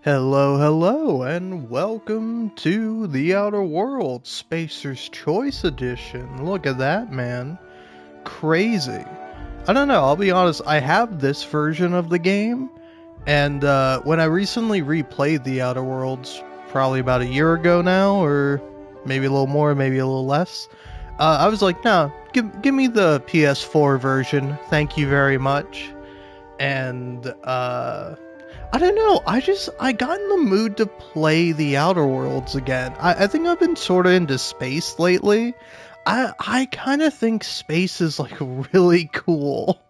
Hello, hello, and welcome to The Outer Worlds Spacer's Choice Edition. Look at that, man. Crazy. I don't know, I'll be honest, I have this version of the game, and when I recently replayed The Outer Worlds, probably about a year ago now, or maybe a little more, maybe a little less, I was like, no, give me the PS4 version, thank you very much. And, I don't know, I got in the mood to play The Outer Worlds again. I think I've been sort of into space lately. I kind of think space is, like, really cool.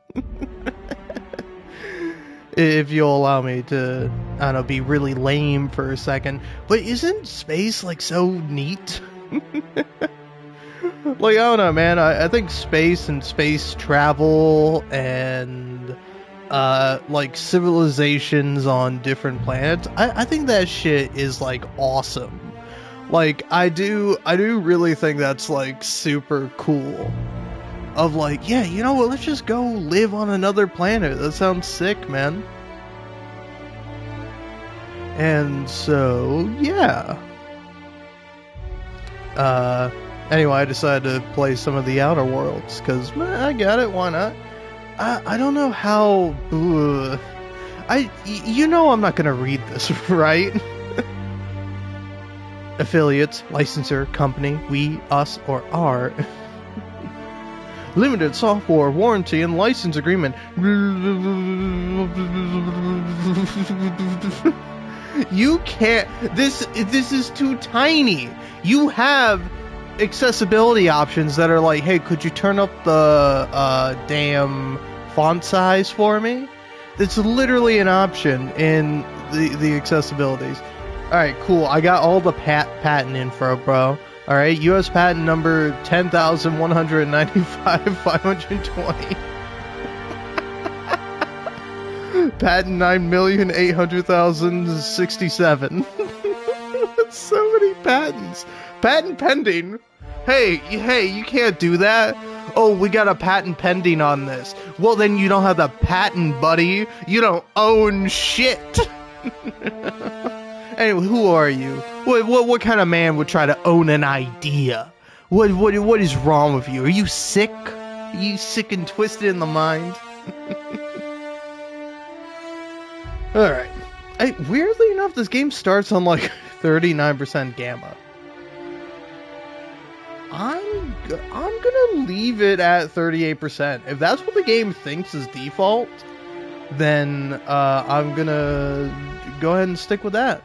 If you'll allow me to, I don't know, be really lame for a second. But isn't space, like, so neat? Like, I don't know, man. I think space and space travel and like civilizations on different planets, I think that shit is like awesome. Like I do really think that's like super cool. Of like, yeah, you know what, let's just go live on another planet. That sounds sick, man. And so yeah. Anyway, I decided to play some of the Outer Worlds because I got it, why not? I don't know how. You know I'm not gonna read this, right? Affiliates, licensor, company, we, us, or our. Limited software warranty and license agreement. You can't. This is too tiny. You have accessibility options that are like, hey, could you turn up the damn font size for me? It's literally an option in the accessibilities. Alright, cool. I got all the patent info, bro. Alright, US patent number 10,195,520. Patent 9,800,067. That's so many patents. Patent pending. Hey, you can't do that. Oh, we got a patent pending on this. Well, then you don't have the patent, buddy. You don't own shit. Anyway, who are you? What kind of man would try to own an idea? What is wrong with you? Are you sick? Are you sick and twisted in the mind? Alright. Weirdly enough, this game starts on like 39% gamma. I'm gonna leave it at 38%. If that's what the game thinks is default, then I'm gonna go ahead and stick with that.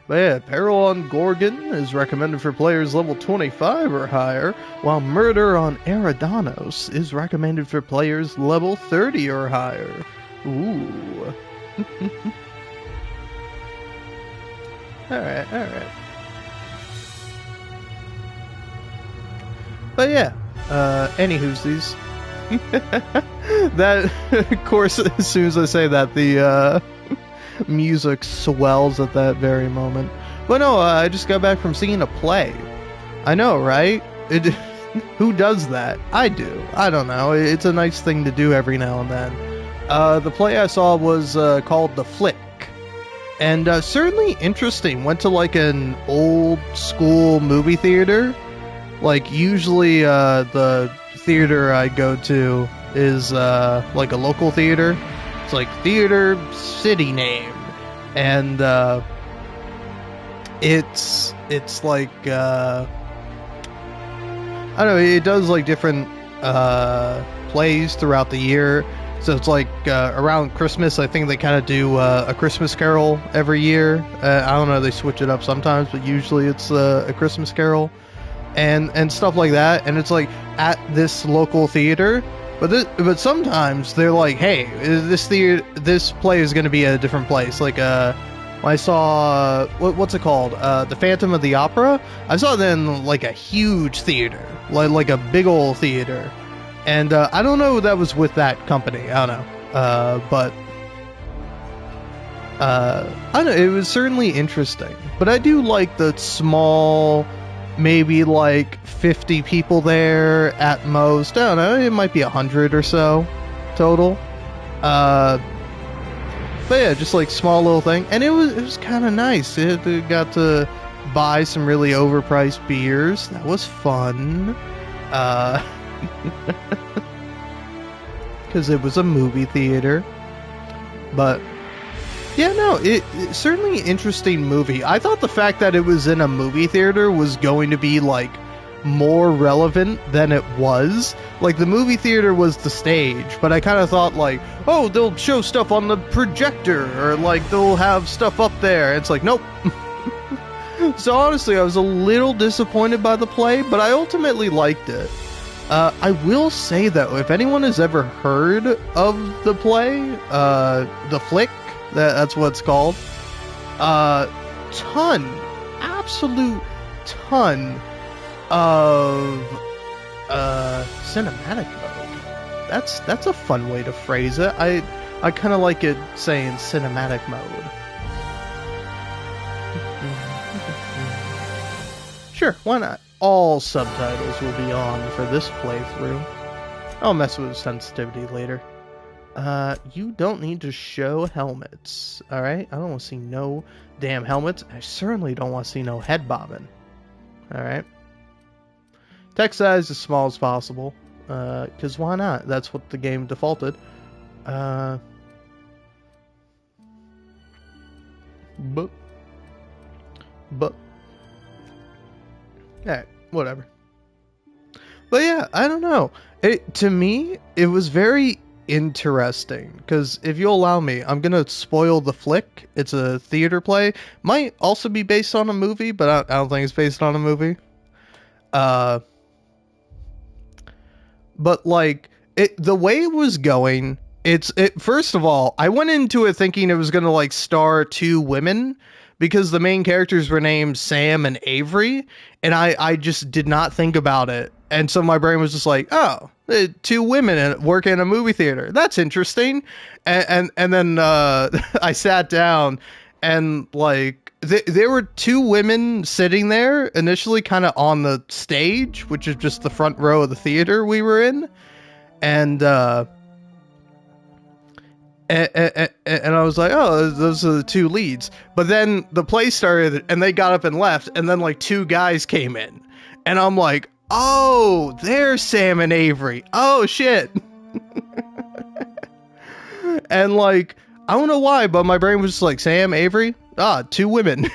But yeah, Peril on Gorgon is recommended for players level 25 or higher, while Murder on Eridanos is recommended for players level 30 or higher. Ooh. Alright. But yeah, anywho's these. That, of course, as soon as I say that, the music swells at that very moment. But no, I just got back from seeing a play. I know, right? Who does that? I do. I don't know. It's a nice thing to do every now and then. The play I saw was called The Flick. And certainly interesting. Went to like an old school movie theater. Like, usually, the theater I go to is, like a local theater. It's like Theater City Name. And, it's like, I don't know, it does, like, different, plays throughout the year. So it's like, around Christmas, I think they kind of do, a Christmas Carol every year. I don't know, they switch it up sometimes, but usually it's, a Christmas Carol. And stuff like that, and it's like at this local theater, but sometimes they're like, hey, this play is going to be at a different place. Like I saw what's it called, the Phantom of the Opera. I saw it in like a huge theater, like a big old theater, and I don't know if that was with that company. I don't know, but I don't know. It was certainly interesting, but I do like the small. Maybe like 50 people there at most. I don't know, it might be 100 or so total. But yeah, just like small little thing, and it was kind of nice. It got to buy some really overpriced beers. That was fun. Because it was a movie theater. But yeah, no, it certainly an interesting movie. I thought the fact that it was in a movie theater was going to be like more relevant than it was. Like the movie theater was the stage, but I kind of thought like, oh, they'll show stuff on the projector or like they'll have stuff up there. It's like, nope. So honestly, I was a little disappointed by the play, but I ultimately liked it. I will say though, if anyone has ever heard of the play, the flick, that's what it's called, absolute ton of cinematic mode. That's a fun way to phrase it. I kind of like it saying cinematic mode. Sure, why not? All subtitles will be on for this playthrough. I'll mess with sensitivity later. You don't need to show helmets, alright? I don't want to see no damn helmets. I certainly don't want to see no head bobbing. Alright? Text size as small as possible, because why not? That's what the game defaulted. But alright, whatever. But yeah, I don't know. To me, it was very interesting, because if you'll allow me, I'm gonna spoil the flick. It's a theater play. Might also be based on a movie, but I don't think it's based on a movie. But like the way it was going, first of all, I went into it thinking it was gonna like star two women, because the main characters were named Sam and Avery, and I just did not think about it. And so my brain was just like, oh, two women working in a movie theater. That's interesting. And then I sat down and like there were two women sitting there initially kind of on the stage, which is just the front row of the theater we were in. And I was like, oh, those are the two leads. But then the play started and they got up and left, and then like two guys came in. And I'm like, oh, there's Sam and Avery. Oh, shit. And like, I don't know why, but my brain was just like, Sam, Avery? Ah, two women.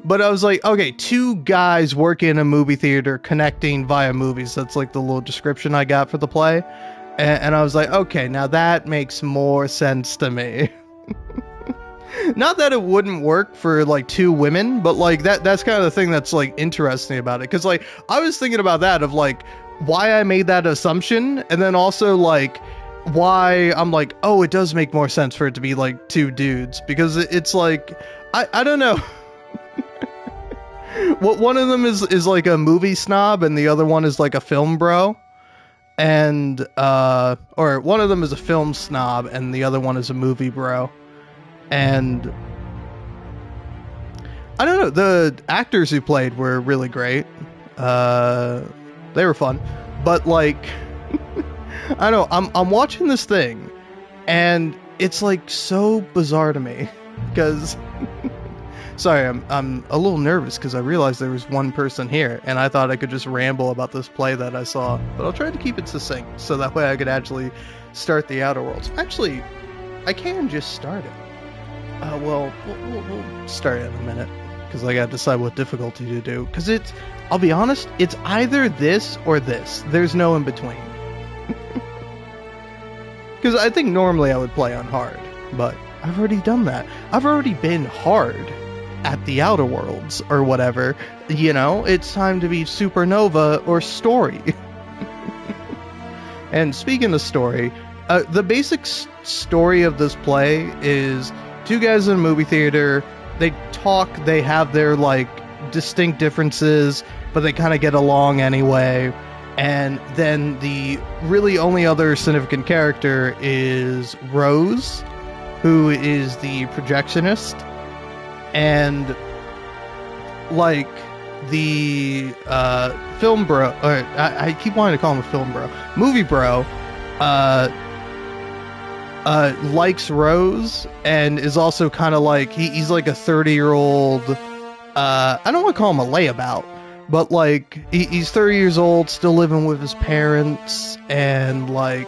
But I was like, okay, two guys working in a movie theater connecting via movies. That's like the little description I got for the play. And I was like, okay, now that makes more sense to me. Not that it wouldn't work for like two women, but like that's kind of the thing that's like interesting about it. Cause like I was thinking about that of like why I made that assumption. And then also like why I'm like, oh, it does make more sense for it to be like two dudes, because it's like, I don't know. What one of them is like a movie snob and the other one is like a film bro. And or one of them is a film snob and the other one is a movie bro. And I don't know, the actors who played were really great. They were fun. But like I don't know, I'm watching this thing and it's like so bizarre to me, because sorry, I'm a little nervous because I realized there was one person here and I thought I could just ramble about this play that I saw, but I'll try to keep it succinct so that way I could actually start the Outer Worlds. Actually, I can just start it. Well, we'll start it in a minute, because I gotta decide what difficulty to do, because I'll be honest, it's either this or this. There's no in between. Because I think normally I would play on hard, but I've already done that. I've already been hard at the Outer Worlds or whatever. You know, it's time to be Supernova or story. And speaking of story, the basic story of this play is two guys in a movie theater. They talk, they have their like distinct differences, but they kind of get along anyway. And then the really only other significant character is Rose, who is the projectionist. And like the film bro, or I keep wanting to call him a film bro, movie bro, likes Rose and is also kind of like he's like a 30-year-old. I don't want to call him a layabout, but like he's 30 years old, still living with his parents, and like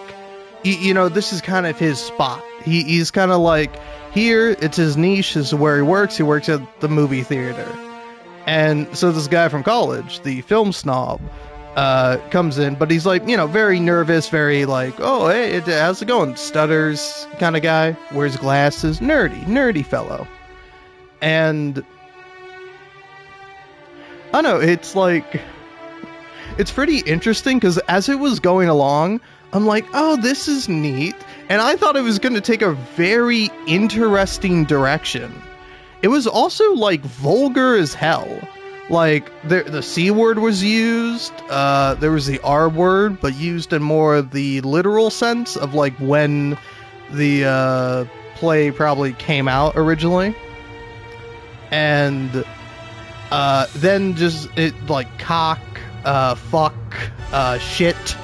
this is kind of his spot. He's kind of like here. It's his niche. This is where he works. He works at the movie theater, and so this guy from college, the film snob, comes in, but he's like, very nervous, very like, oh, hey, how's it going? Stutters kind of guy, wears glasses, nerdy fellow. And I don't know, it's like, it's pretty interesting because as it was going along, I'm like, oh, this is neat. And I thought it was going to take a very interesting direction. It was also like vulgar as hell. Like, the C word was used, there was the R word, but used in more of the literal sense of, like, when the play probably came out originally. And then just, like, cock, fuck, shit.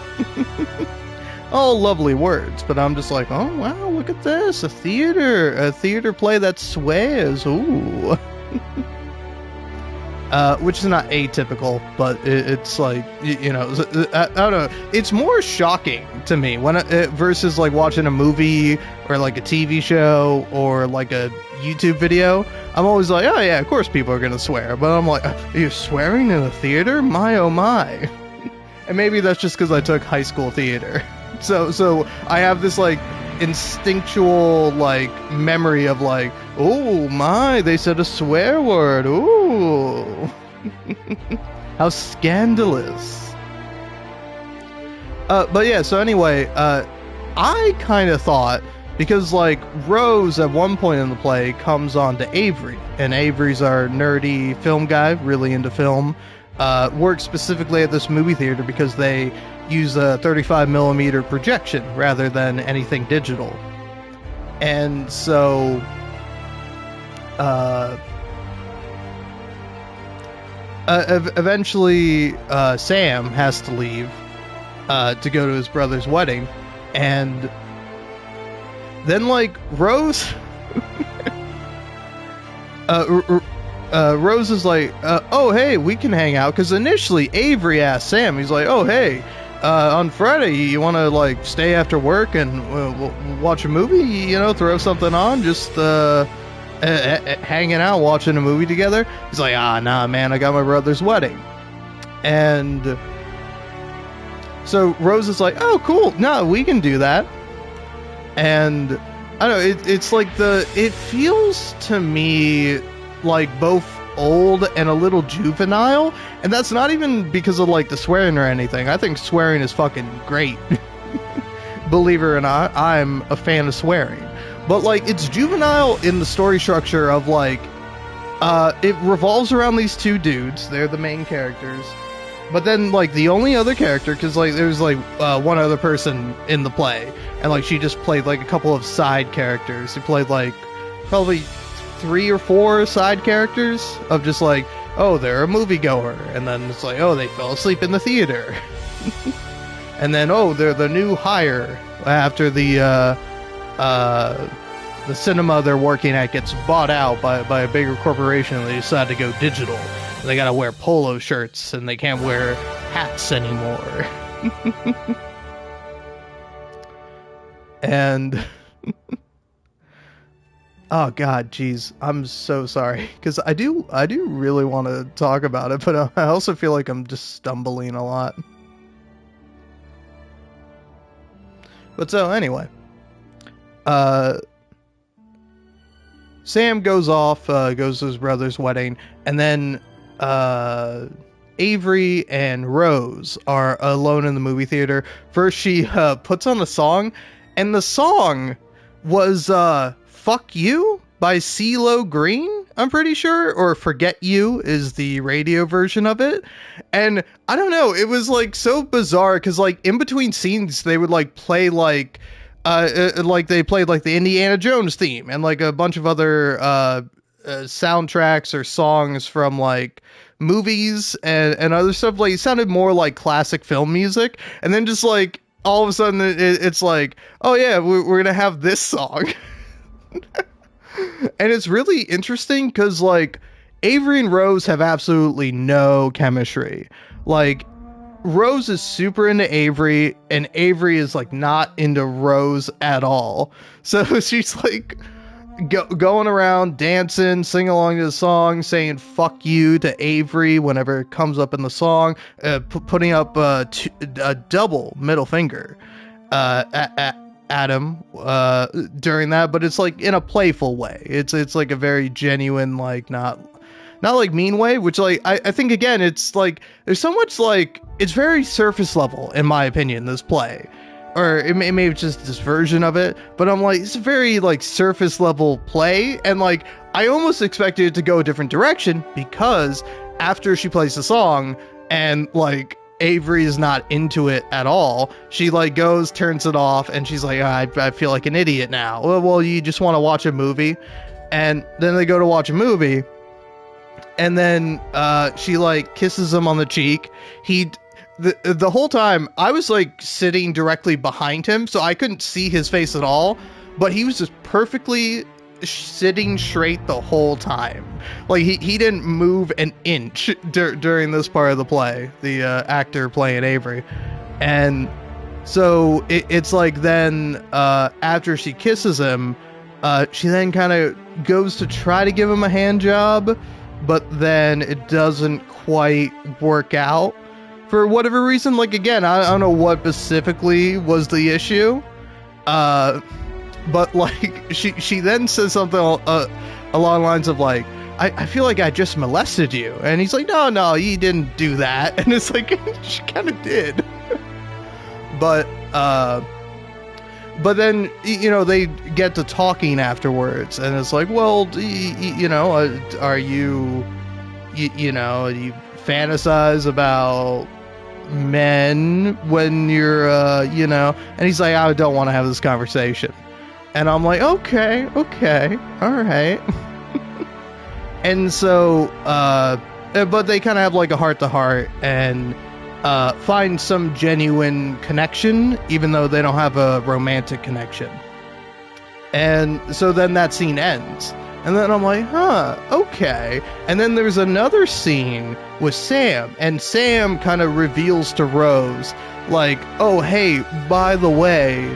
All lovely words, but I'm just like, oh, wow, look at this, a theater play that swears, ooh. Which is not atypical, but it's like, I don't know. It's more shocking to me when versus like watching a movie or like a TV show or like a YouTube video. I'm always like, oh yeah, of course people are gonna swear, but I'm like, are you swearing in a theater? My oh my. And maybe that's just because I took high school theater. So I have this like instinctual like memory of like, oh my, they said a swear word, ooh. How scandalous. But yeah, so anyway, I kind of thought, because like Rose at one point in the play comes on to Avery, and Avery's our nerdy film guy, really into film, works specifically at this movie theater because they use a 35mm projection rather than anything digital. And so eventually Sam has to leave to go to his brother's wedding, and then like Rose Rose is like, oh hey, we can hang out, because initially Avery asked Sam, he's like, oh hey, on Friday, you want to like stay after work and watch a movie, throw something on, just hanging out, watching a movie together? He's like, nah, man, I got my brother's wedding. And so Rose is like, oh, cool, no, we can do that. And I don't know, it's like it feels to me like both old and a little juvenile, and that's not even because of like the swearing or anything. I think swearing is fucking great. Believe it or not, I'm a fan of swearing, but like it's juvenile in the story structure of like it revolves around these two dudes. They're the main characters, but then like the only other character, because like there's like one other person in the play, and like she just played like a couple of side characters. She played like probably 3 or 4 side characters of just like, oh, they're a moviegoer, and then it's like, oh, they fell asleep in the theater. And then, oh, they're the new hire after the cinema they're working at gets bought out by a bigger corporation, and they decide to go digital. And they gotta wear polo shirts, and they can't wear hats anymore. And oh god, jeez, I'm so sorry, because I do really want to talk about it, but I also feel like I'm just stumbling a lot. But so anyway, Sam goes off, goes to his brother's wedding, and then Avery and Rose are alone in the movie theater. First, she puts on a song, and the song was Fuck You by CeeLo Green, I'm pretty sure, or Forget You is the radio version of it. And I don't know, it was like so bizarre, because like in between scenes they would like play like they played like the Indiana Jones theme and like a bunch of other soundtracks or songs from like movies and other stuff. Like it sounded more like classic film music, and then just like all of a sudden it's like, oh yeah, we're gonna have this song. And it's really interesting because like Avery and Rose have absolutely no chemistry. Like Rose is super into Avery, and Avery is like not into Rose at all. So she's like going around dancing, singing along to the song, saying "fuck you" to Avery whenever it comes up in the song, putting up a double middle finger at him during that, but it's like in a playful way. It's like a very genuine, like not like mean way, which like I think again it's like there's so much like it's very surface level in my opinion, this play, or it may be just this version of it, but I'm like it's a very like surface level play, and like I almost expected it to go a different direction because after she plays the song and like Avery is not into it at all, she like goes, turns it off, and she's like, I feel like an idiot now. Well, you just want to watch a movie. And then they go to watch a movie, and then she like kisses him on the cheek. The whole time I was like sitting directly behind him, so I couldn't see his face at all, but he was just perfectly sitting straight the whole time. Like he didn't move an inch during this part of the play, the actor playing Avery. And so it's like then after she kisses him, she then kind of goes to try to give him a hand job, but then it doesn't quite work out for whatever reason. Like again, I don't know what specifically was the issue, but like she then says something along the lines of like, I feel like I just molested you, and he's like, no, you didn't do that. And it's like she kind of did. But then you know they get to talking afterwards, and it's like, well, you know, are you you fantasize about men when you're you know? And he's like, I don't want to have this conversation. And I'm like, okay, all right. And so, but they kind of have like a heart-to-heart and find some genuine connection, even though they don't have a romantic connection. And so then that scene ends. And then I'm like, huh, okay. And then there's another scene with Sam, and Sam kind of reveals to Rose, like, oh, hey, by the way,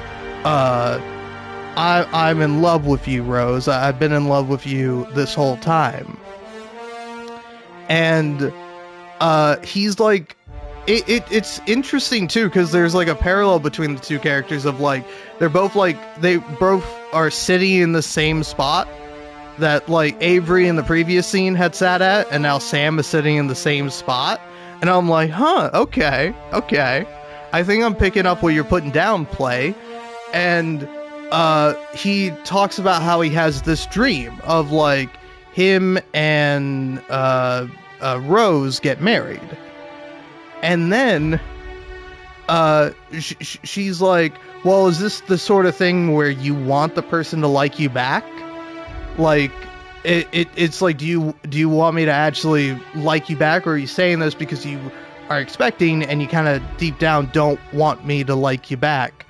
I'm in love with you, Rose. I've been in love with you this whole time. And he's like, it's interesting too, because there's like a parallel between the two characters of like, they both are sitting in the same spot that like Avery in the previous scene had sat at, and now Sam is sitting in the same spot. And I'm like, huh, okay. I think I'm picking up what you're putting down, play. And he talks about how he has this dream of like him and Rose get married. And then she's like, well, is this the sort of thing where you want the person to like you back? Like, it's like, do you want me to actually like you back, or are you saying this because you are expecting and you kind of deep down don't want me to like you back?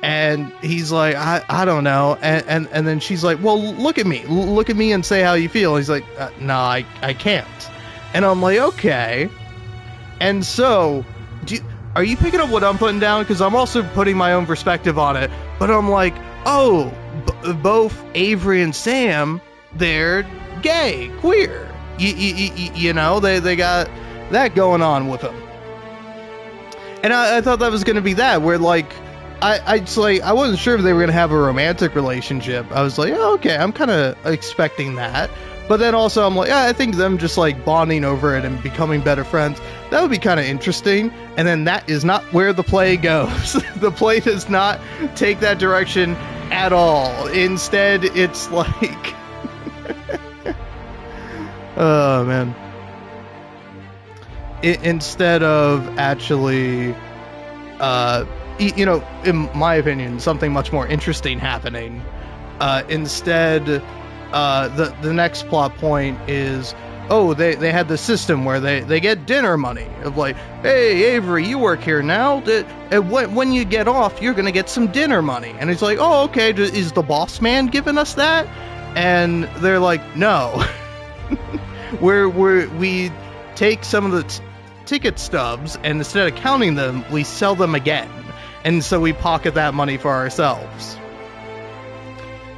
And he's like, I don't know. And then she's like, well, look at me and say how you feel. He's like, no, I can't. And I'm like, okay. And so, are you picking up what I'm putting down? Because I'm also putting my own perspective on it. But I'm like, oh, both Avery and Sam, they're gay, queer. You know, they got that going on with them. And I thought that was going to be that, where like, I wasn't sure if they were going to have a romantic relationship. I was like, oh, okay, I'm kind of expecting that. But then also I'm like, yeah, I think them just like bonding over it and becoming better friends, that would be kind of interesting. And then that is not where the play goes. The play does not take that direction at all. Instead, it's like, oh man. Instead of actually, you know, in my opinion, something much more interesting happening. Instead, the next plot point is oh, they had the system where they get dinner money of like, hey, Avery, you work here now. When you get off, you're gonna get some dinner money. And he's like, oh, okay, is the boss man giving us that? And they're like, no. we take some of the ticket stubs, and instead of counting them, we sell them again. And so we pocket that money for ourselves.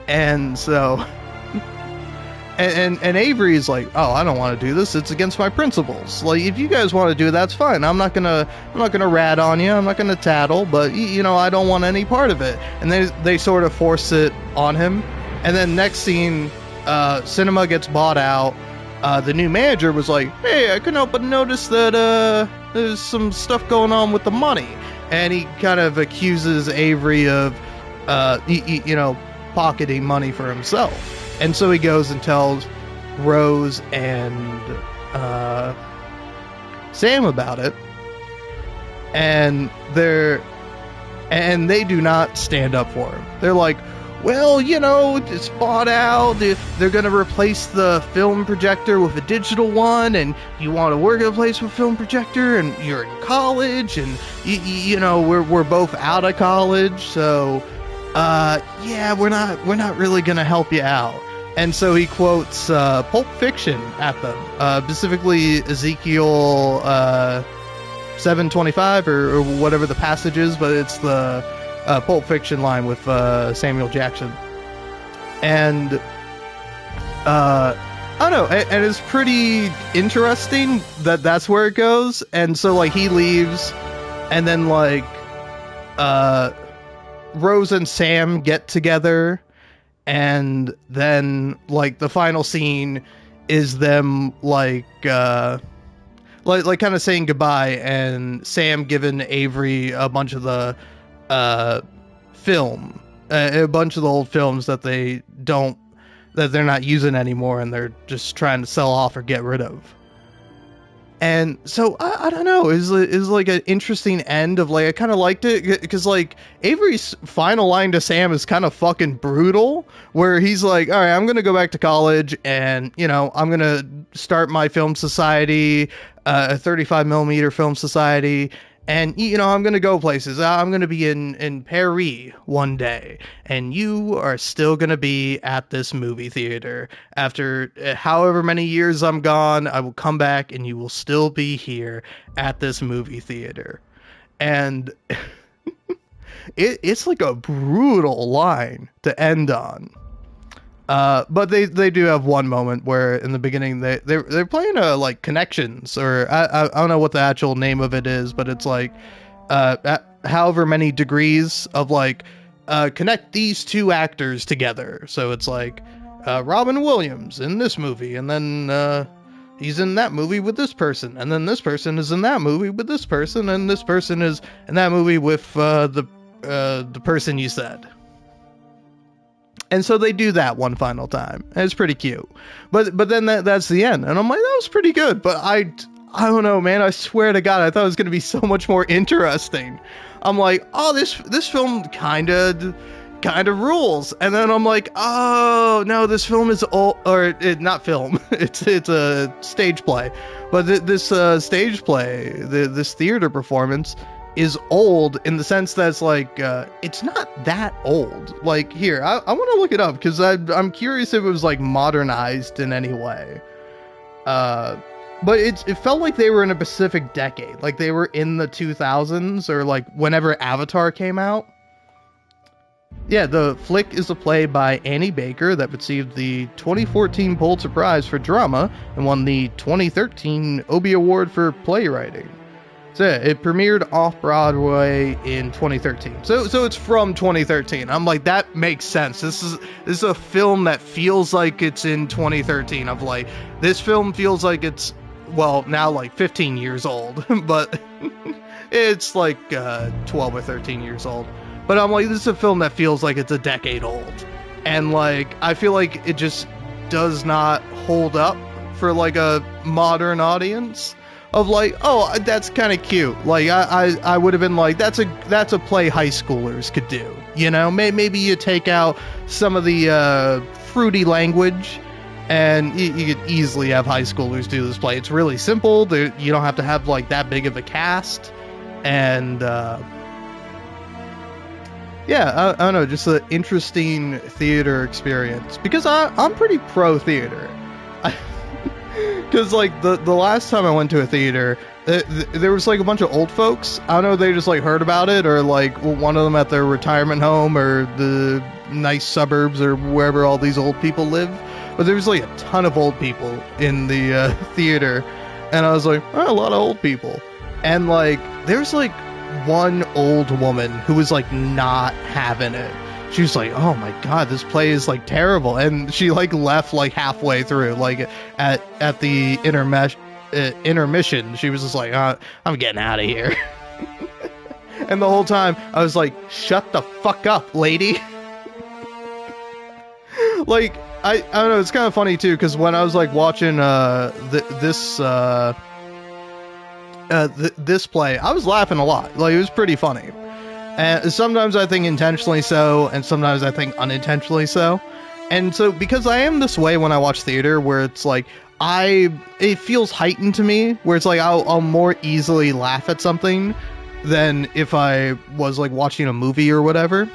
And so, and Avery's like, oh, I don't want to do this. It's against my principles. Like, if you guys want to do it, that's fine. I'm not gonna rat on you. I'm not gonna tattle. But I don't want any part of it. And they sort of force it on him. And then next scene, Cinema gets bought out. The new manager was like, hey, I couldn't help but notice that there's some stuff going on with the money. And he kind of accuses Avery of, pocketing money for himself. And so he goes and tells Rose and Sam about it. And they do not stand up for him. They're like, well, it's bought out. They're going to replace the film projector with a digital one, and you want to work at a place with film projector, and you're in college, and we're both out of college, so we're not really going to help you out. And so he quotes Pulp Fiction at them, specifically Ezekiel 7:25 or whatever the passage is, but it's the Pulp Fiction line with Samuel Jackson. And I don't know, and it's pretty interesting that that's where it goes. And so like he leaves, and then like Rose and Sam get together, and then like the final scene is them like kind of saying goodbye, and Sam giving Avery a bunch of the film, a bunch of the old films that they're not using anymore, and they're just trying to sell off or get rid of. And so I don't know, is like an interesting end of like, I kind of liked it because like Avery's final line to Sam is kind of fucking brutal, where he's like, all right, I'm gonna go back to college, and I'm gonna start my film society, a 35mm film society. And, I'm going to go places. I'm going to be in Paris one day. And you are still going to be at this movie theater. After however many years I'm gone, I will come back and you will still be here at this movie theater. And it's like a brutal line to end on. But they do have one moment where in the beginning they're playing like Connections, or I don't know what the actual name of it is, but it's like however many degrees of like connect these two actors together. So it's like Robin Williams in this movie, and then he's in that movie with this person, and then this person is in that movie with this person, and this person is in that movie with the person you said. And so they do that one final time. And it's pretty cute. But then that's the end. And I'm like, that was pretty good. But I don't know, man. I swear to God, I thought it was going to be so much more interesting. I'm like, oh, this film kind of rules. And then I'm like, oh, no, this film is old. Or not film. It's a stage play. But this stage play, this theater performance, is old in the sense that it's like it's not that old. Like, here, I want to look it up because I'm curious if it was like modernized in any way. But it felt like they were in a specific decade, like they were in the 2000s or like whenever Avatar came out. Yeah, the flick is a play by Annie Baker that received the 2014 Pulitzer Prize for Drama and won the 2013 Obie Award for Playwriting. So yeah, it premiered off-Broadway in 2013. So it's from 2013. I'm like, that makes sense. This is a film that feels like it's in 2013. Of like, this film feels like it's, well, now like 15 years old, but it's like 12 or 13 years old. But I'm like, this is a film that feels like it's a decade old. And like, I feel like it just does not hold up for like a modern audience. Of like, oh, that's kind of cute. Like, I would have been like, that's a play high schoolers could do. Maybe you take out some of the fruity language, And you could easily have high schoolers do this play. It's really simple. You don't have to have like that big of a cast. And yeah, I don't know, just an interesting theater experience. Because I'm pretty pro theater. Because like the last time I went to a theater, there was like a bunch of old folks. I don't know, they just like heard about it, or like one of them at their retirement home or the nice suburbs or wherever all these old people live. But there was like a ton of old people in the theater, and I was like, oh, a lot of old people. And like there's like one old woman who was like not having it. She was like, oh my god, this play is like terrible. And she like left like halfway through, like at the intermission. She was just like, I'm getting out of here. And the whole time I was like, shut the fuck up, lady. Like I don't know, it's kind of funny too, because when I was like watching this play, I was laughing a lot. Like, it was pretty funny. And sometimes I think intentionally so, and sometimes I think unintentionally so. And so, because I am this way when I watch theater, where it's like, it feels heightened to me, where it's like, I'll more easily laugh at something than if I was like watching a movie or whatever.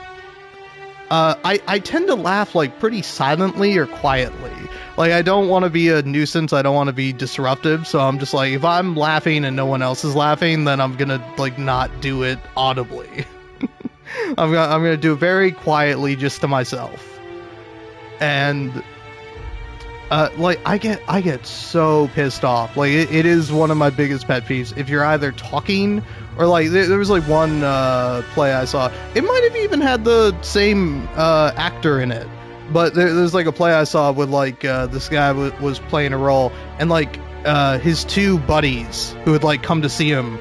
I tend to laugh like pretty silently or quietly. Like, I don't want to be a nuisance. I don't want to be disruptive. So I'm just like, if I'm laughing and no one else is laughing, then I'm gonna like not do it audibly. I'm gonna do it very quietly, just to myself. And like I get so pissed off. Like it is one of my biggest pet peeves. If you're either talking or like there was like one play I saw. It might have even had the same actor in it. But there's like a play I saw with like this guy was playing a role, and like his two buddies who had like come to see him,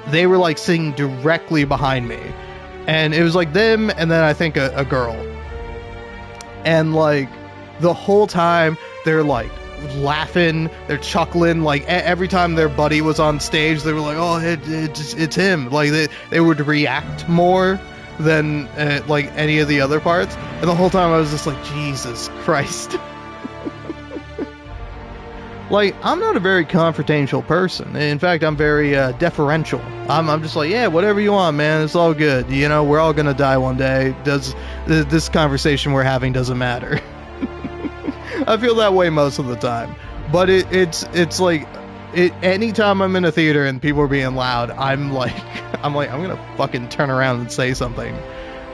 they were like sitting directly behind me, and it was like them and then I think a girl, and like the whole time they're like laughing, they're chuckling, like every time their buddy was on stage they were like, oh, it's him. Like they would react more than like any of the other parts, and the whole time I was just like, Jesus Christ. Like, I'm not a very confrontational person. In fact, I'm very deferential. I'm just like, yeah, whatever you want, man, it's all good, you know, we're all gonna die one day. This conversation we're having doesn't matter. I feel that way most of the time, but it's like anytime I'm in a theater and people are being loud, I'm gonna fucking turn around and say something.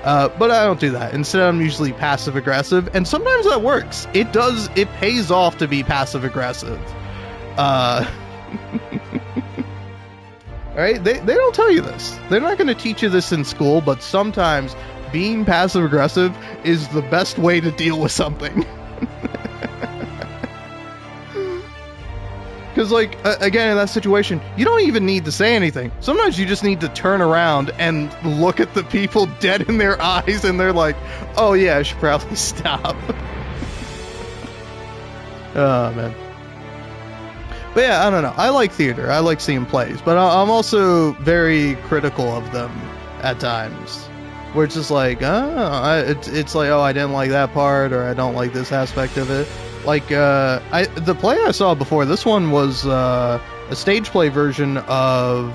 But I don't do that. Instead, I'm usually passive aggressive, and sometimes that works. It pays off to be passive aggressive. All right, they don't tell you this. They're not going to teach you this in school, but sometimes being passive aggressive is the best way to deal with something. Because, like, again, in that situation, you don't even need to say anything. Sometimes you just need to turn around and look at the people dead in their eyes, and they're like, oh, yeah, I should probably stop. Oh, man. But yeah, I don't know. I like theater. I like seeing plays. But I'm also very critical of them at times. Where it's just like, it's like, oh, I didn't like that part, or I don't like this aspect of it. Like, the play I saw before this one was a stage play version of,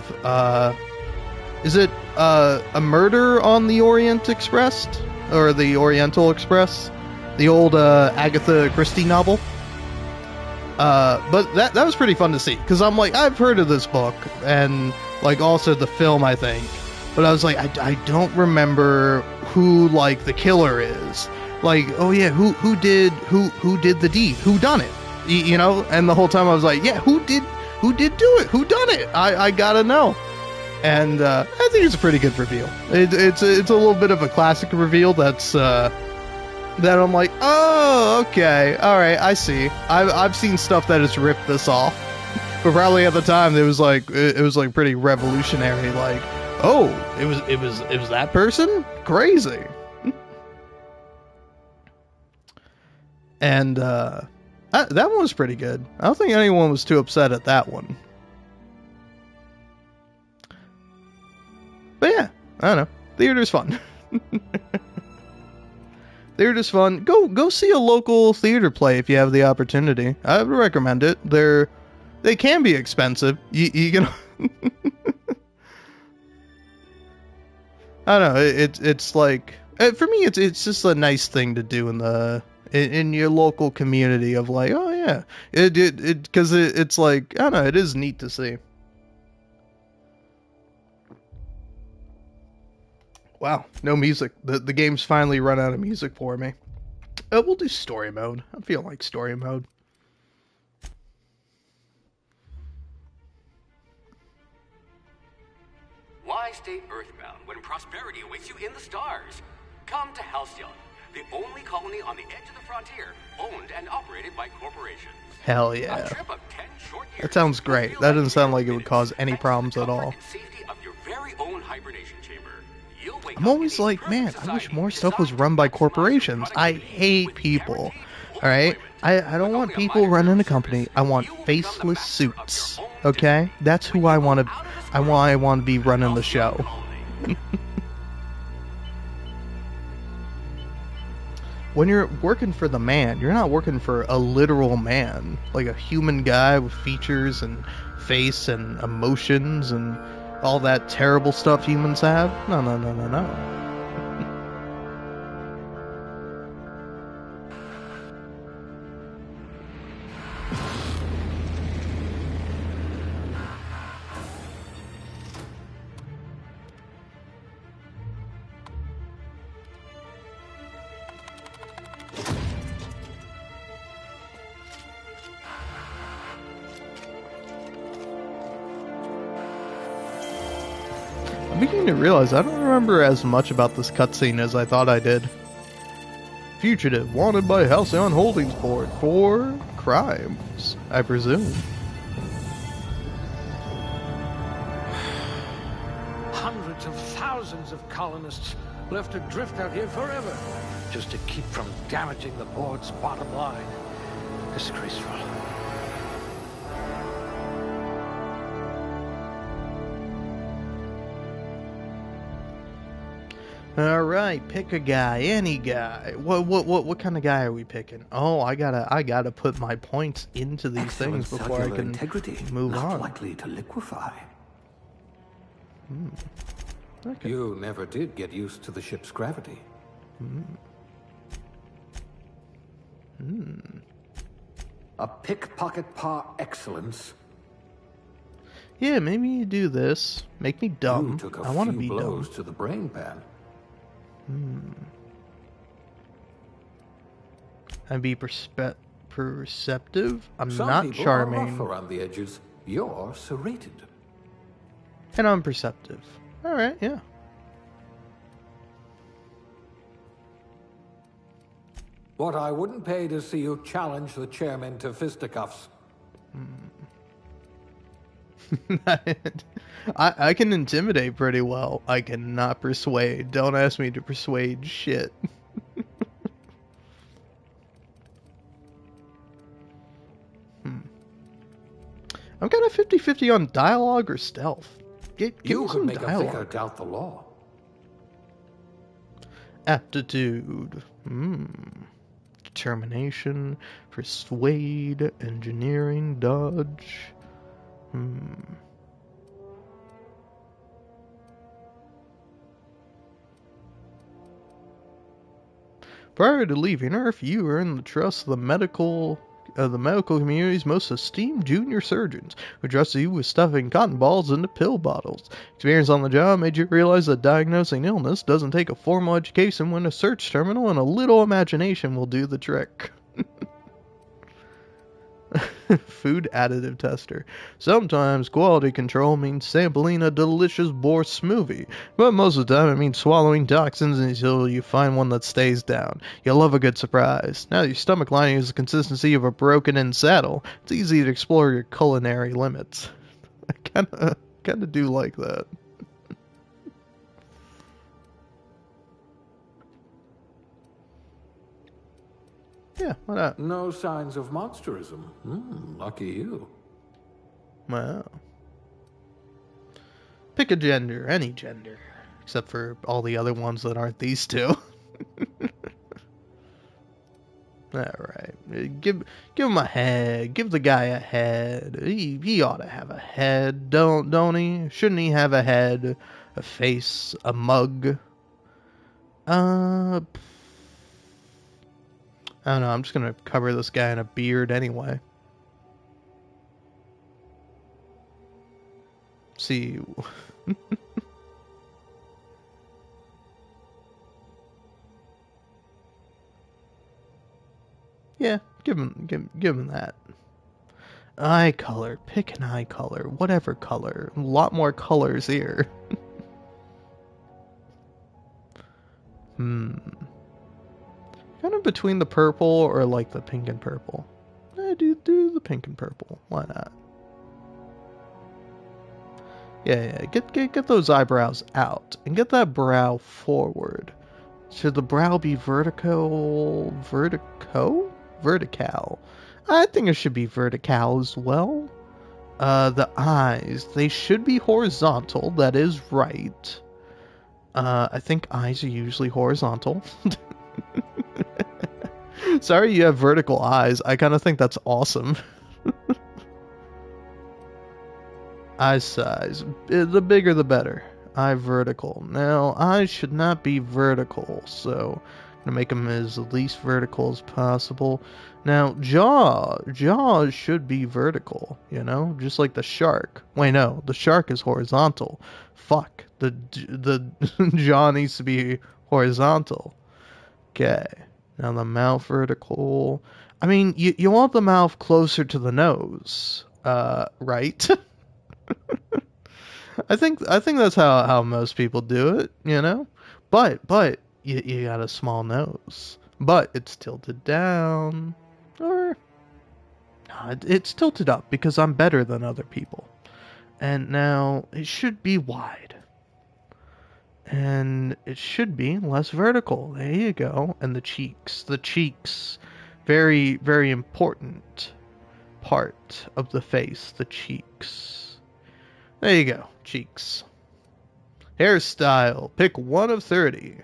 is it A Murder on the Orient Express? Or the Oriental Express? The old Agatha Christie novel? But that was pretty fun to see, because I'm like, I've heard of this book, and like also the film, I think. But I was like, I don't remember who like the killer is. Like, oh yeah, who did the deed? Who done it? You know? And the whole time I was like, yeah, who did do it? Who done it? I gotta know. And I think it's a pretty good reveal. It's a little bit of a classic reveal that's that I'm like, oh, okay, all right, I see. I've seen stuff that has ripped this off, but probably at the time it was like pretty revolutionary. Like, oh, it was that person? Crazy. And that one was pretty good. I don't think anyone was too upset at that one. But yeah, I don't know. Theater's fun. They're just fun. Go see a local theater play if you have the opportunity. I would recommend it. They can be expensive. You can. I don't know. It's like for me, it's just a nice thing to do in your local community of like, oh yeah, because it's like, I don't know, it is neat to see. Wow, no music. The game's finally run out of music for me. We'll do story mode. I feel like story mode. Why stay earthbound when prosperity awaits you in the stars? Come to Halcyon, the only colony on the edge of the frontier, owned and operated by corporations. Hell yeah. A trip of 10 short years. That sounds great. That doesn't sound like it would cause any problems at all. Safety of your very own hibernation chamber. I'm always like, man, I wish more stuff was run by corporations. I hate people. Alright? I don't want people running a company. I want faceless suits. Okay? That's who I want to be running the show. When you're working for the man, you're not working for a literal man. Like a human guy with features and face and emotions and all that terrible stuff humans have. No. I'm beginning to realize I don't remember as much about this cutscene as I thought I did. Fugitive wanted by Halcyon Holdings Board for crimes, I presume. Hundreds of thousands of colonists left adrift out here forever, just to keep from damaging the board's bottom line. Disgraceful. All right, pick a guy, any guy. What kind of guy are we picking? Oh, I gotta put my points into these Excellent things before I can integrity, move not on. likely to liquefy. Okay. You never did get used to the ship's gravity. A pickpocket par excellence. Yeah, maybe you do this. Make me dumb. You took a I want to few be blows dumb. to the brain pan. And be perceptive. I'm Some not people charming. are rough around the edges. You're serrated. And I'm perceptive. Alright, yeah. What I wouldn't pay to see you challenge the chairman to fisticuffs. I can intimidate pretty well. I cannot persuade. Don't ask me to persuade shit. I'm kind of 50-50 on dialogue or stealth. Give You me could some make a dialogue. vicar doubt the law. Aptitude. Determination. Persuade. Engineering. Dodge. Prior to leaving Earth, you were in the trust of the medical community's most esteemed junior surgeons, who trusted you with stuffing cotton balls into pill bottles. Experience on the job made you realize that diagnosing illness doesn't take a formal education when a search terminal and a little imagination will do the trick. Food additive tester. Sometimes quality control means sampling a delicious boar smoothie, but most of the time it means swallowing toxins until you find one that stays down. You'll love a good surprise. Now that your stomach lining is the consistency of a broken-in saddle, it's easy to explore your culinary limits. I kinda do like that. Yeah, why not? No signs of monsterism. Lucky you. Wow. Pick a gender, any gender. Except for all the other ones that aren't these two. Alright. Give him a head. Give the guy a head. He ought to have a head, don't he? Shouldn't he have a head, a face, a mug? I don't know, I'm just gonna cover this guy in a beard anyway. See. Yeah, give him that. Eye color. Pick an eye color. Whatever color. A lot more colors here. Kind of between the purple or like the pink and purple. Do the pink and purple. Why not? Yeah. Get those eyebrows out and get that brow forward. Should the brow be vertical? Vertical. I think it should be vertical as well. The eyes, they should be horizontal. That is right. I think eyes are usually horizontal. Sorry you have vertical eyes. I kind of think that's awesome. Eye size. The bigger the better. Eye vertical. Now, eyes should not be vertical, so I'm going to make them as least vertical as possible. Now, jaws should be vertical, you know, just like the shark. Wait, no, the shark is horizontal. Fuck, the jaw needs to be horizontal. Okay, now the mouth vertical. I mean, you want the mouth closer to the nose, right? I think that's how most people do it, you know. But you got a small nose, but it's tilted down, or no, it's tilted up because I'm better than other people. And now it should be wide, and it should be less vertical. There you go. And the cheeks, very very important part of the face, the cheeks. There you go, cheeks. Hairstyle, pick one of 30.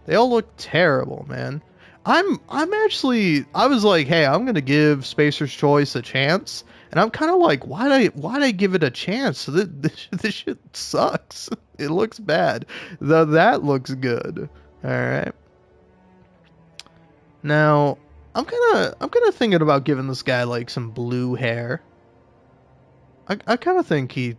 They all look terrible, man. I was like, hey, I'm gonna give Spacer's Choice a chance, and I'm kind of like, why'd I give it a chance? This shit sucks. It looks bad, though that looks good. All right. Now, I'm kind of thinking about giving this guy like some blue hair. I kind of think he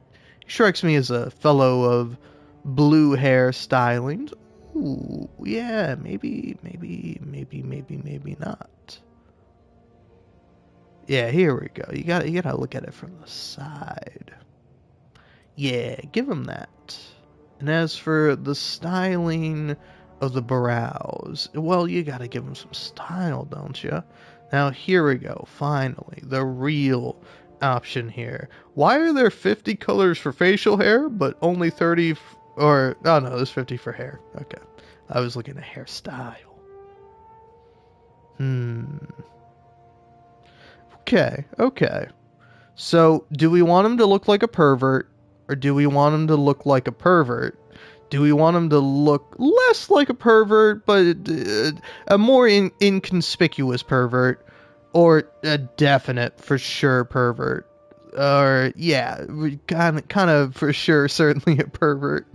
strikes me as a fellow of blue hair stylings. Ooh, yeah, maybe not. Yeah, here we go. You gotta look at it from the side. Yeah, give him that. And as for the styling of the brows, well, you gotta give him some style, don't you? Now here we go. Finally, the real option here. Why are there 50 colors for facial hair, but only 30 or oh no, there's 50 for hair. Okay. I was looking at hairstyle. Okay. So, do we want him to look like a pervert, or do we want him to look like a pervert? Do we want him to look less like a pervert, but a more inconspicuous pervert, or a definite for sure pervert? Or yeah, kind of for sure, certainly a pervert.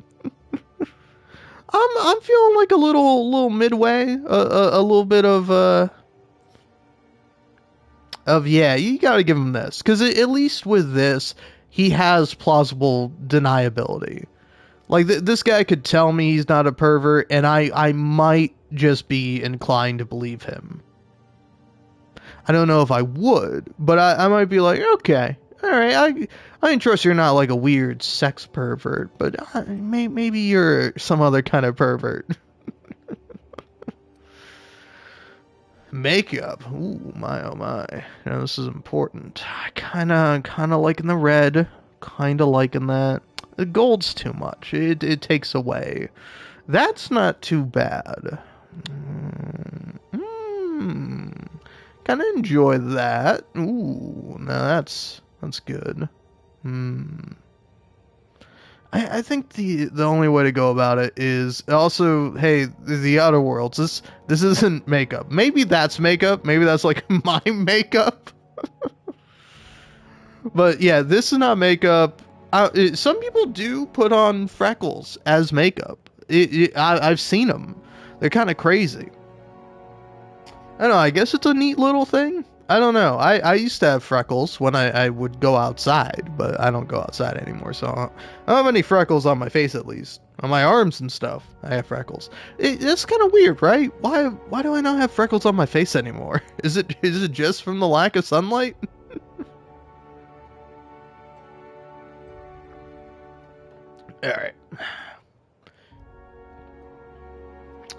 I'm feeling like a little midway, a little bit of yeah. You gotta give him this, because at least with this, he has plausible deniability. Like this guy could tell me he's not a pervert, and I might just be inclined to believe him. I don't know if I would, but I might be like, okay, all right, I trust you're not like a weird sex pervert, but maybe you're some other kind of pervert. Makeup. Ooh, my oh my. You know, this is important. I kinda liking the red. Kinda liking that. The gold's too much. It takes away. That's not too bad. Kinda enjoy that. Ooh, now that's good. I think the only way to go about it is also, hey, the Outer Worlds. This isn't makeup. Maybe that's makeup. Maybe that's like my makeup. But yeah, this is not makeup. Some people do put on freckles as makeup. I've seen them. They're kind of crazy. I don't know. I guess it's a neat little thing. I don't know. I used to have freckles when I would go outside, but I don't go outside anymore, so I don't have any freckles on my face, at least. On my arms and stuff, I have freckles. It's kind of weird, right? Why do I not have freckles on my face anymore? Is it just from the lack of sunlight? Alright.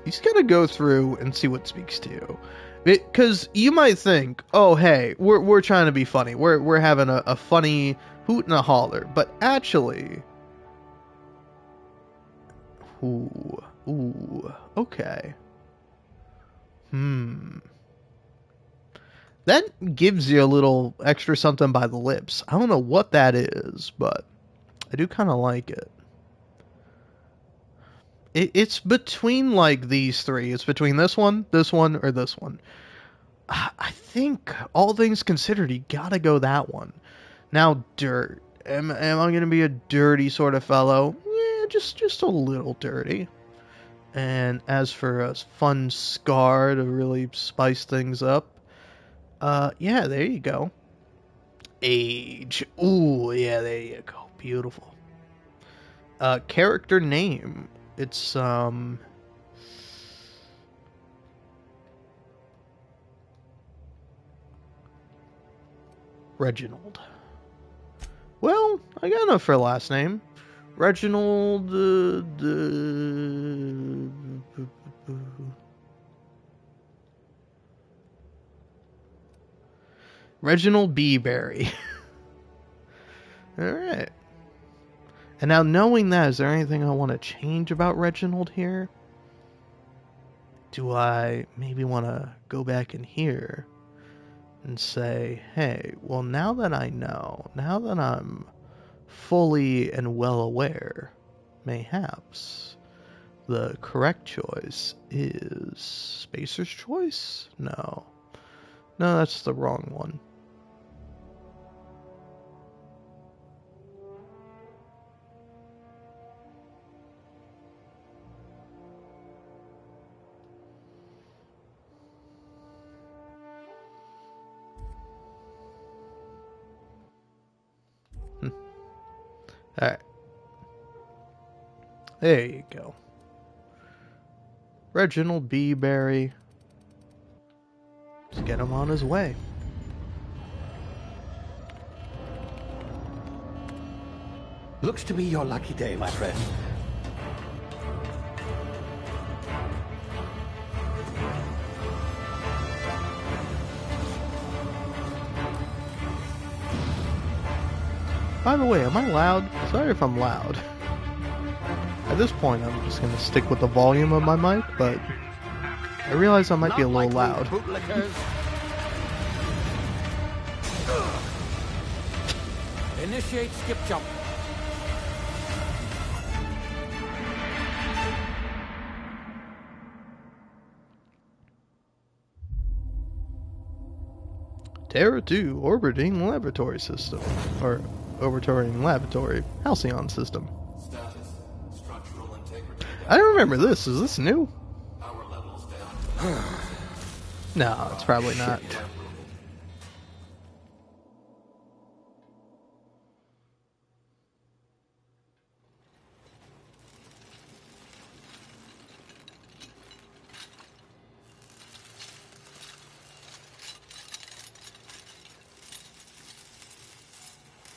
You just gotta go through and see what speaks to you. Because you might think, oh, hey, we're trying to be funny. We're having a funny hoot and a holler. But actually... Ooh, okay. That gives you a little extra something by the lips. I don't know what that is, but I do kind of like it. It's between, like, these three. It's between this one, or this one. I think, all things considered, you gotta go that one. Now, dirt. Am I gonna be a dirty sort of fellow? Yeah, just a little dirty. And as for a fun scar to really spice things up, yeah, there you go. Age. Ooh, yeah, there you go. Beautiful. Character name. It's, Reginald. Well, I got enough for a last name. Reginald, Reginald Beeberry. Alright. And now, knowing that, is there anything I want to change about Reginald here? Do I maybe want to go back in here and say, hey, well, now that I know, now that I'm fully and well aware, mayhaps the correct choice is Spacer's Choice? No, that's the wrong one. Alright. There you go. Reginald Beeberry. Let's get him on his way. Looks to be your lucky day, my friend. By the way, am I loud? Sorry if I'm loud. At this point, I'm just going to stick with the volume of my mic, but I realize I might be a little loud. Initiate skip jump. Terra 2 orbiting laboratory system. Or orbiting laboratory halcyon system. Status. Structural integrity. I don't remember this. Is this new? Power levels down. No, it's probably not.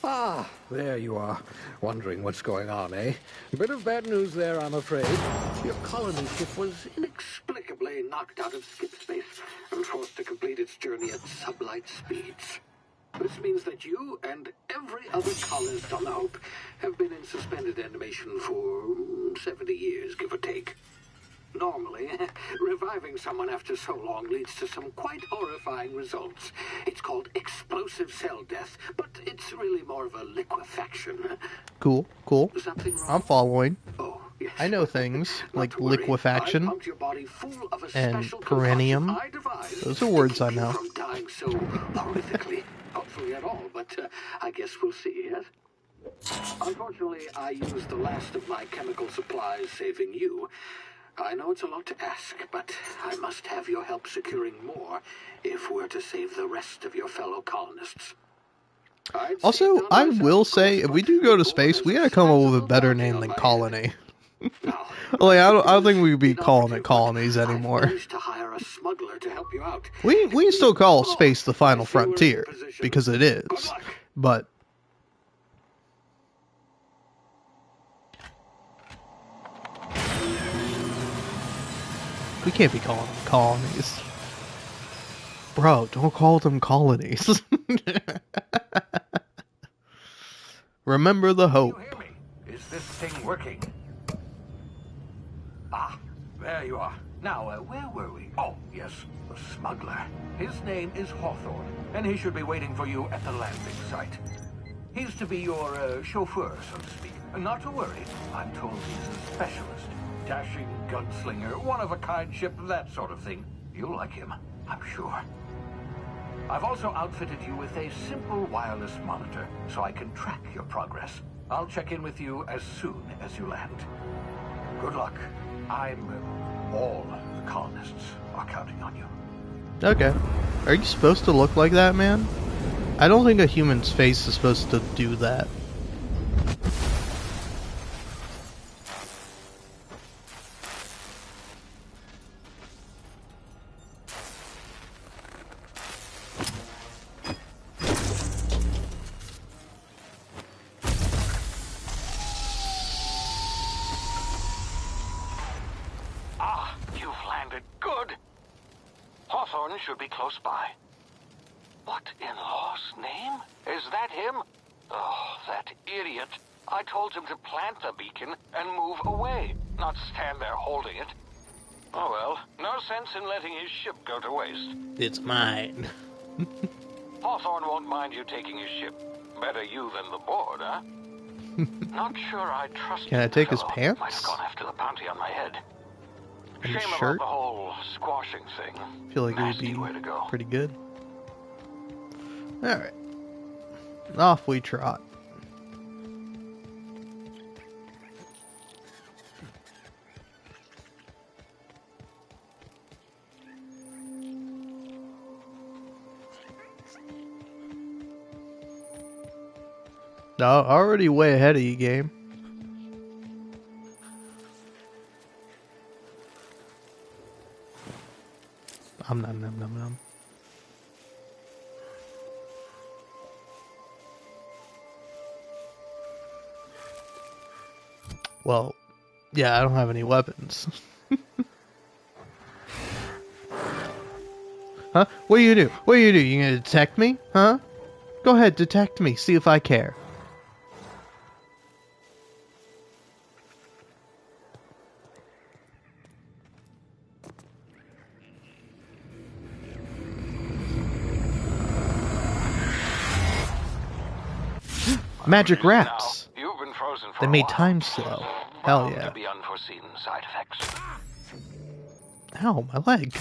Ah, there you are. Wondering what's going on, eh? Bit of bad news there, I'm afraid. Your colony ship was inexplicably knocked out of skip space and forced to complete its journey at sublight speeds. This means that you and every other colonist on the Hope have been in suspended animation for 70 years, give or take. Normally, reviving someone after so long leads to some quite horrifying results. It's called explosive cell death, but it's really more of a liquefaction. Cool, cool. Something wrong? I'm following. Oh, yes. I know things Not like to worry. liquefaction I've pumped your body full of a and special perennium. concoction I devised Those are words to I keep you know. from dying so horrifically. Hopefully at all, but I guess we'll see, yes? Unfortunately, I used the last of my chemical supplies saving you. I know it's a lot to ask, but I must have your help securing more if we're to save the rest of your fellow colonists. Also, I will say, if we do go to space, we gotta come up with a better name than colony. Like, I don't think we'd be calling it colonies anymore. To hire a smuggler to help you out. We can still call space the final frontier, because it is. But we can't be calling them colonies. Bro, don't call them colonies. Remember the hope. You hear me? Is this thing working? Ah, there you are. Now, where were we? Oh, yes, the smuggler. His name is Hawthorne, and he should be waiting for you at the landing site. He's to be your chauffeur, so to speak. Not to worry, I'm told he's a specialist. Dashing gunslinger, one-of-a-kind ship, that sort of thing. You'll like him, I'm sure. I've also outfitted you with a simple wireless monitor, so I can track your progress. I'll check in with you as soon as you land. Good luck. All the colonists are counting on you. Okay. Are you supposed to look like that, man? I don't think a human's face is supposed to do that. Hawthorne should be close by. What in law's name? Is that him? Oh, that idiot. I told him to plant the beacon and move away, not stand there holding it. Oh well, no sense in letting his ship go to waste. It's mine. Hawthorne won't mind you taking his ship. Better you than the board, huh? Not sure I trust Can I take his fellow. pants? Might have gone after the bounty on my head. And his Shame shirt? about the whole squashing thing. I feel like it would Nasty be way to go. pretty good. Alright. Off we trot. No, already way ahead of you, game. Nom. Well, yeah, I don't have any weapons. Huh? What do you do? What do? You gonna detect me? Huh? Go ahead, detect me. See if I care. Magic wraps. Now, you've been frozen for They a made while. time slow. Hell Bound yeah. to be unforeseen side effects. Ow, my leg.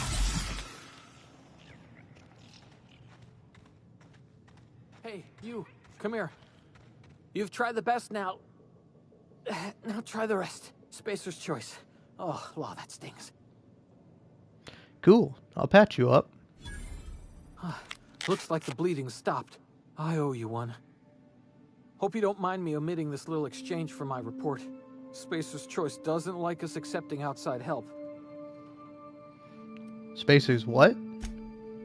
Hey, you, come here. You've tried the best now. Now try the rest. Spacer's choice. Oh, wow, that stings. Cool. I'll patch you up. Looks like the bleeding stopped. I owe you one. Hope you don't mind me omitting this little exchange from my report. Spacer's choice doesn't like us accepting outside help. Spacer's what?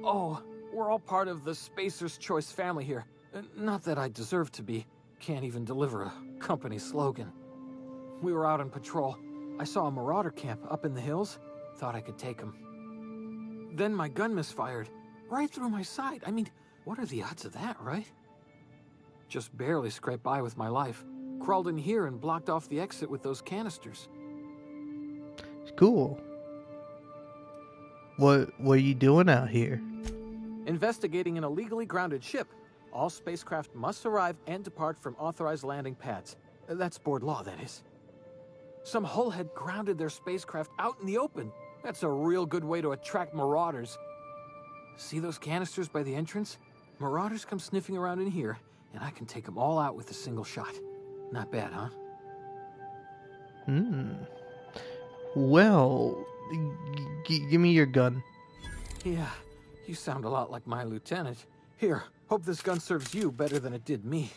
Oh, we're all part of the Spacer's Choice family here. Not that I deserve to be. Can't even deliver a company slogan. We were out on patrol. I saw a marauder camp up in the hills. Thought I could take them. Then my gun misfired. Right through my side. I mean, what are the odds of that, right? Just barely scraped by with my life. Crawled in here and blocked off the exit with those canisters. Cool. What are you doing out here? Investigating an illegally grounded ship. All spacecraft must arrive and depart from authorized landing pads. That's board law, that is. Some hullhead grounded their spacecraft out in the open. That's a real good way to attract marauders. See those canisters by the entrance? Marauders come sniffing around in here, and I can take them all out with a single shot. Not bad, huh? Well, give me your gun. Yeah, you sound a lot like my lieutenant. Here, hope this gun serves you better than it did me.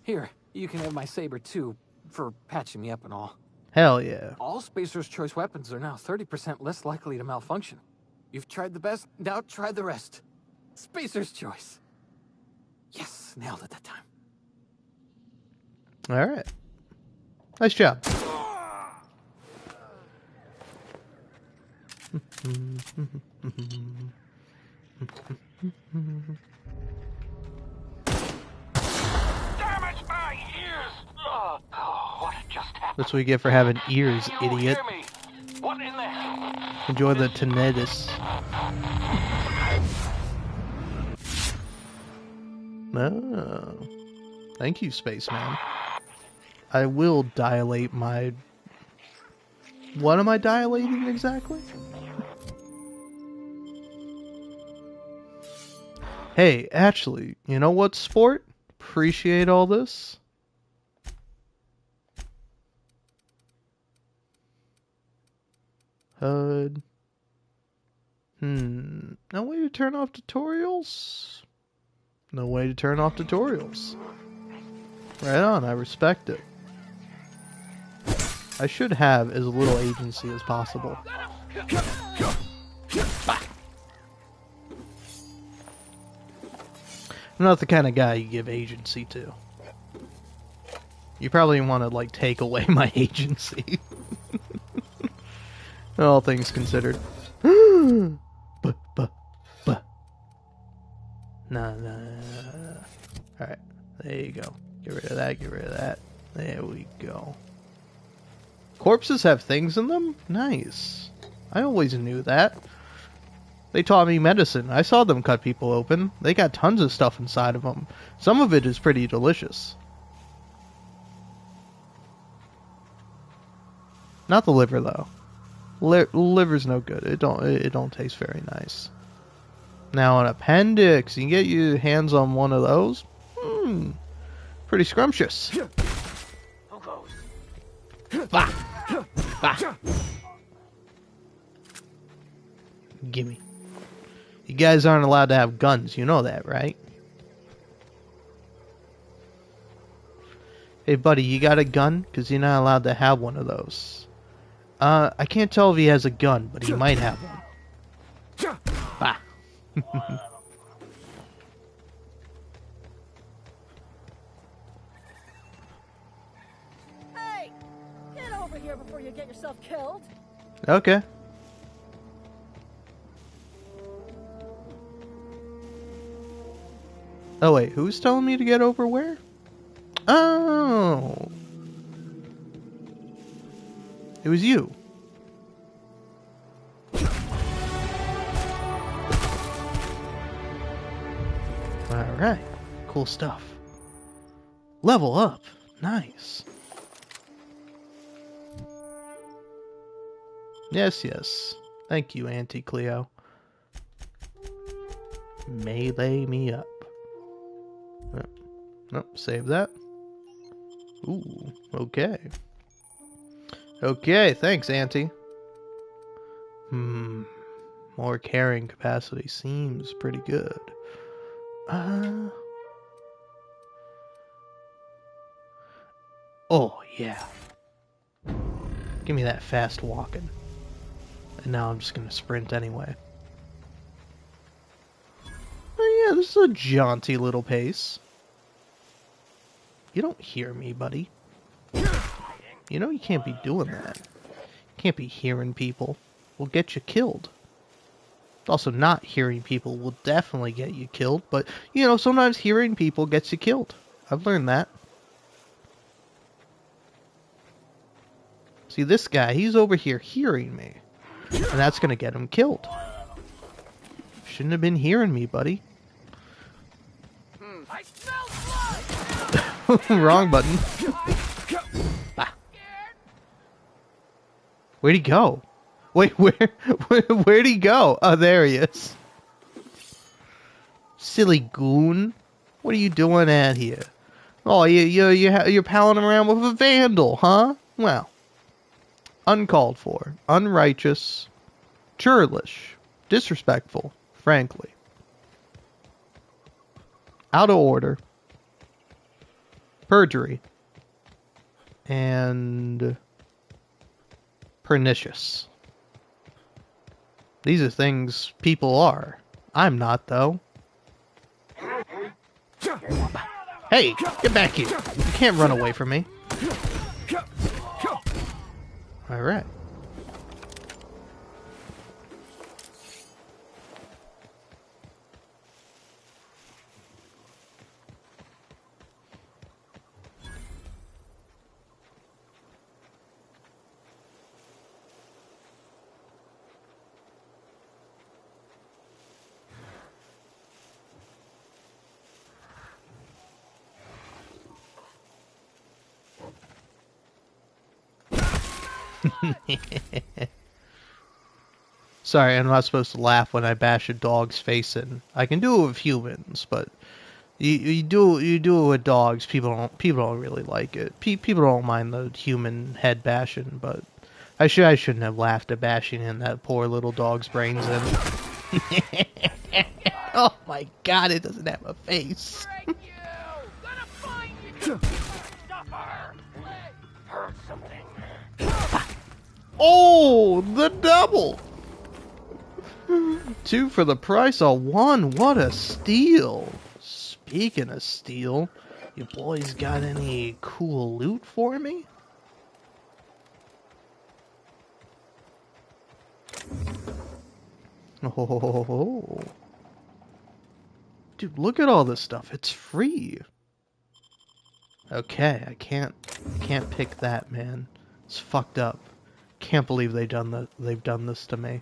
Here, you can have my saber too, for patching me up and all. Hell yeah. All Spacer's Choice weapons are now 30% less likely to malfunction. You've tried the best, now try the rest. Spacer's Choice. Yes, nailed it that time. Alright. Nice job. Damage my ears! Oh, what just happened? That's what you get for having ears, Can you idiot. hear me? What in the hell? Enjoy the tinnitus. Oh. Thank you, Spaceman. I will dilate my... What am I dilating exactly? Hey, actually, you know what, sport? Appreciate all this. HUD. No way to turn off tutorials? No way to turn off tutorials. Right on, I respect it. I should have as little agency as possible. I'm not the kind of guy you give agency to. You probably want to, like, take away my agency. All things considered. Nah. Alright, there you go. Get rid of that, get rid of that. There we go. Corpses have things in them? Nice. I always knew that. They taught me medicine. I saw them cut people open. They got tons of stuff inside of them. Some of it is pretty delicious. Not the liver, though. Liver's no good. It don't taste very nice. Now an appendix. You can get your hands on one of those. Pretty scrumptious. Bah. Bah. Gimme. You guys aren't allowed to have guns. You know that, right? Hey, buddy, you got a gun? Because you're not allowed to have one of those. I can't tell if he has a gun, but he might have one. Bah. Hey! Get over here before you get yourself killed. Okay. Oh wait, who's telling me to get over where? Oh. It was you. Alright. Cool stuff. Level up. Nice. Yes. Thank you, Auntie Cleo. Melee me up. Nope, save that. Ooh, okay. Okay, thanks, Auntie. More carrying capacity seems pretty good. Oh, yeah. Give me that fast walking. And now I'm just gonna sprint anyway. Oh yeah, this is a jaunty little pace. You don't hear me, buddy. You know you can't be doing that. You can't be hearing people. Will get you killed. Also, not hearing people will definitely get you killed, but, you know, sometimes hearing people gets you killed. I've learned that. See, this guy, he's over here hearing me. And that's gonna get him killed. Shouldn't have been hearing me, buddy. I smell blood! Wrong button. Ah. Where'd he go? Wait, where'd he go? Oh, there he is. Silly goon. What are you doing out here? Oh, you're palling around with a vandal, huh? Well, uncalled for, unrighteous, churlish, disrespectful, frankly. Out of order. Perjury. And pernicious. These are things people are. I'm not, though. Hey, get back here. You can't run away from me. Alright. Sorry, I'm not supposed to laugh when I bash a dog's face in. I can do it with humans, but you do it with dogs. People don't really like it. People don't mind the human head bashing, but I shouldn't have laughed at bashing in that poor little dog's brains in. Oh my God, it doesn't have a face. Oh, the double! 2 for the price of 1. What a steal! Speaking of steal, you boys got any cool loot for me? Oh, dude, look at all this stuff. It's free. Okay, I can't pick that, man. It's fucked up. Can't believe they've done this to me.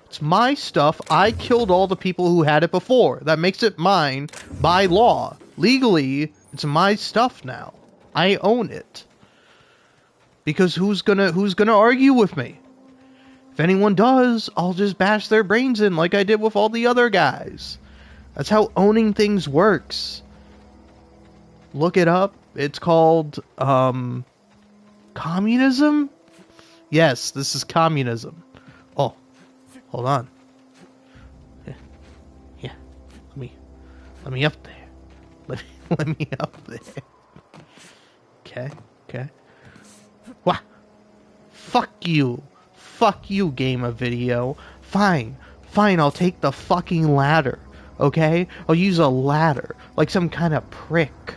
It's my stuff. I killed all the people who had it before. That makes it mine by law. Legally, it's my stuff now. I own it. Because who's gonna argue with me? If anyone does, I'll just bash their brains in like I did with all the other guys. That's how owning things works. Look it up. It's called communism? Yes, this is communism. Oh, hold on. Yeah. Let me up there. Let me up there. Okay. What? Fuck you. Fuck you, game of video. Fine, I'll take the fucking ladder. Okay? I'll use a ladder. Like some kind of prick.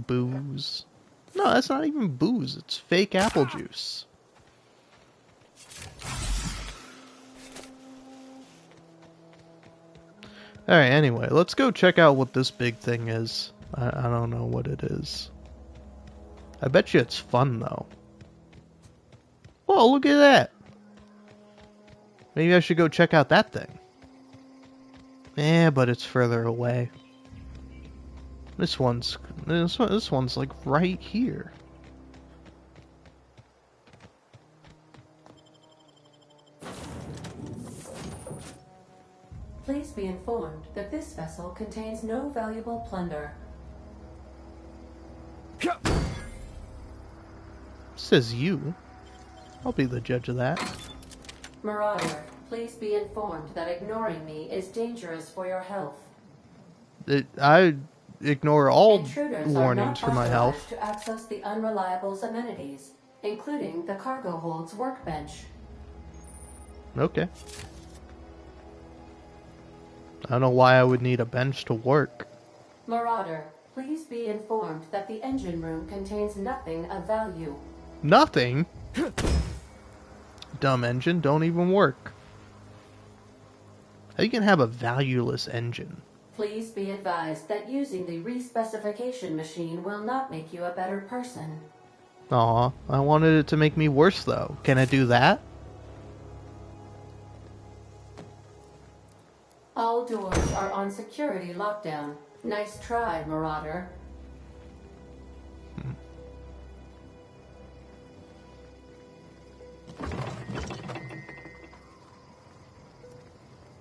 Booze. No, that's not even booze. It's fake apple juice. Alright, anyway, let's go check out what this big thing is. I don't know what it is. I bet you it's fun, though. Whoa, look at that! Maybe I should go check out that thing. But it's further away. This one's like right here. Please be informed that this vessel contains no valuable plunder. Says you. I'll be the judge of that. Marauder, please be informed that ignoring me is dangerous for your health. I ignore all Intruders warnings for my health. are not authorized to access the Unreliable's amenities, including the cargo hold's workbench. Okay. I don't know why I would need a bench to work. Marauder, please be informed that the engine room contains nothing of value. Nothing? Dumb engine, don't even work. How you can have a valueless engine? Please be advised that using the respecification machine will not make you a better person. Aw, I wanted it to make me worse though. Can I do that? All doors are on security lockdown. Nice try, Marauder.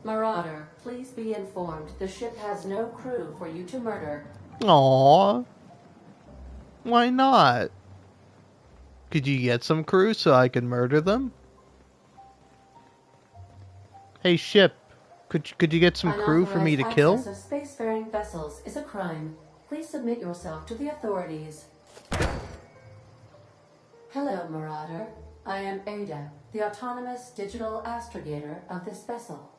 Marauder, please be informed the ship has no crew for you to murder. Aw. Why not? Could you get some crew so I can murder them? Hey ship, could you get some crew for me to kill? Unauthorized access of spacefaring vessels is a crime. Please submit yourself to the authorities. Hello, Marauder. I am Ada, the autonomous digital astrogator of this vessel.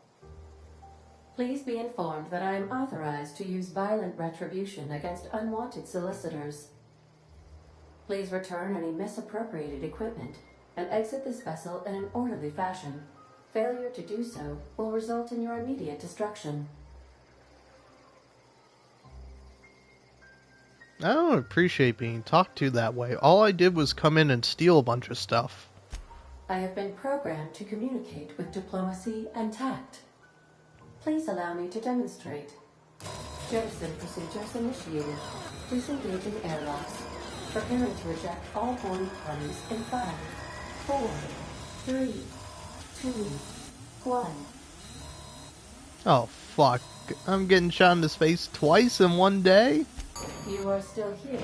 Please be informed that I am authorized to use violent retribution against unwanted solicitors. Please return any misappropriated equipment and exit this vessel in an orderly fashion. Failure to do so will result in your immediate destruction. I don't appreciate being talked to that way. All I did was come in and steal a bunch of stuff. I have been programmed to communicate with diplomacy and tact. Please allow me to demonstrate. Jettison procedures initiated. Please engage in airlocks. Preparing to eject all boarding parties in 5, 4, 3, 2, 1. Oh fuck. I'm getting shot in the face twice in one day? You are still here.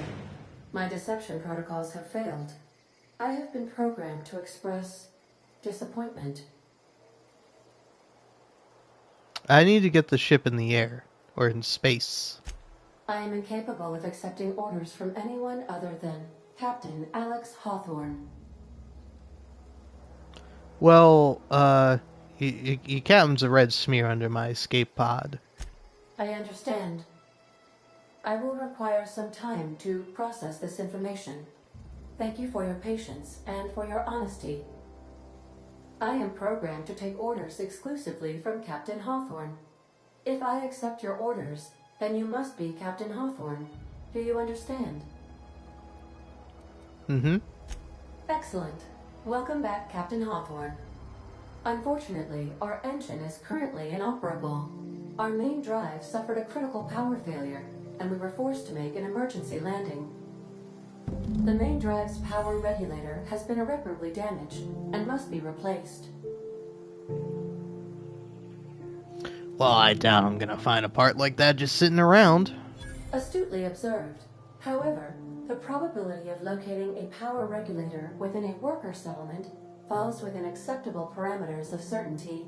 My deception protocols have failed. I have been programmed to express disappointment. I need to get the ship in the air. Or in space. I am incapable of accepting orders from anyone other than Captain Alex Hawthorne. Well, your captain's a red smear under my escape pod. I understand. I will require some time to process this information. Thank you for your patience and for your honesty. I am programmed to take orders exclusively from Captain Hawthorne. If I accept your orders, then you must be Captain Hawthorne. Do you understand? Mm-hmm. Excellent. Welcome back, Captain Hawthorne. Unfortunately, our engine is currently inoperable. Our main drive suffered a critical power failure, and we were forced to make an emergency landing. The main drive's power regulator has been irreparably damaged and must be replaced. Well, I doubt I'm gonna find a part like that just sitting around. Astutely observed. However, the probability of locating a power regulator within a worker settlement falls within acceptable parameters of certainty.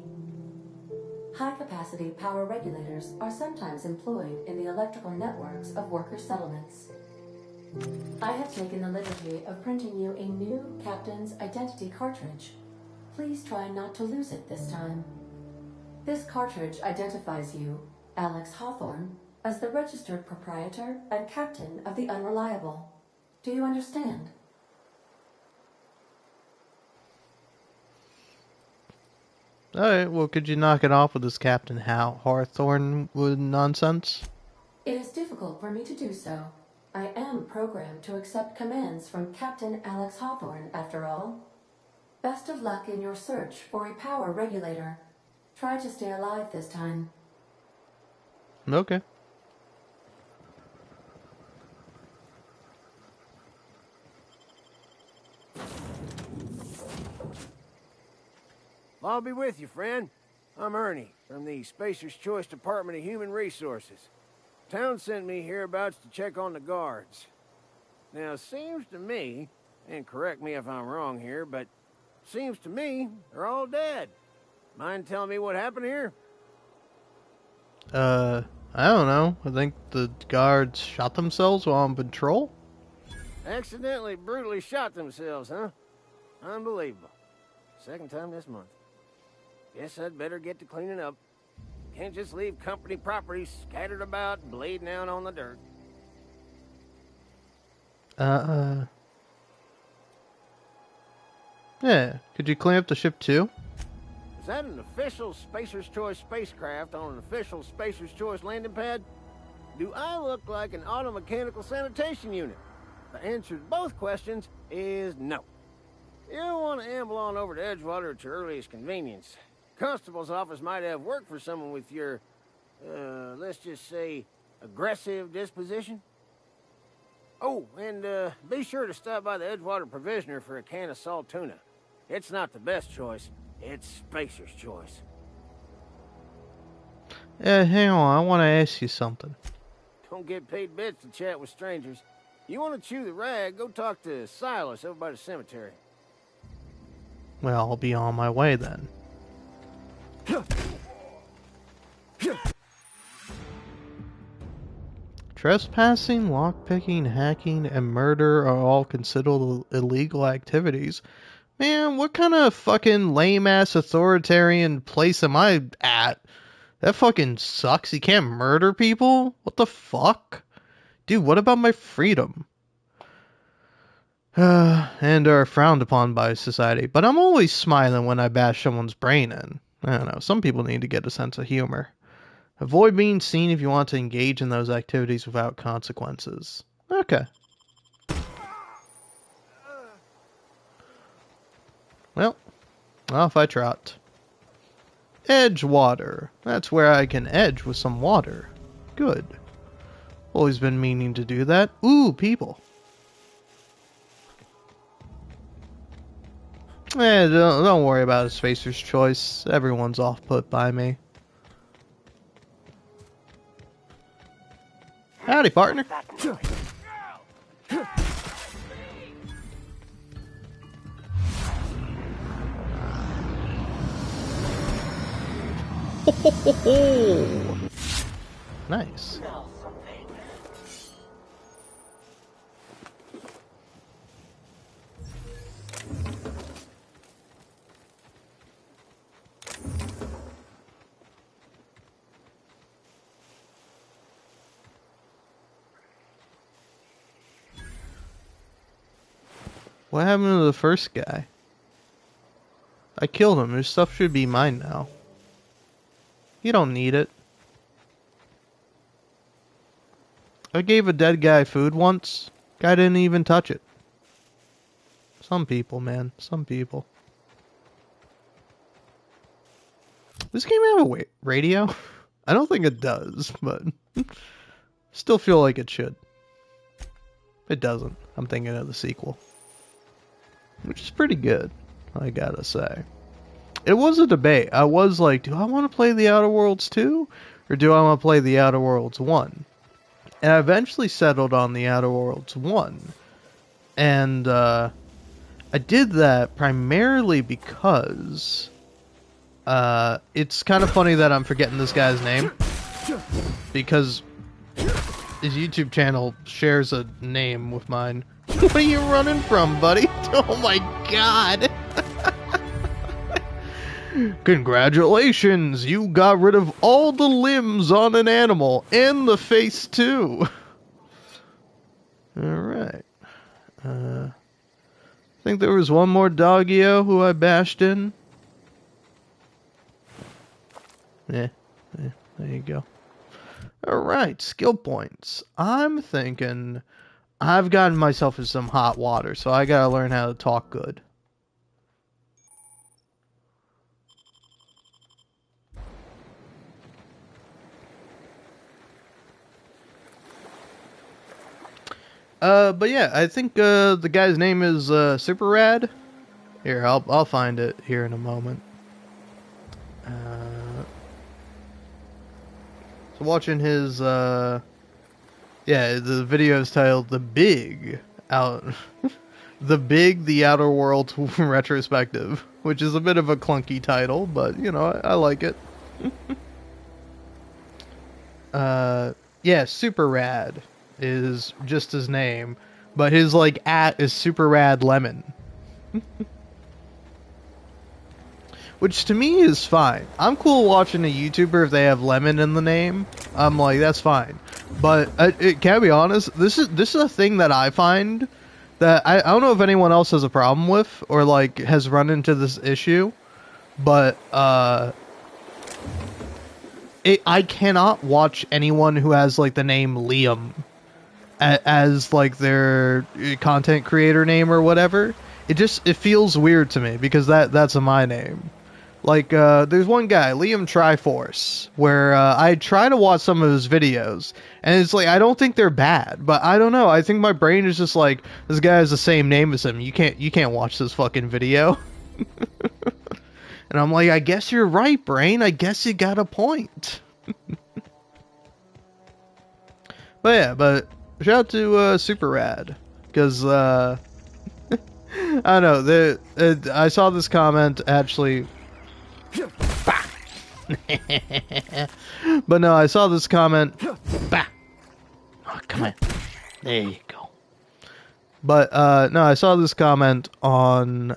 High-capacity power regulators are sometimes employed in the electrical networks of worker settlements. I have taken the liberty of printing you a new Captain's Identity cartridge. Please try not to lose it this time. This cartridge identifies you, Alex Hawthorne, as the registered proprietor and captain of the Unreliable. Do you understand? Alright, well, could you knock it off with this Captain Hawthorne nonsense? It is difficult for me to do so. I am programmed to accept commands from Captain Alex Hawthorne, after all. Best of luck in your search for a power regulator. Try to stay alive this time. Okay. I'll be with you, friend. I'm Ernie, from the Spacer's Choice Department of Human Resources. Town sent me hereabouts to check on the guards. Now, seems to me, and correct me if I'm wrong here, but seems to me they're all dead. Mind telling me what happened here? I don't know. I think the guards shot themselves while on patrol? Accidentally, brutally shot themselves, huh? Unbelievable. Second time this month. Guess I'd better get to cleaning up. Can't just leave company property scattered about, bleeding out on the dirt. Yeah. Could you clean up the ship too? Is that an official Spacer's Choice spacecraft on an official Spacer's Choice landing pad? Do I look like an automechanical sanitation unit? If I answered both questions, is no. You don't want to amble on over to Edgewater at your earliest convenience. Constable's office might have work for someone with your, let's just say, aggressive disposition. Oh, and be sure to stop by the Edgewater Provisioner for a can of salt tuna. It's not the best choice. It's Spacer's choice. Hang on, I want to ask you something. Don't get paid bits to chat with strangers. You want to chew the rag, go talk to Silas over by the cemetery. Well, I'll be on my way then. Trespassing, lockpicking, hacking, and murder are all considered illegal activities. Man, what kind of fucking lame-ass authoritarian place am I at? That fucking sucks. You can't murder people? What the fuck? Dude, what about my freedom? And are frowned upon by society. But I'm always smiling when I bash someone's brain in. I don't know, some people need to get a sense of humor. Avoid being seen if you want to engage in those activities without consequences. Okay. Well, off I trot. Edgewater. That's where I can edge with some water. Good. Always been meaning to do that. Ooh, people. Don't worry about a Spacer's choice. Everyone's off put by me. Howdy, partner. Nice. What happened to the first guy? I killed him. His stuff should be mine now. You don't need it. I gave a dead guy food once. Guy didn't even touch it. Some people, man. Some people. This game have a radio? I don't think it does, but still feel like it should. It doesn't. I'm thinking of the sequel. Which is pretty good, I gotta say. It was a debate. I was like, do I want to play The Outer Worlds 2? Or do I want to play The Outer Worlds 1? And I eventually settled on The Outer Worlds 1. And I did that primarily because it's kind of funny that I'm forgetting this guy's name. Because his YouTube channel shares a name with mine. What are you running from, buddy? Oh my god. Congratulations, you got rid of all the limbs on an animal, and the face too. Alright. I think there was one more doggio who I bashed in. Yeah, there you go. Alright, skill points. I'm thinking I've gotten myself in some hot water, so I gotta learn how to talk good. But yeah, I think the guy's name is Super Rad. Here, I'll find it here in a moment. So watching his yeah, the video is titled The Outer Worlds Retrospective, which is a bit of a clunky title, but you know, I like it. Yeah, Super Rad is just his name, but his like @ is Super Rad Lemon. Which to me is fine. I'm cool watching a YouTuber if they have lemon in the name. I'm like, that's fine. But can I be honest? This is a thing that I find that I don't know if anyone else has a problem with or like has run into this issue, but I cannot watch anyone who has like the name Liam as like their content creator name or whatever. It feels weird to me because that's my name. Like, there's one guy, Liam Triforce, where I try to watch some of his videos, and it's like, I don't think they're bad, but I don't know. I think my brain is just like, this guy has the same name as him. You can't watch this fucking video. And I'm like, I guess you're right, brain. I guess you got a point. But yeah, shout out to Super Rad, because I don't know. I saw this comment actually. But no, I saw this comment. Bah. Oh, come on. There you go. But no, I saw this comment on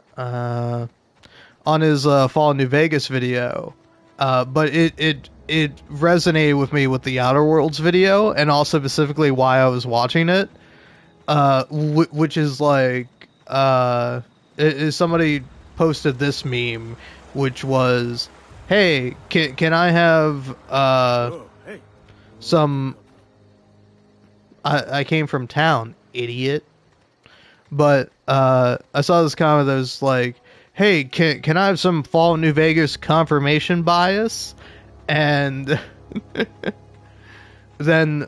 his Fallout New Vegas video. But it resonated with me with the Outer Worlds video, and also specifically why I was watching it. Which is like somebody posted this meme, which was, hey, can I have some... I came from town, idiot. But I saw this comment that was like, hey, can I have some Fallout New Vegas confirmation bias? And then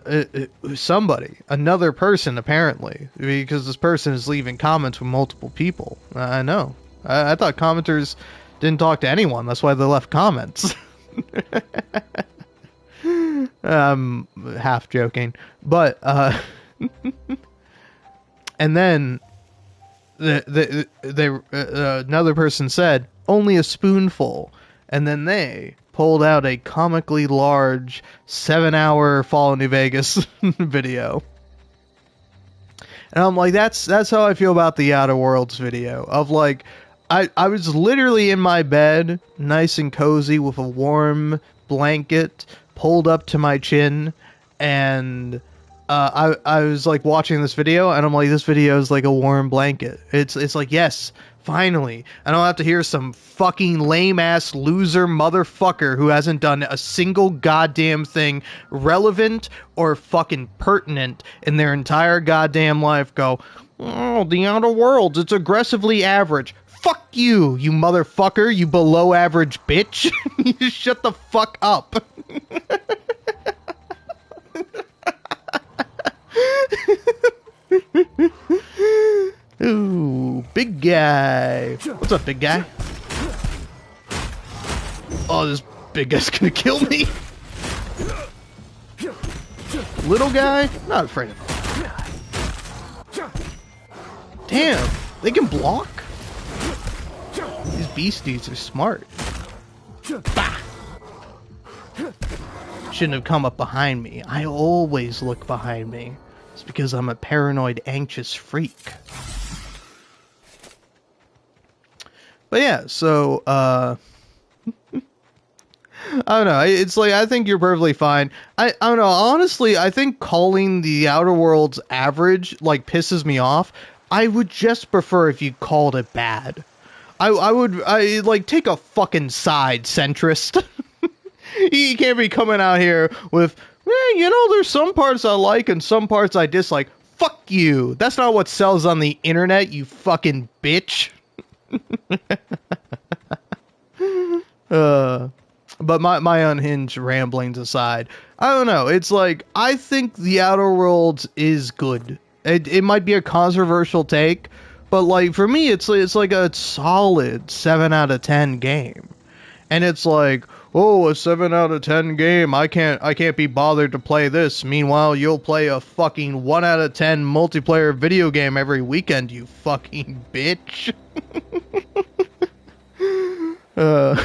another person apparently, because this person is leaving comments with multiple people. I know. I thought commenters didn't talk to anyone. That's why they left comments. Half joking, but and then another person said only a spoonful, and then they pulled out a comically large 7-hour Fallout New Vegas video. And I'm like, that's how I feel about the Outer Worlds video. Of like, I was literally in my bed, nice and cozy, with a warm blanket pulled up to my chin, and I was like watching this video, and I'm like, this video is like a warm blanket. It's like, yes, finally, I don't have to hear some fucking lame ass loser motherfucker who hasn't done a single goddamn thing relevant or fucking pertinent in their entire goddamn life go, oh, the Outer Worlds, it's aggressively average. Fuck you, you motherfucker, you below average bitch. You shut the fuck up. Ooh, big guy. What's up, big guy? Oh, this big guy's gonna kill me. Little guy? Not afraid of him. Damn, they can block? These beasties are smart. Bah! Shouldn't have come up behind me. I always look behind me. It's because I'm a paranoid, anxious freak. But yeah, so, I don't know. It's like, I think you're perfectly fine. I don't know. Honestly, I think calling the Outer Worlds average, like, pisses me off. I would just prefer if you called it bad. I would like, take a fucking side, centrist. You can't be coming out here with, you know, there's some parts I like and some parts I dislike. Fuck you. That's not what sells on the internet, you fucking bitch. But my unhinged ramblings aside, I don't know. It's like, I think the Outer Worlds is good. It might be a controversial take, but like, for me, it's like a solid 7 out of 10 game. And it's like, oh, a 7 out of 10 game, I can't be bothered to play this. Meanwhile, you'll play a fucking 1 out of 10 multiplayer video game every weekend, you fucking bitch. But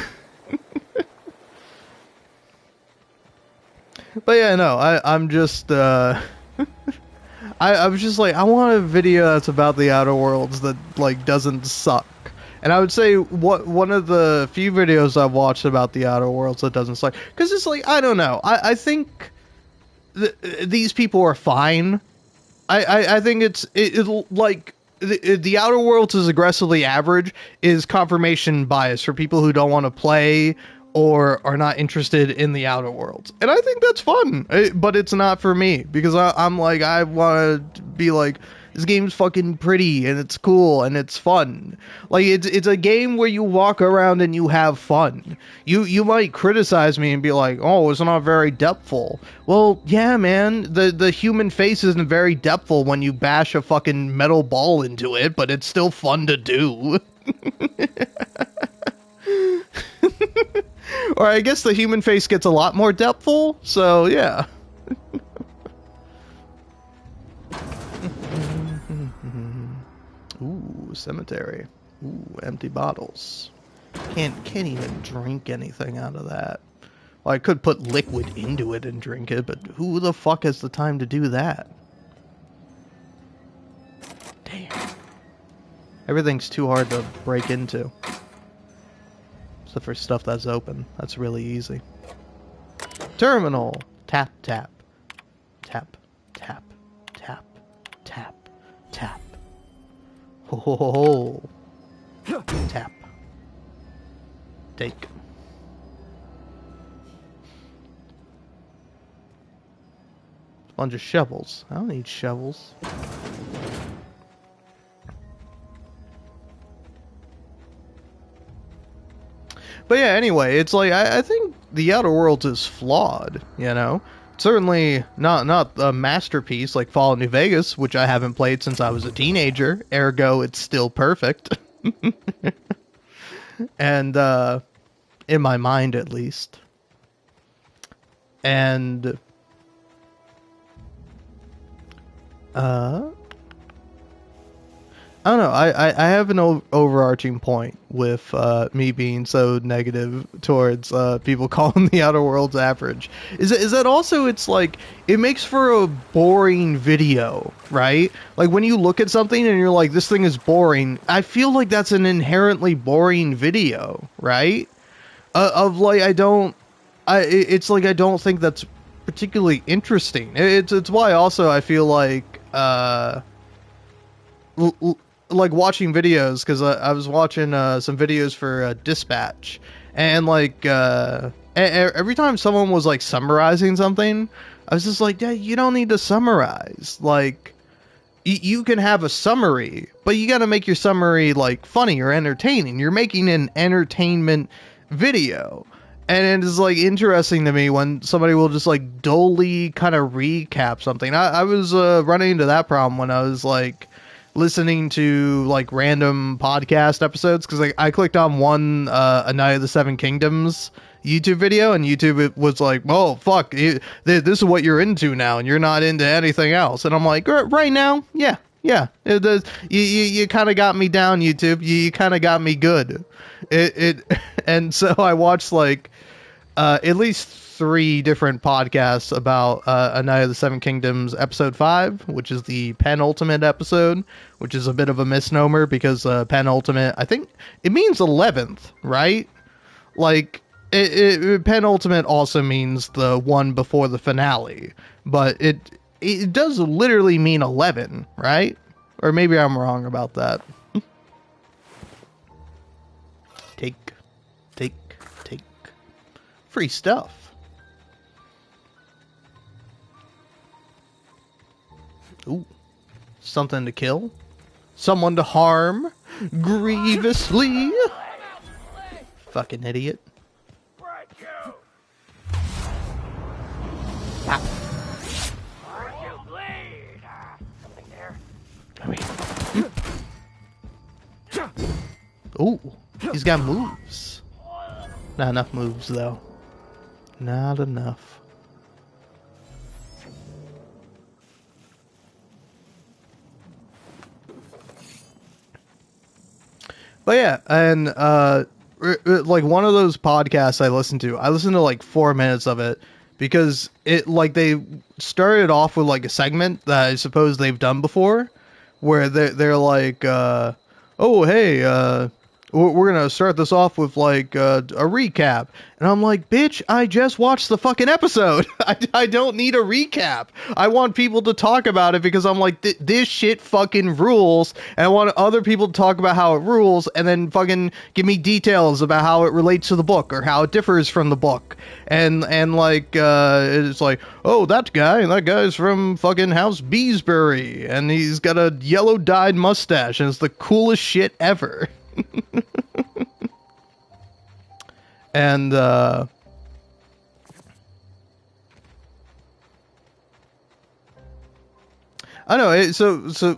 yeah, no, I'm just, I was just like, I want a video that's about the Outer Worlds that, like, doesn't suck. And I would say one of the few videos I've watched about the Outer Worlds that doesn't suck. Because it's like, I don't know. I think these people are fine. I think it's like, the Outer Worlds is aggressively average is confirmation bias for people who don't want to play or are not interested in the Outer Worlds. And I think that's fun, but it's not for me, because I'm like, I want to be like, this game's fucking pretty and it's cool and it's fun. Like, it's a game where you walk around and you have fun. You might criticize me and be like, oh, it's not very depthful. Well, yeah, man, the human face isn't very depthful when you bash a fucking metal ball into it, but it's still fun to do. Or I guess the human face gets a lot more depthful, so yeah. Ooh, cemetery. Ooh, empty bottles. Can't even drink anything out of that. Well, I could put liquid into it and drink it, but who the fuck has the time to do that? Damn. Everything's too hard to break into. Except for stuff that's open. That's really easy. Terminal. Tap, tap. Tap, tap, tap, tap, tap. Ho ho ho ho. Tap. Take. Bunch of shovels. I don't need shovels. But yeah, anyway, it's like, I think the Outer Worlds is flawed, you know? Certainly not a masterpiece like Fallout New Vegas, which I haven't played since I was a teenager, ergo it's still perfect. And, in my mind at least. And, I don't know. I have an overarching point with me being so negative towards people calling the Outer Worlds average. Is that also, it's like, it makes for a boring video, right? Like when you look at something and you're like, this thing is boring, I feel like that's an inherently boring video, right? It's like I don't think that's particularly interesting. It's why also I feel like like watching videos, because I was watching some videos for Dispatch, and like every time someone was like summarizing something, I was just like, yeah, you don't need to summarize. Like you can have a summary, but you got to make your summary like funny or entertaining. You're making an entertainment video. And it is like interesting to me when somebody will just like dully kind of recap something. I was running into that problem when I was like listening to like random podcast episodes, because like I clicked on one A Night of the Seven Kingdoms YouTube video, and YouTube was like, oh fuck, this is what you're into now and you're not into anything else. And I'm like, right now, yeah, it does. You kind of got me down, YouTube. You kind of got me good. And so I watched like at least 3 different podcasts about A Night of the Seven Kingdoms episode 5, which is the penultimate episode, which is a bit of a misnomer because penultimate, I think it means 11th, right? Like penultimate also means the one before the finale, but it does literally mean 11, right? Or maybe I'm wrong about that. Take. Free stuff. Ooh. Something to kill. Someone to harm. Grievously. Fucking idiot. Ah. Ooh. He's got moves. Not enough moves, though. Not enough. But yeah, and like one of those podcasts I listened to like 4 minutes of it, because it like they started off with like a segment that I suppose they've done before, where they're like, oh hey, we're gonna start this off with like a recap, and I'm like, bitch, I just watched the fucking episode. I don't need a recap. I want people to talk about it because I'm like, this shit fucking rules, and I want other people to talk about how it rules, and then fucking give me details about how it relates to the book or how it differs from the book, and like it's like, oh, that guy's from fucking House Beesbury, and he's got a yellow dyed mustache, and it's the coolest shit ever. And I know so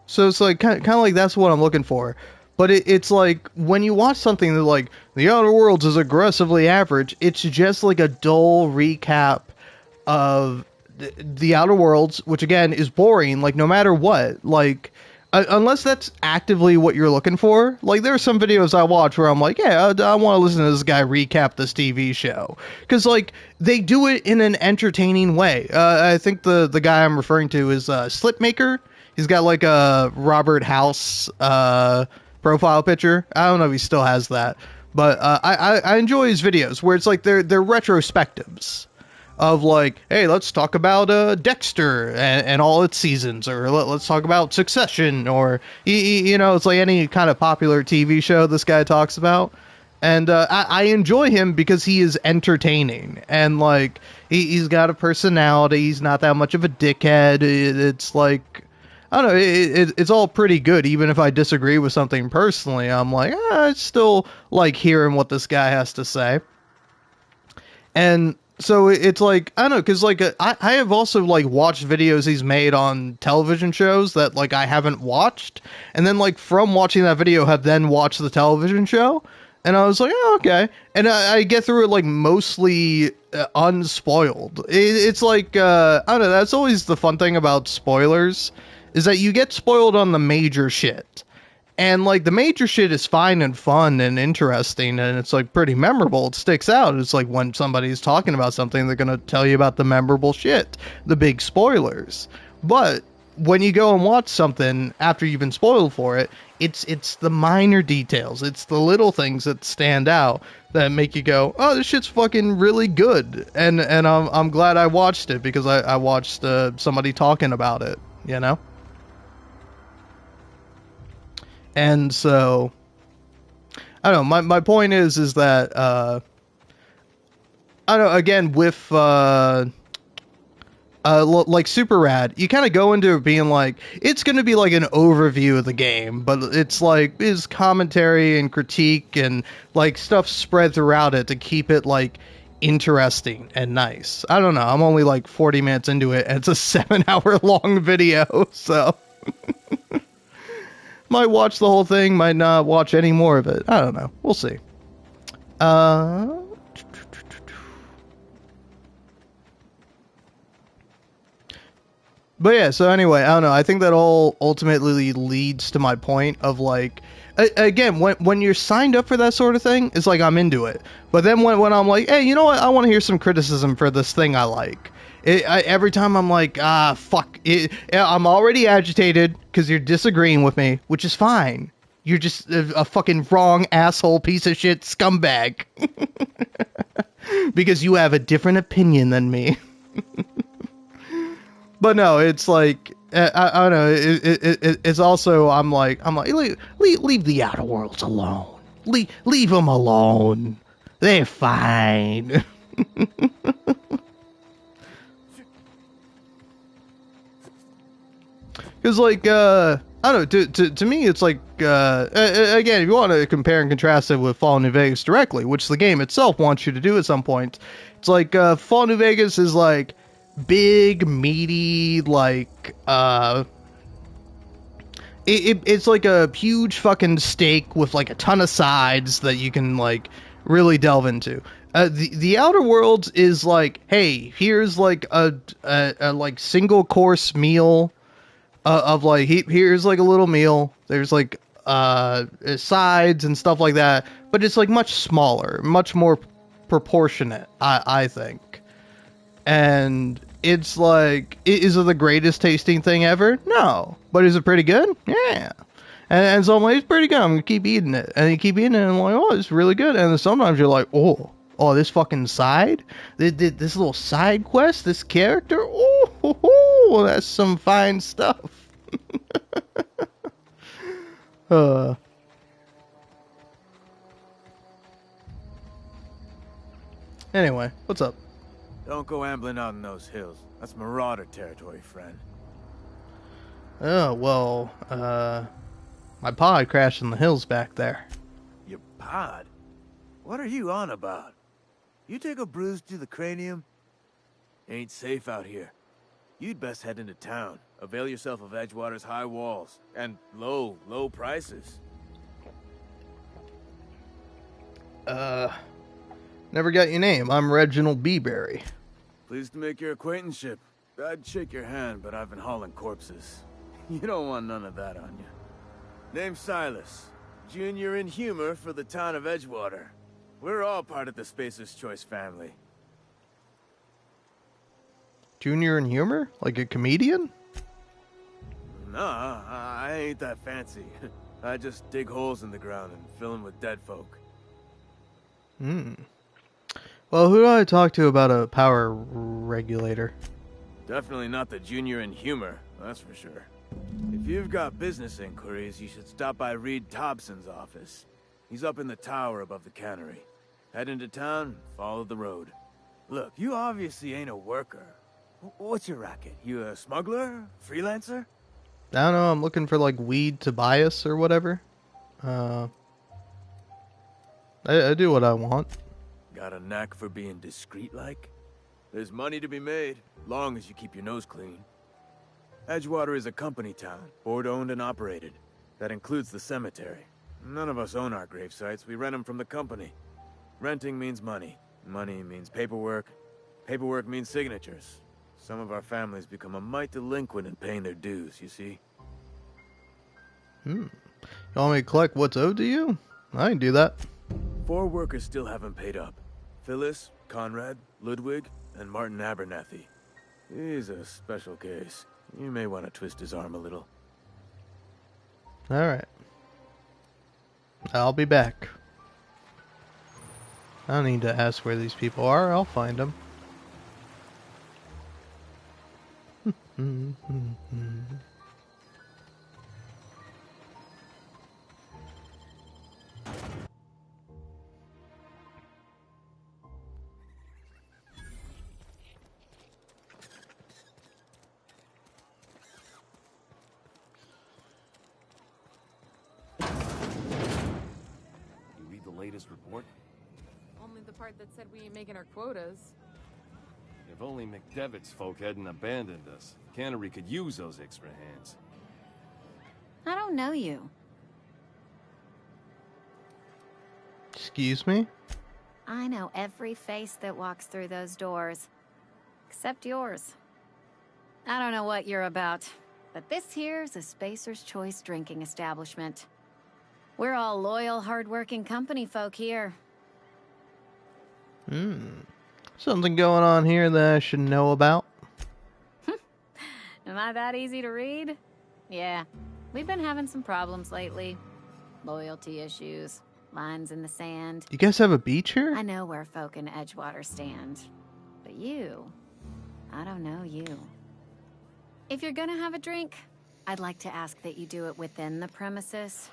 it's like kind of like that's what I'm looking for, but it's like when you watch something that like The Outer Worlds is aggressively average, it's just like a dull recap of the Outer Worlds, which again is boring, like no matter what, like unless that's actively what you're looking for. Like there are some videos I watch where I'm like, yeah, I want to listen to this guy recap this TV show, because like they do it in an entertaining way. I think the guy I'm referring to is Slipmaker. He's got like a Robert House profile picture. I don't know if he still has that, but I enjoy his videos where it's like they're retrospectives of like, hey, let's talk about Dexter and all its seasons, or let's talk about Succession, or you know, it's like any kind of popular TV show this guy talks about. And I enjoy him because he is entertaining, and like he's got a personality. He's not that much of a dickhead. It's like, I don't know, it's all pretty good. Even if I disagree with something personally, I'm like, I still like hearing what this guy has to say. And so it's like, I don't know, because like I have also like watched videos he's made on television shows that like I haven't watched, and then like from watching that video have then watched the television show, and I was like, oh, okay, and I get through it like mostly unspoiled. It's like I don't know, that's always the fun thing about spoilers, is that you get spoiled on the major shit. And, like, the major shit is fine and fun and interesting, and it's, like, pretty memorable. It sticks out. It's like when somebody's talking about something, they're going to tell you about the memorable shit, the big spoilers. But when you go and watch something after you've been spoiled for it, it's the minor details. It's the little things that stand out that make you go, oh, this shit's fucking really good. And I'm glad I watched it, because I watched somebody talking about it, you know? And so, I don't know, my point is that, I don't know, again, with, like Super Rad, you kind of go into it being like, it's going to be like an overview of the game, but it's like, is commentary and critique and, like, stuff spread throughout it to keep it, like, interesting and nice. I don't know, I'm only, like, 40 minutes into it, and it's a 7-hour long video, so... Might watch the whole thing, might not watch any more of it. I don't know. We'll see. But yeah, so anyway, I don't know. I think that all ultimately leads to my point of like, again, when you're signed up for that sort of thing, it's like I'm into it. But then when I'm like, hey, you know what? I want to hear some criticism for this thing I like. Every time I'm like, fuck. I'm already agitated because you're disagreeing with me, which is fine. You're just a fucking wrong asshole piece of shit scumbag. Because you have a different opinion than me. But no, it's like, I don't know. It's also, I'm like, leave the Outer Worlds alone. Leave them alone. They're fine. Because, like, I don't know, to me, it's like, again, if you want to compare and contrast it with Fallout New Vegas directly, which the game itself wants you to do at some point, it's like, Fallout New Vegas is, like, big, meaty, like, it's like a huge fucking steak with, like, a ton of sides that you can, like, really delve into. The Outer Worlds is like, hey, here's, like, a like, single course meal, of like, here's like a little meal, there's like sides and stuff like that, but it's like much smaller, much more proportionate, I think. And it's like, is it the greatest tasting thing ever? No. But is it pretty good? Yeah. And so I'm like, it's pretty good. I'm gonna keep eating it, and you keep eating it, and I'm like, oh, it's really good. And then sometimes you're like, oh, this fucking side, this little side quest, this character, that's some fine stuff. uh. Anyway, what's up? Don't go ambling out in those hills. That's marauder territory, friend. Oh, well, my pod crashed in the hills back there. Your pod? What are you on about? You take a bruise to the cranium? Ain't safe out here. You'd best head into town. Avail yourself of Edgewater's high walls. And low prices. Never got your name. I'm Reginald Beeberry. Pleased to make your acquaintanceship. I'd shake your hand, but I've been hauling corpses. You don't want none of that on you. Name's Silas. Junior in humor for the town of Edgewater. We're all part of the Spacer's Choice family. Junior in humor? Like a comedian? Nah, I ain't that fancy. I just dig holes in the ground and fill them with dead folk. Well, who do I talk to about a power regulator? Definitely not the junior in humor, that's for sure. If you've got business inquiries, you should stop by Reed Thompson's office. He's up in the tower above the cannery. Head into town, follow the road. Look, you obviously ain't a worker. What's your racket? You a smuggler? Freelancer? I don't know, I'm looking for like weed Tobias or whatever. I do what I want. Got a knack for being discreet-like? There's money to be made, long as you keep your nose clean. Edgewater is a company town, board-owned and operated. That includes the cemetery. None of us own our grave sites, we rent them from the company. Renting means money. Money means paperwork. Paperwork means signatures. Some of our families become a mite delinquent in paying their dues, you see? You want me to collect what's owed to you? I can do that. 4 workers still haven't paid up. Phyllis, Conrad, Ludwig, and Martin Abernathy. He's a special case. You may want to twist his arm a little. Alright. I'll be back. I don't need to ask where these people are. I'll find them. Latest report? Only the part that said we ain't making our quotas. If only McDevitt's folk hadn't abandoned us. Cannery could use those extra hands. I don't know you. Excuse me? I know every face that walks through those doors. Except yours. I don't know what you're about, but this here's a Spacer's Choice drinking establishment. We're all loyal, hard-working company folk here. Something going on here that I should know about? Am I that easy to read? Yeah, we've been having some problems lately. Loyalty issues, lines in the sand. You guys have a beach here? I know where folk in Edgewater stand. But you, I don't know you. If you're gonna have a drink, I'd like to ask that you do it within the premises.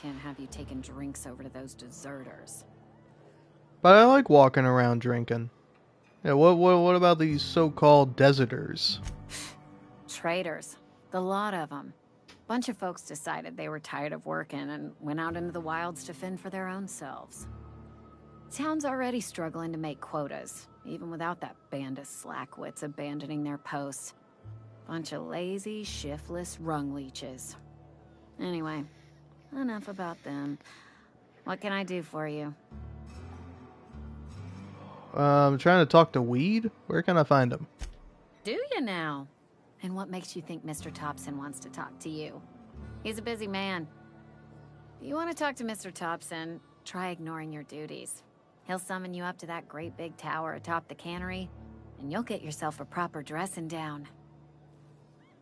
Can't have you taking drinks over to those deserters. But I like walking around drinking. Yeah, what about these so-called deserters? Traitors. The lot of them. Bunch of folks decided they were tired of working and went out into the wilds to fend for their own selves. Town's already struggling to make quotas, even without that band of slackwits abandoning their posts. Bunch of lazy, shiftless rung leeches. Anyway, enough about them. What can I do for you? I'm trying to talk to Weed? Where can I find him? Do you now? And what makes you think Mr. Thompson wants to talk to you? He's a busy man. If you want to talk to Mr. Thompson, try ignoring your duties. He'll summon you up to that great big tower atop the cannery, and you'll get yourself a proper dressing down.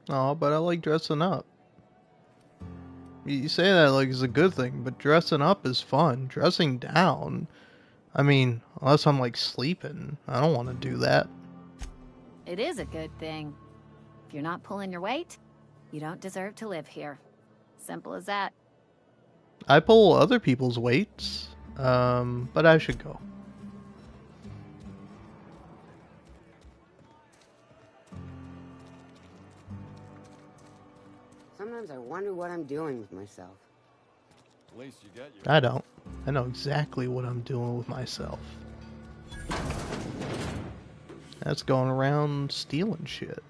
Oh, but I like dressing up. You say that like it's a good thing, but dressing up is fun. Dressing down, I mean, unless I'm like sleeping, I don't want to do that. It is a good thing. If you're not pulling your weight, you don't deserve to live here. Simple as that. I pull other people's weights, but I should go. Sometimes I wonder what I'm doing with myself. At least you get your... I don't. I know exactly what I'm doing with myself. That's going around stealing shit.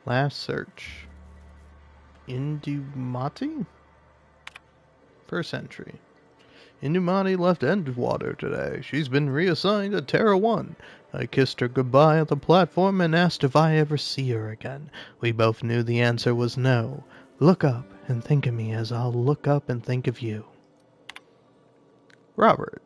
Last search. Indumati? First entry. Indumati left Endwater today. She's been reassigned to Terra 1. I kissed her goodbye at the platform and asked if I ever see her again. We both knew the answer was no. Look up and think of me as I'll look up and think of you. Robert.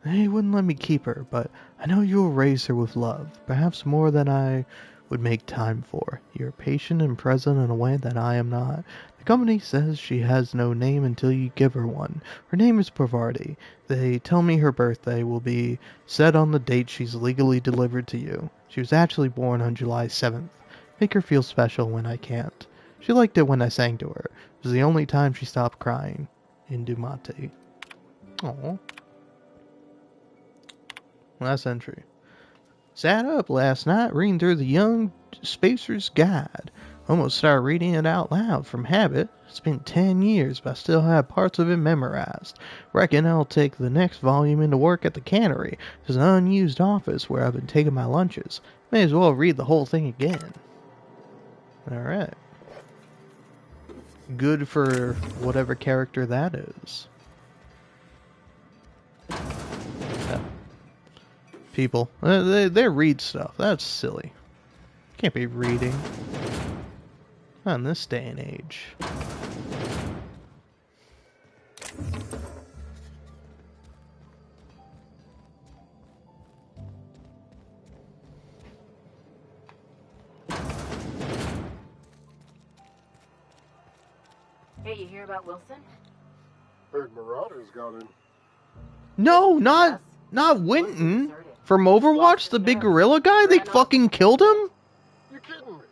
They wouldn't let me keep her, but I know you'll raise her with love, perhaps more than I would make time for. You're patient and present in a way that I am not. The company says she has no name until you give her one. Her name is Parvati. They tell me her birthday will be set on the date she's legally delivered to you. She was actually born on July 7th. Make her feel special when I can't. She liked it when I sang to her. It was the only time she stopped crying. Indumati. Aww. Last entry. Sat up last night reading through the Young Spacer's Guide. Almost started reading it out loud from habit. It's been 10 years, but I still have parts of it memorized. Reckon I'll take the next volume into work at the cannery. There's an unused office where I've been taking my lunches. May as well read the whole thing again. Alright. Good for whatever character that is. People. They read stuff. That's silly. Can't be reading. Not in this day and age. Hey, you hear about Wilson? Heard Marauders got in. No, not Winton. From Overwatch, the big gorilla guy? They fucking killed him? You're kidding me.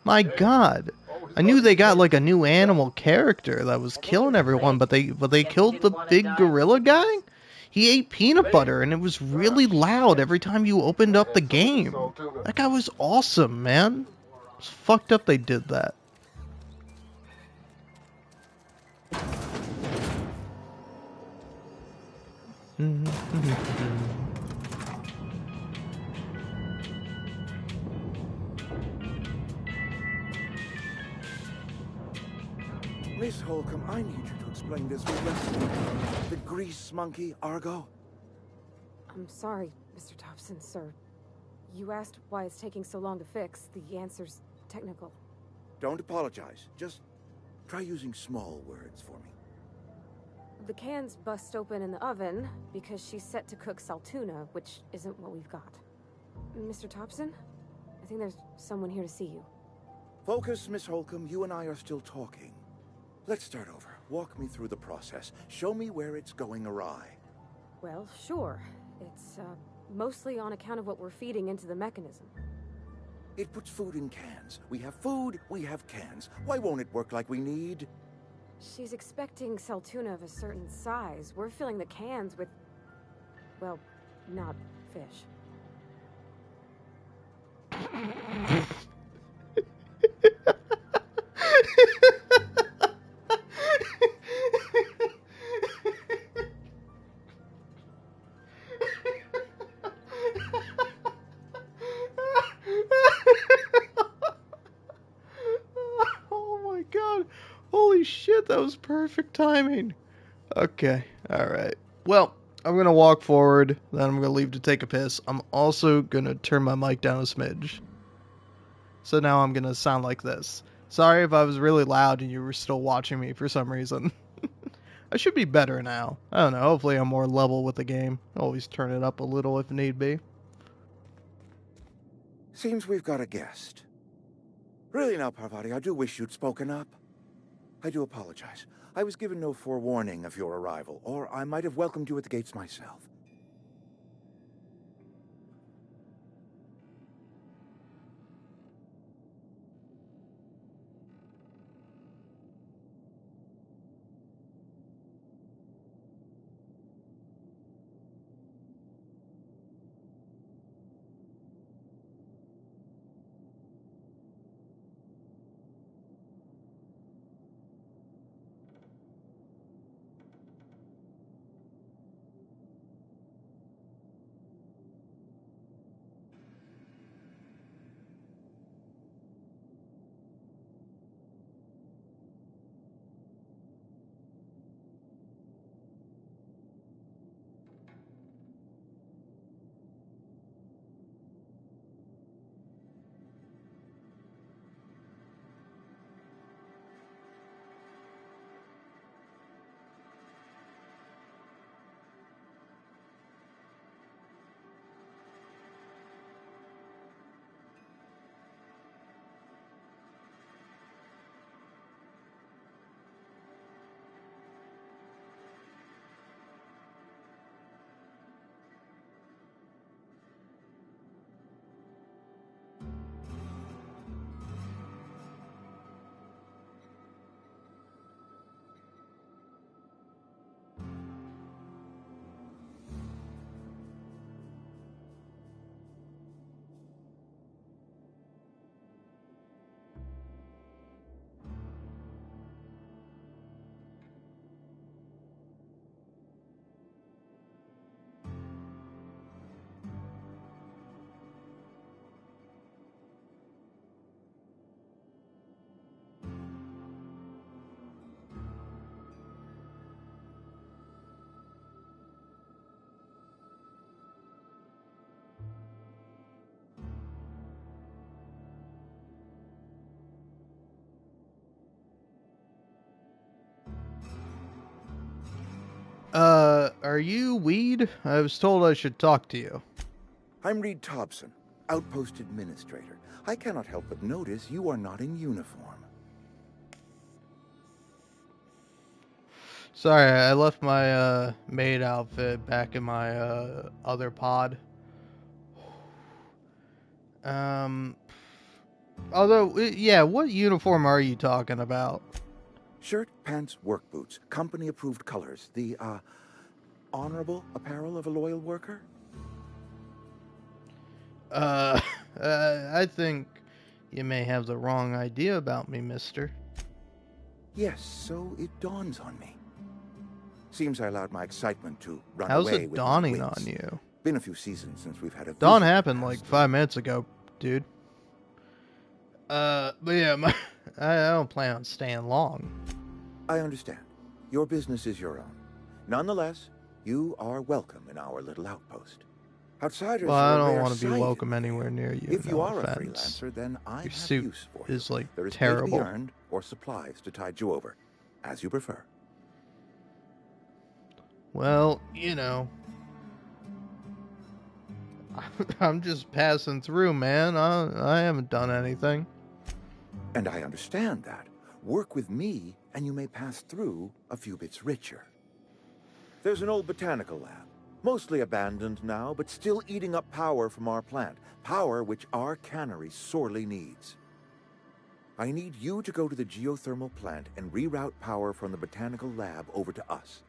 My god. I knew they got like a new animal character that was killing everyone, but they killed the big gorilla guy? He ate peanut butter and it was really loud every time you opened up the game. That guy was awesome, man. It's fucked up they did that. Miss Holcomb, I need you to explain this with the grease monkey, Argo. I'm sorry, Mr. Thompson, sir. You asked why it's taking so long to fix. The answer's technical. Don't apologize. Just try using small words for me. The can's bust open in the oven because she's set to cook saltuna, which isn't what we've got. Mr. Thompson? I think there's someone here to see you. Focus, Miss Holcomb. You and I are still talking. Let's start over. Walk me through the process. Show me where it's going awry. Well, sure. It's, mostly on account of what we're feeding into the mechanism. It puts food in cans. We have food, we have cans. Why won't it work like we need? She's expecting saltuna of a certain size. We're filling the cans with, well, not fish. god. Holy shit, that was perfect timing. Okay, alright. Well, I'm gonna walk forward, then I'm gonna leave to take a piss. I'm also gonna turn my mic down a smidge. So now I'm gonna sound like this. Sorry if I was really loud and you were still watching me for some reason. I should be better now. I don't know, hopefully I'm more level with the game. Always turn it up a little if need be. Seems we've got a guest. Really now, Parvati, I do wish you'd spoken up. I do apologize. I was given no forewarning of your arrival, or I might have welcomed you at the gates myself. Are you Weed? I was told I should talk to you. I'm Reed Thompson, Outpost Administrator. I cannot help but notice you are not in uniform. Sorry, I left my, maid outfit back in my, other pod. Although, yeah, what uniform are you talking about? Shirt, pants, work boots, company-approved colors. The, honorable apparel of a loyal worker? I think you may have the wrong idea about me, mister. Yes, so it dawns on me. Seems I allowed my excitement to run How's away it with my dawning wits. on you? Been a few seasons since we've had a Dawn visit happened past like the- 5 minutes ago, dude. But yeah, I don't plan on staying long. I understand. Your business is your own. Nonetheless, you are welcome in our little outpost. Outsiders Well, I are a don't rare want to be sight. welcome anywhere near you. If you no are offense. a freelancer, then I Your have suit use for is you. like There is pay terrible. to be earned or supplies to tide you over, as you prefer. Well, you know, I'm just passing through, man. I haven't done anything. And I understand that. Work with me, and you may pass through a few bits richer. There's an old botanical lab. Mostly abandoned now, but still eating up power from our plant. Power which our cannery sorely needs. I need you to go to the geothermal plant and reroute power from the botanical lab over to us.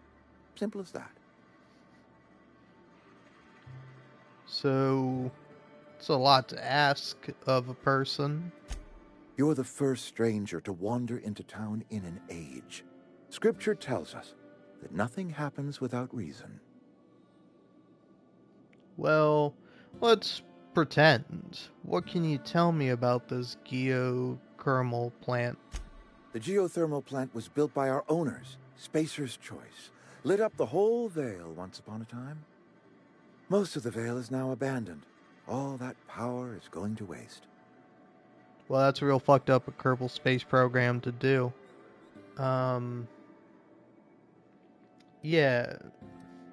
Simple as that. So, it's a lot to ask of a person. You're the first stranger to wander into town in an age. Scripture tells us that nothing happens without reason. Well, let's pretend. What can you tell me about this geothermal plant? The geothermal plant was built by our owners, Spacer's Choice. Lit up the whole Vale once upon a time. Most of the Vale is now abandoned. All that power is going to waste. Well, that's a real fucked up a Kerbal Space Program to do. Yeah.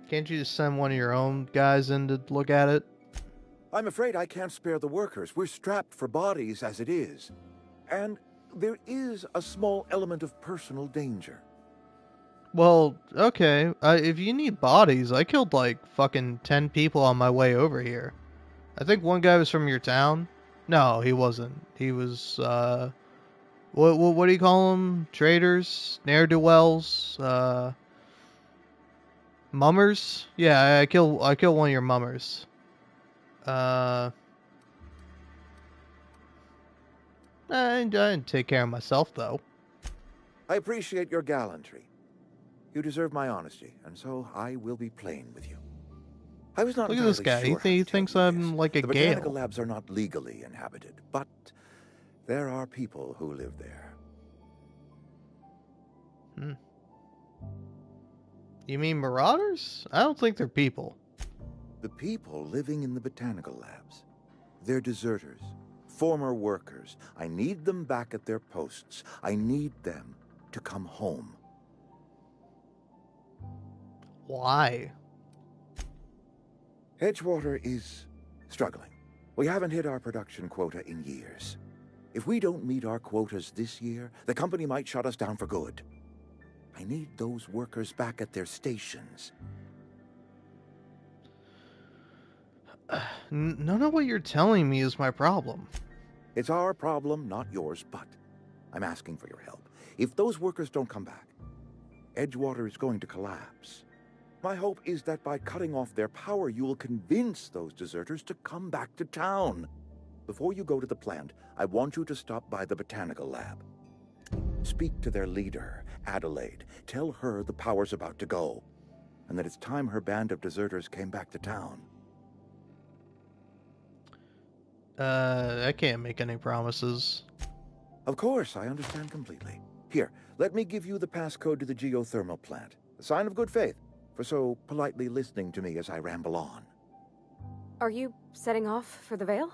Can't you just send one of your own guys in to look at it? I'm afraid I can't spare the workers. We're strapped for bodies as it is. And there is a small element of personal danger. Well, okay. If you need bodies, I killed like fucking 10 people on my way over here. I think one guy was from your town. No, he wasn't. He was, what do you call them? Traders? Ne'er-do-wells? Mummers? Yeah, I killed one of your mummers. I didn't take care of myself, though. I appreciate your gallantry. You deserve my honesty, and so I will be plain with you. I was not Look at this entirely guy. sure how He to tell thinks you I'm this. like a The botanical Gale. labs are not legally inhabited, but there are people who live there. You mean marauders? I don't think they're people. The people living in the botanical labs. They're deserters, former workers. I need them back at their posts. I need them to come home. Why? Edgewater is struggling. We haven't hit our production quota in years. If we don't meet our quotas this year, the company might shut us down for good. I need those workers back at their stations. None of what you're telling me is my problem. It's our problem, not yours, but I'm asking for your help. If those workers don't come back, Edgewater is going to collapse. My hope is that by cutting off their power, you will convince those deserters to come back to town. Before you go to the plant, I want you to stop by the botanical lab. Speak to their leader, Adelaide. Tell her the power's about to go, and that it's time her band of deserters came back to town. I can't make any promises. Of course, I understand completely. Here, let me give you the passcode to the geothermal plant. A sign of good faith for so politely listening to me as I ramble on. Are you setting off for the Vale?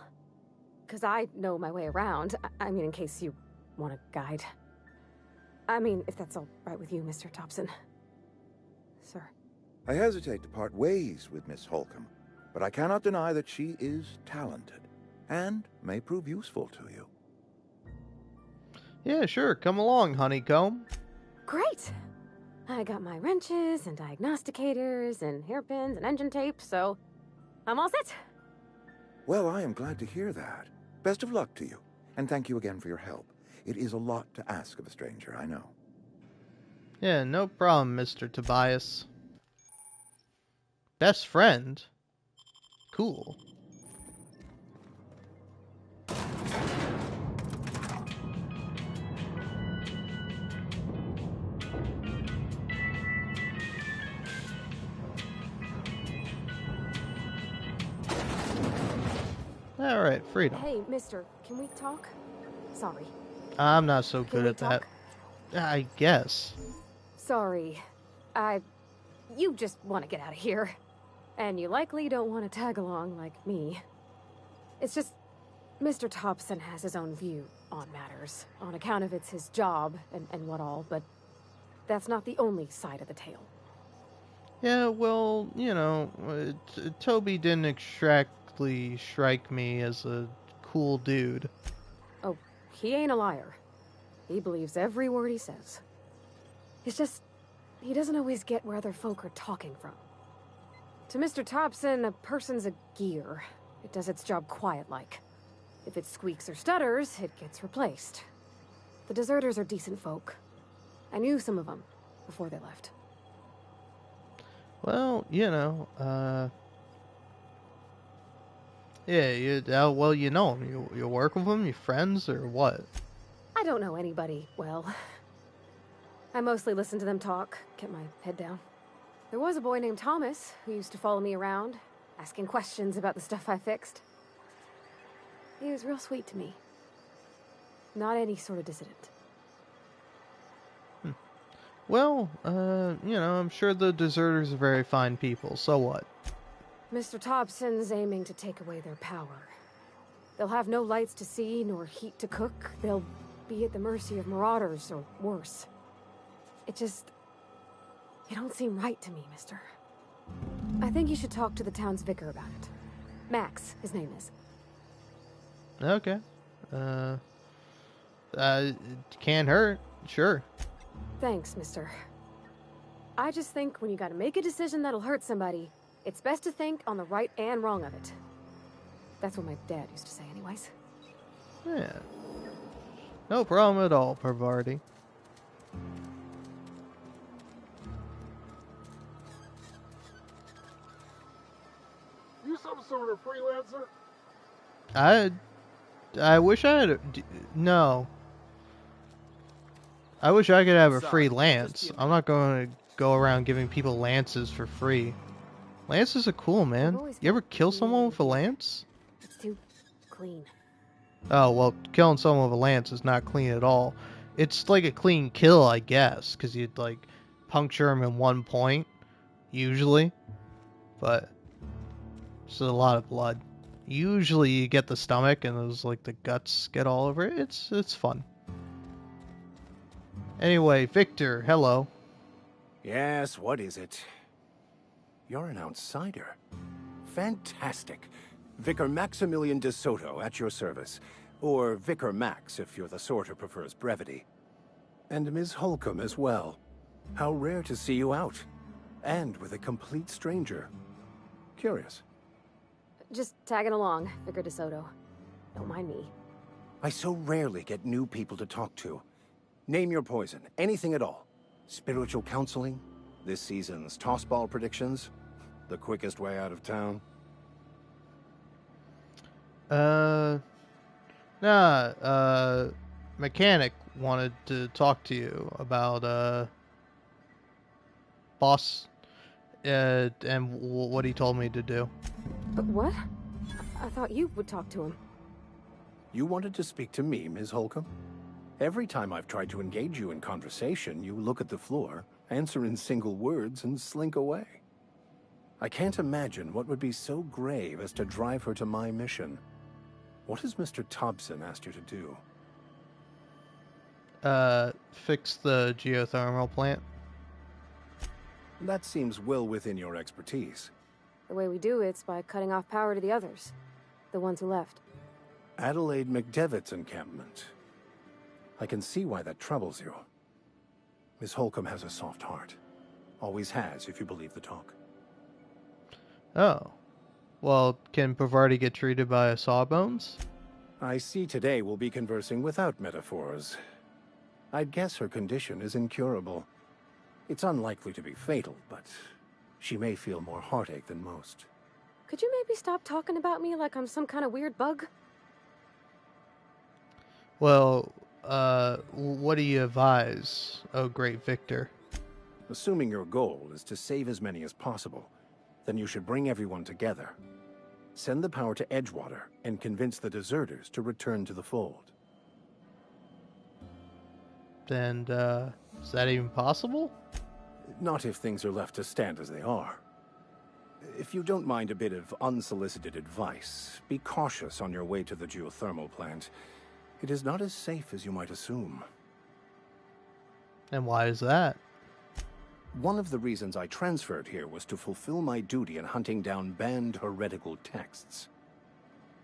Because I know my way around. I mean, in case you want a guide. I mean, if that's all right with you, Mr. Thompson. Sir. I hesitate to part ways with Miss Holcomb, but I cannot deny that she is talented and may prove useful to you. Yeah, sure. Come along, honeycomb. Great! I got my wrenches and diagnosticators and hairpins and engine tape, so I'm all set. Well, I am glad to hear that. Best of luck to you, and thank you again for your help. It is a lot to ask of a stranger, I know. Yeah, no problem, Mr. Tobias. Best friend? Cool. Alright, freedom. Hey, mister, can we talk? Sorry. I'm not so good we at that. talk? I guess. Sorry. You just want to get out of here. And you likely don't want to tag along like me. It's just, Mr. Thompson has his own view on matters, on account of it's his job and what all, but that's not the only side of the tale. Yeah, well, you know, Toby didn't exactly strike me as a cool dude. Oh, he ain't a liar. He believes every word he says. It's just, he doesn't always get where other folk are talking from. To Mr. Thompson, a person's a gear. It does its job quiet-like. If it squeaks or stutters, it gets replaced. The deserters are decent folk. I knew some of them before they left. Well, you know, yeah, well, you know him. You work with him? You friends, or what? I don't know anybody well. I mostly listen to them talk, get my head down. There was a boy named Thomas who used to follow me around, asking questions about the stuff I fixed. He was real sweet to me. Not any sort of dissident. Well, I'm sure the deserters are very fine people, so what? Mr. Thompson's aiming to take away their power. They'll have no lights to see, nor heat to cook. They'll be at the mercy of marauders, or worse. It don't seem right to me, mister. I think you should talk to the town's vicar about it. Max, his name is. Okay. Can't hurt. Sure. Thanks, mister. I just think when you gotta make a decision that'll hurt somebody, it's best to think on the right and wrong of it. That's what my dad used to say anyways. Yeah. No problem at all, Parvati. You some sort of freelancer? I wish I had no. I wish I could have a free lance. I'm not going to go around giving people lances for free. Lances are cool, man. You ever kill someone with a lance? It's too clean. Oh, well, killing someone with a lance is not clean at all. It's like a clean kill, I guess, because you'd, like, puncture them in one point, usually. But it's a lot of blood. Usually you get the stomach and those, like, the guts get all over it. It's fun. Anyway, Victor, hello. Yes, what is it? You're an outsider. Fantastic. Vicar Maximilian de Soto at your service. Or Vicar Max if you're the sort who prefers brevity. And Ms. Holcomb as well. How rare to see you out. And with a complete stranger. Curious. Just tagging along, Vicar DeSoto. Don't mind me. I so rarely get new people to talk to. Name your poison, anything at all. Spiritual counseling, this season's tossball predictions, the quickest way out of town. Mechanic wanted to talk to you about, boss, and what he told me to do. What? I thought you would talk to him. You wanted to speak to me, Ms. Holcomb? Every time I've tried to engage you in conversation, you look at the floor, answer in single words, and slink away. I can't imagine what would be so grave as to drive her to my mission. What has Mr. Thompson asked you to do? Fix the geothermal plant. That seems well within your expertise. The way we do it's by cutting off power to the others. The ones who left. Adelaide McDevitt's encampment. I can see why that troubles you. Miss Holcomb has a soft heart. Always has, if you believe the talk. Oh. Well, can Pavarti get treated by a sawbones? I see today we'll be conversing without metaphors. I'd guess her condition is incurable. It's unlikely to be fatal, but she may feel more heartache than most. Could you maybe stop talking about me like I'm some kind of weird bug? Well, what do you advise, oh great Victor? Assuming your goal is to save as many as possible, then you should bring everyone together. Send the power to Edgewater and convince the deserters to return to the fold. And, is that even possible? Not if things are left to stand as they are. If you don't mind a bit of unsolicited advice, be cautious on your way to the geothermal plant. It is not as safe as you might assume. And why is that? One of the reasons I transferred here was to fulfill my duty in hunting down banned heretical texts.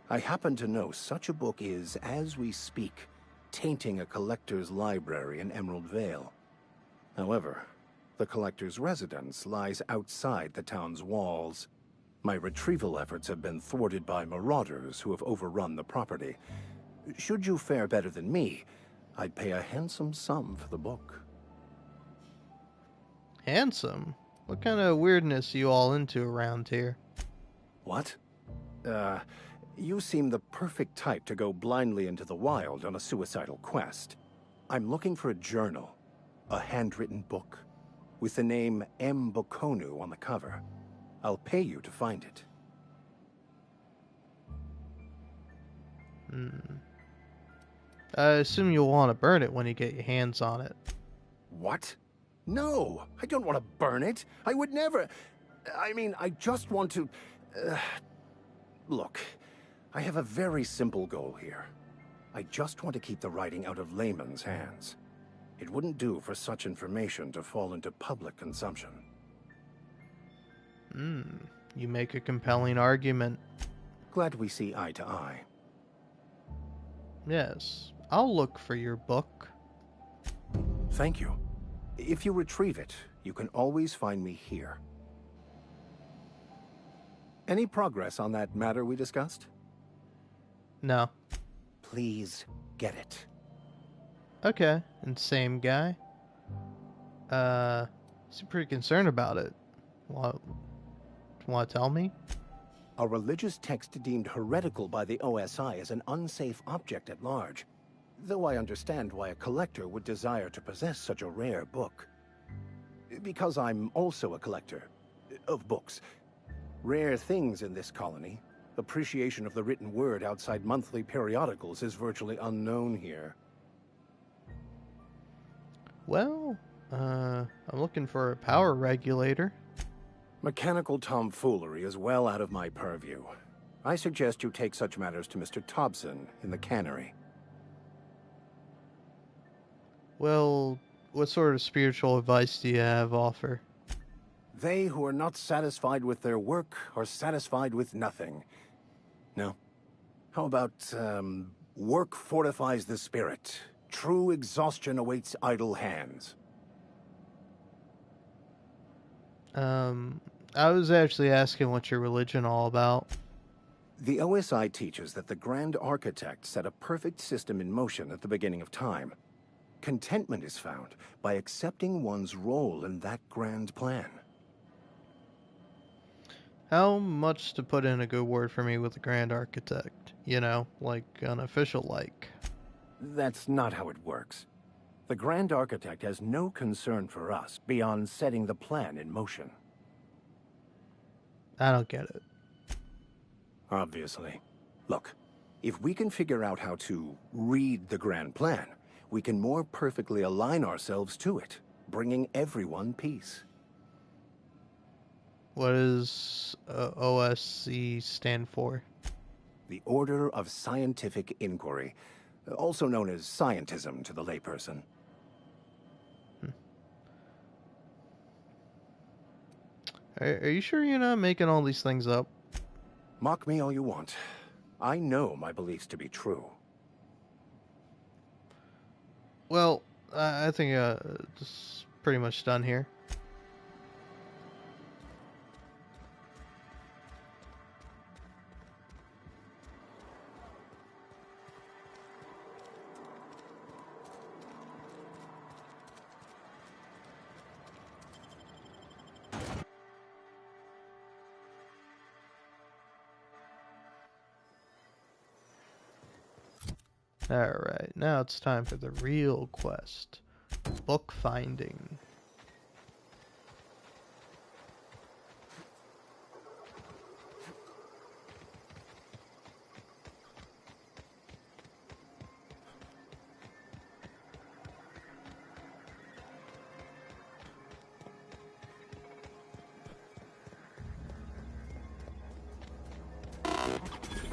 I happen to know such a book is, as we speak, tainting a collector's library in Emerald Vale. However, the collector's residence lies outside the town's walls. My retrieval efforts have been thwarted by marauders who have overrun the property. Should you fare better than me, I'd pay a handsome sum for the book. Handsome? What kind of weirdness are you all into around here? What? You seem the perfect type to go blindly into the wild on a suicidal quest. I'm looking for a journal, a handwritten book, with the name M. Bokonu on the cover. I'll pay you to find it. I assume you'll want to burn it when you get your hands on it. What? No, I don't want to burn it. I would never... I mean, I just want to... Look, I have a very simple goal here. I just want to keep the writing out of layman's hands. It wouldn't do for such information to fall into public consumption. You make a compelling argument. Glad we see eye to eye. Yes, I'll look for your book. Thank you. If you retrieve it, you can always find me here. Any progress on that matter we discussed? No. Please get it. Okay, and same guy. He's pretty concerned about it. Want to tell me? A religious text deemed heretical by the OSI is an unsafe object at large, though I understand why a collector would desire to possess such a rare book. Because I'm also a collector of books. Rare things in this colony. Appreciation of the written word outside monthly periodicals is virtually unknown here. Well, I'm looking for a power regulator. Mechanical tomfoolery is well out of my purview. I suggest you take such matters to Mr. Thompson in the cannery. Well, what sort of spiritual advice do you have offer? They who are not satisfied with their work are satisfied with nothing. No. How about, work fortifies the spirit. True exhaustion awaits idle hands. I was actually asking what's your religion all about. The OSI teaches that the Grand Architect set a perfect system in motion at the beginning of time. Contentment is found by accepting one's role in that grand plan. How much to put in a good word for me with the Grand Architect? You know, like unofficial like. That's not how it works. The Grand Architect has no concern for us beyond setting the plan in motion. I don't get it. Obviously. Look, if we can figure out how to read the grand plan, we can more perfectly align ourselves to it, bringing everyone peace. What does OSC stand for? The Order of Scientific Inquiry, also known as scientism to the layperson. Are you sure you're not making all these things up? Mock me all you want. I know my beliefs to be true. Well, I think it's pretty much done here. Alright, now it's time for the real quest. Book finding.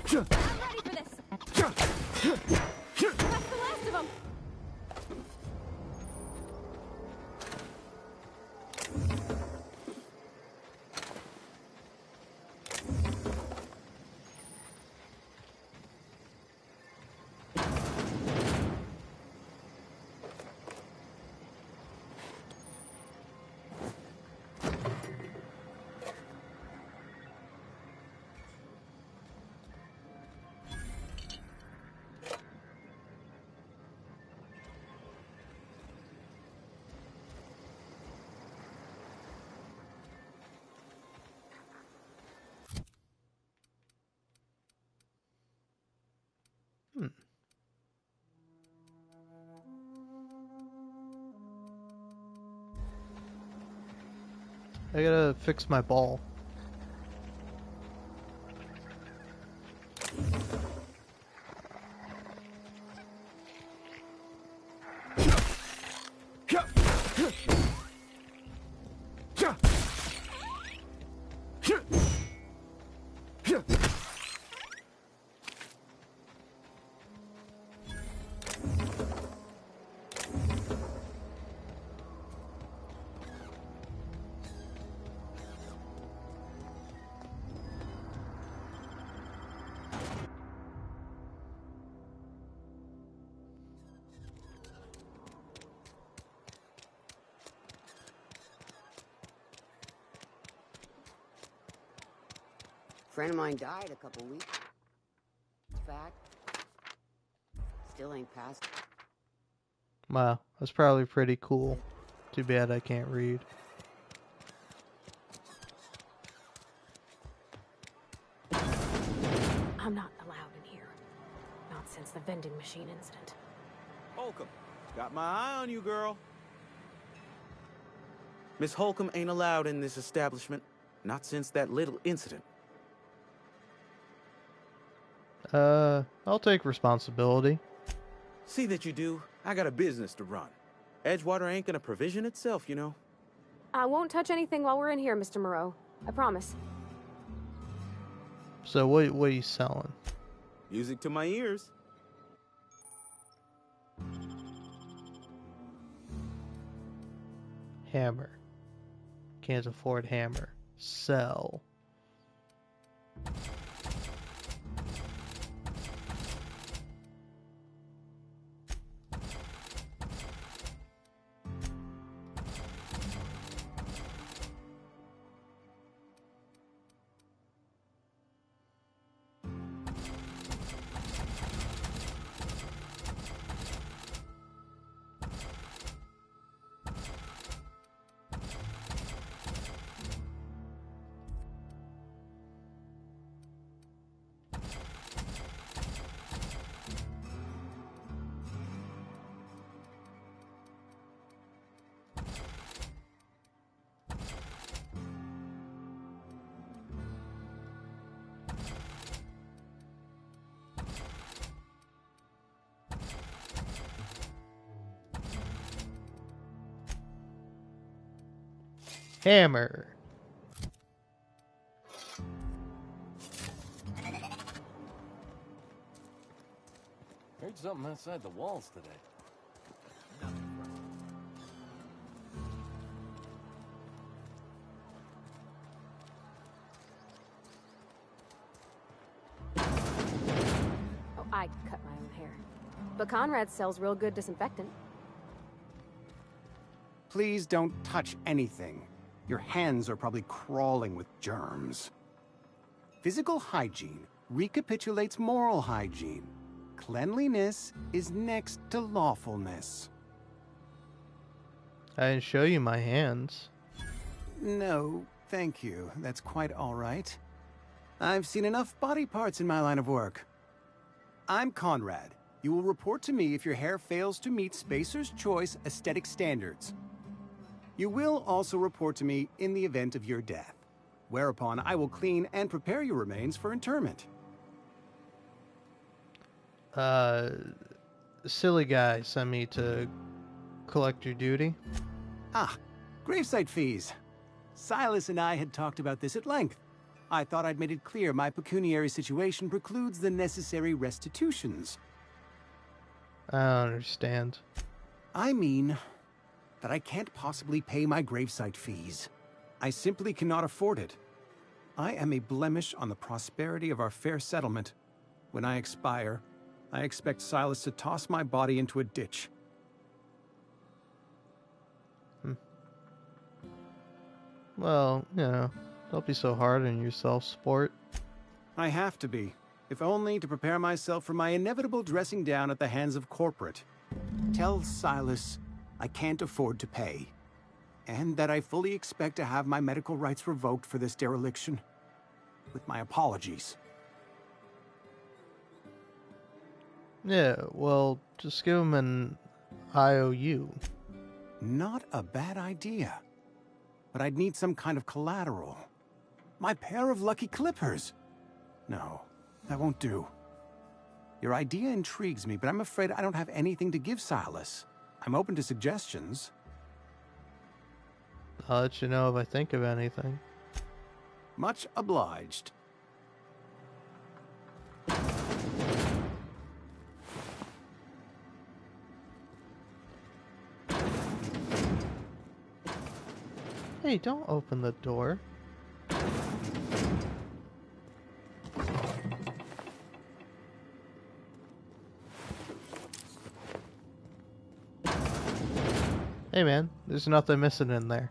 I'm ready for this! That's the last of them! I gotta fix my ball. Friend of mine died a couple weeks back. Still ain't passed. Wow, that's probably pretty cool. Too bad I can't read. I'm not allowed in here. Not since the vending machine incident. Holcomb, got my eye on you, girl. Miss Holcomb ain't allowed in this establishment. Not since that little incident. I'll take responsibility. See that you do. I got a business to run. Edgewater ain't gonna provision itself, you know. I won't touch anything while we're in here, Mr. Moreau. I promise. So what are you selling? Music to my ears. Hammer. Can't afford hammer. Sell. Hammer. Heard something outside the walls today. Oh, I cut my own hair. But Conrad sells real good disinfectant. Please don't touch anything. Your hands are probably crawling with germs. Physical hygiene recapitulates moral hygiene. Cleanliness is next to lawfulness. I didn't show you my hands. No, thank you. That's quite all right. I've seen enough body parts in my line of work. I'm Conrad. You will report to me if your hair fails to meet Spacer's Choice aesthetic standards. You will also report to me in the event of your death, whereupon I will clean and prepare your remains for interment. Silly guy sent me to collect your duty. Ah, gravesite fees. Silas and I had talked about this at length. I thought I'd made it clear my pecuniary situation precludes the necessary restitutions. I don't understand. I mean that I can't possibly pay my gravesite fees. I simply cannot afford it. I am a blemish on the prosperity of our fair settlement. When I expire, I expect Silas to toss my body into a ditch. Well, you know, don't be so hard on yourself, sport. I have to be, if only to prepare myself for my inevitable dressing down at the hands of corporate. Tell Silas I can't afford to pay, and that I fully expect to have my medical rights revoked for this dereliction. With my apologies. Yeah, well, just give him an IOU. Not a bad idea. But I'd need some kind of collateral. My pair of lucky clippers. No, that won't do. Your idea intrigues me, but I'm afraid I don't have anything to give Silas. I'm open to suggestions. I'll let you know if I think of anything. Much obliged. Hey, don't open the door. Hey man, there's nothing missing in there.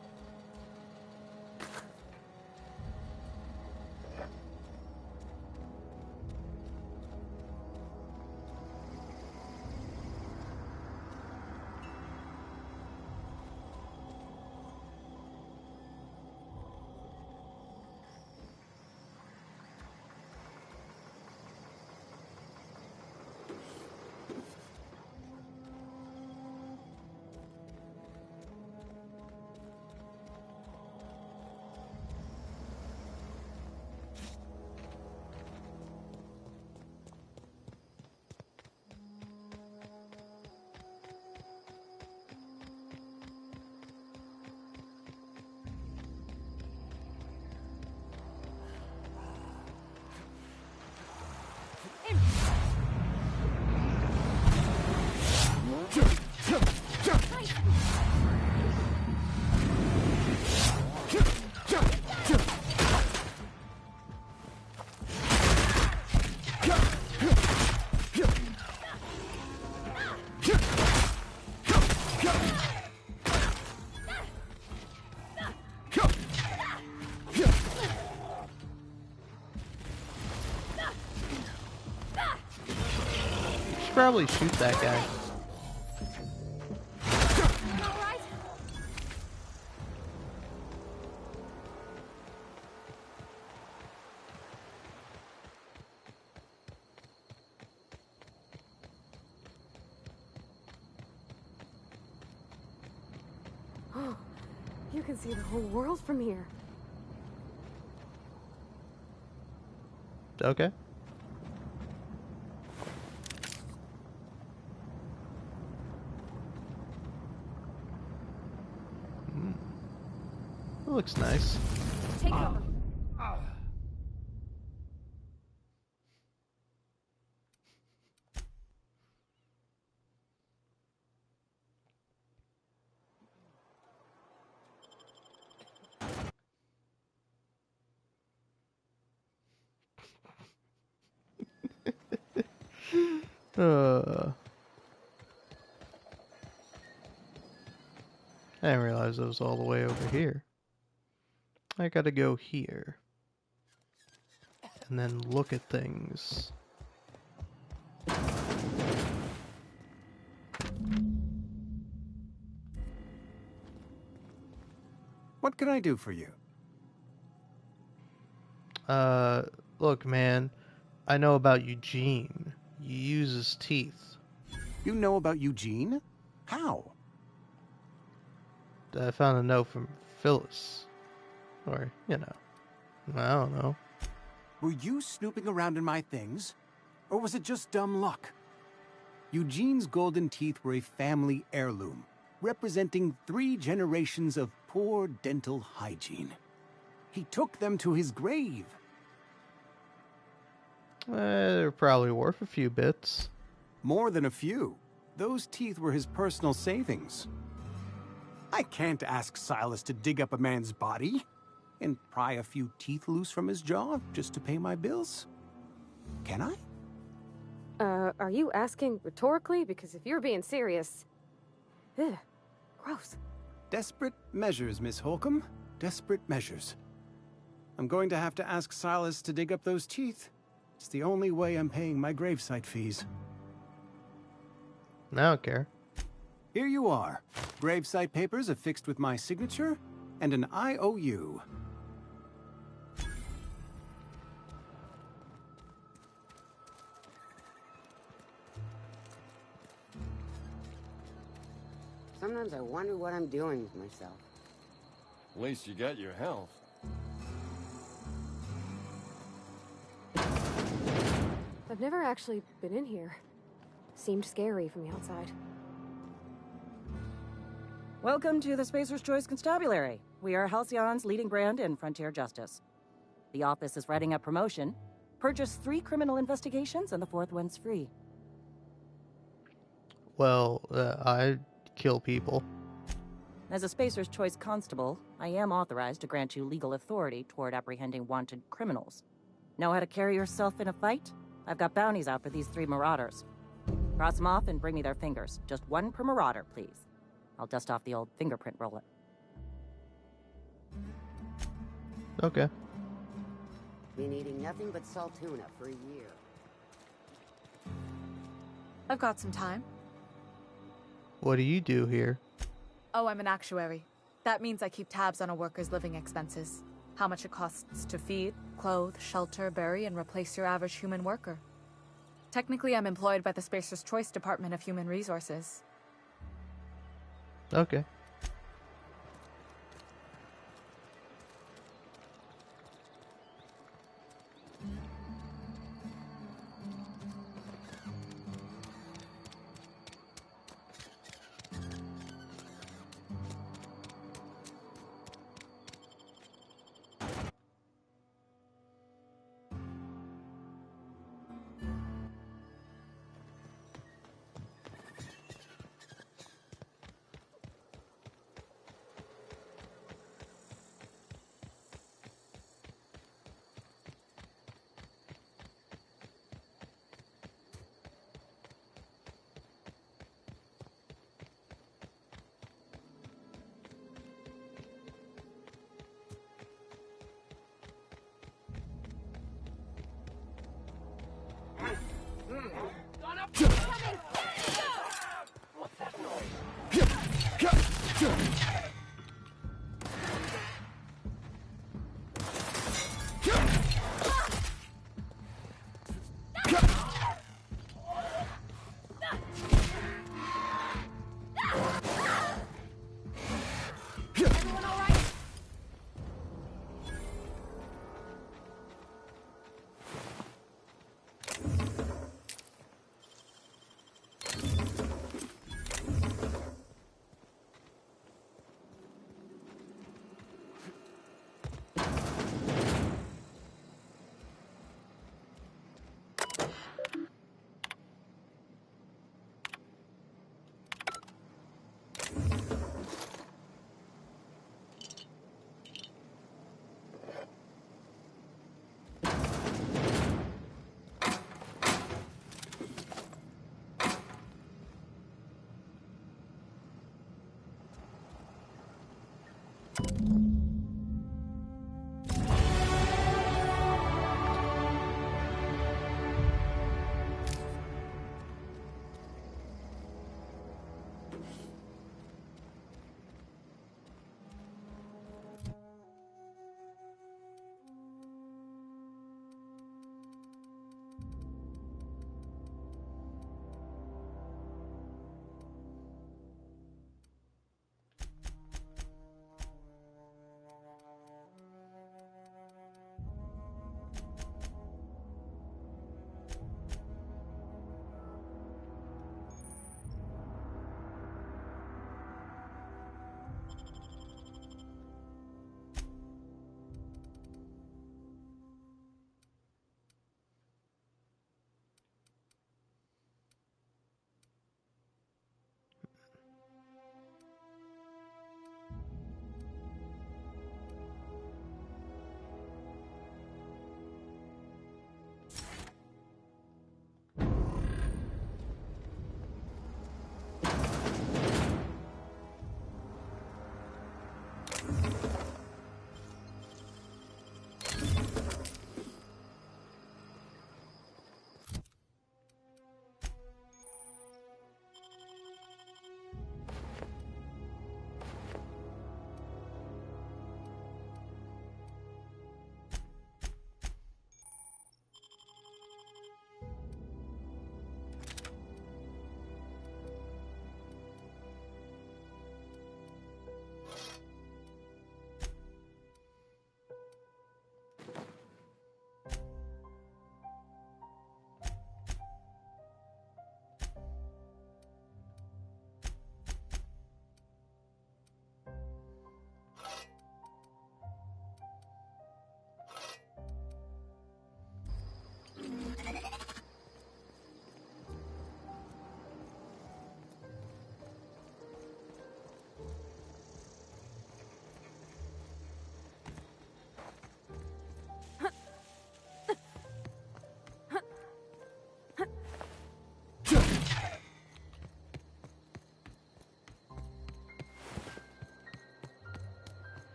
should probably shoot that guy. Oh, you can see the whole world from here. Okay. That looks nice. Take cover. I didn't realize it was all the way over here. I gotta go here. And then look at things. What can I do for you? Look, man. I know about Eugene. He uses teeth. You know about Eugene? How? I found a note from Phyllis. Or, you know. I don't know. Were you snooping around in my things? Or was it just dumb luck? Eugene's golden teeth were a family heirloom, representing 3 generations of poor dental hygiene. He took them to his grave. They're probably worth a few bits. More than a few. Those teeth were his personal savings. I can't ask Silas to dig up a man's body and pry a few teeth loose from his jaw just to pay my bills. Can I? Are you asking rhetorically? Because if you're being serious... Ugh, gross. Desperate measures, Miss Holcomb. Desperate measures. I'm going to have to ask Silas to dig up those teeth. It's the only way I'm paying my gravesite fees. I don't care. Here you are. Gravesite papers affixed with my signature and an IOU. Sometimes I wonder what I'm doing with myself. At least you got your health. I've never actually been in here. Seemed scary from the outside. Welcome to the Spacer's Choice Constabulary. We are Halcyon's leading brand in frontier justice. The office is writing a promotion. Purchase 3 criminal investigations and the 4th one's free. Well, I kill people. As a Spacer's Choice constable, I am authorized to grant you legal authority toward apprehending wanted criminals. Know how to carry yourself in a fight? I've got bounties out for these 3 marauders. Cross them off and bring me their fingers. Just 1 per marauder, please. I'll dust off the old fingerprint roller. Okay. Been eating nothing but salt tuna for a year. I've got some time. What do you do here? Oh, I'm an actuary. That means I keep tabs on a worker's living expenses. How much it costs to feed, clothe, shelter, bury, and replace your average human worker. Technically, I'm employed by the Spacer's Choice Department of Human Resources. Okay.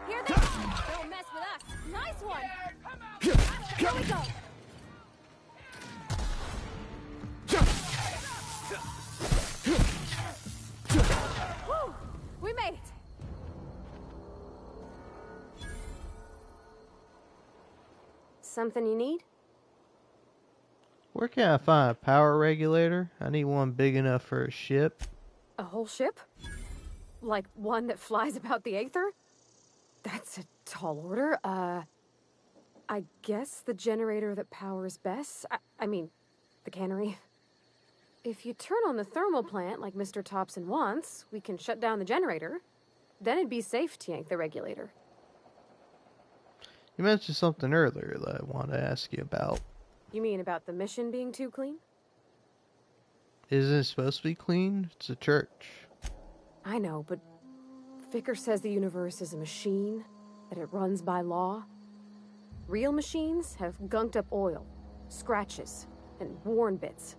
Here they come! Don't mess with us! Nice one! Here we go! Whew! We made it! Something you need? Where can I find a power regulator? I need one big enough for a ship. A whole ship? Like one that flies about the aether? That's a tall order. I guess the generator that powers Bess. I mean, the cannery. If you turn on the thermal plant like Mr. Thompson wants, we can shut down the generator. Then it'd be safe to yank the regulator. You mentioned something earlier that I wanted to ask you about. You mean about the mission being too clean? Isn't it supposed to be clean? It's a church. I know, but Vicker says the universe is a machine, that it runs by law. Real machines have gunked up oil, scratches, and worn bits.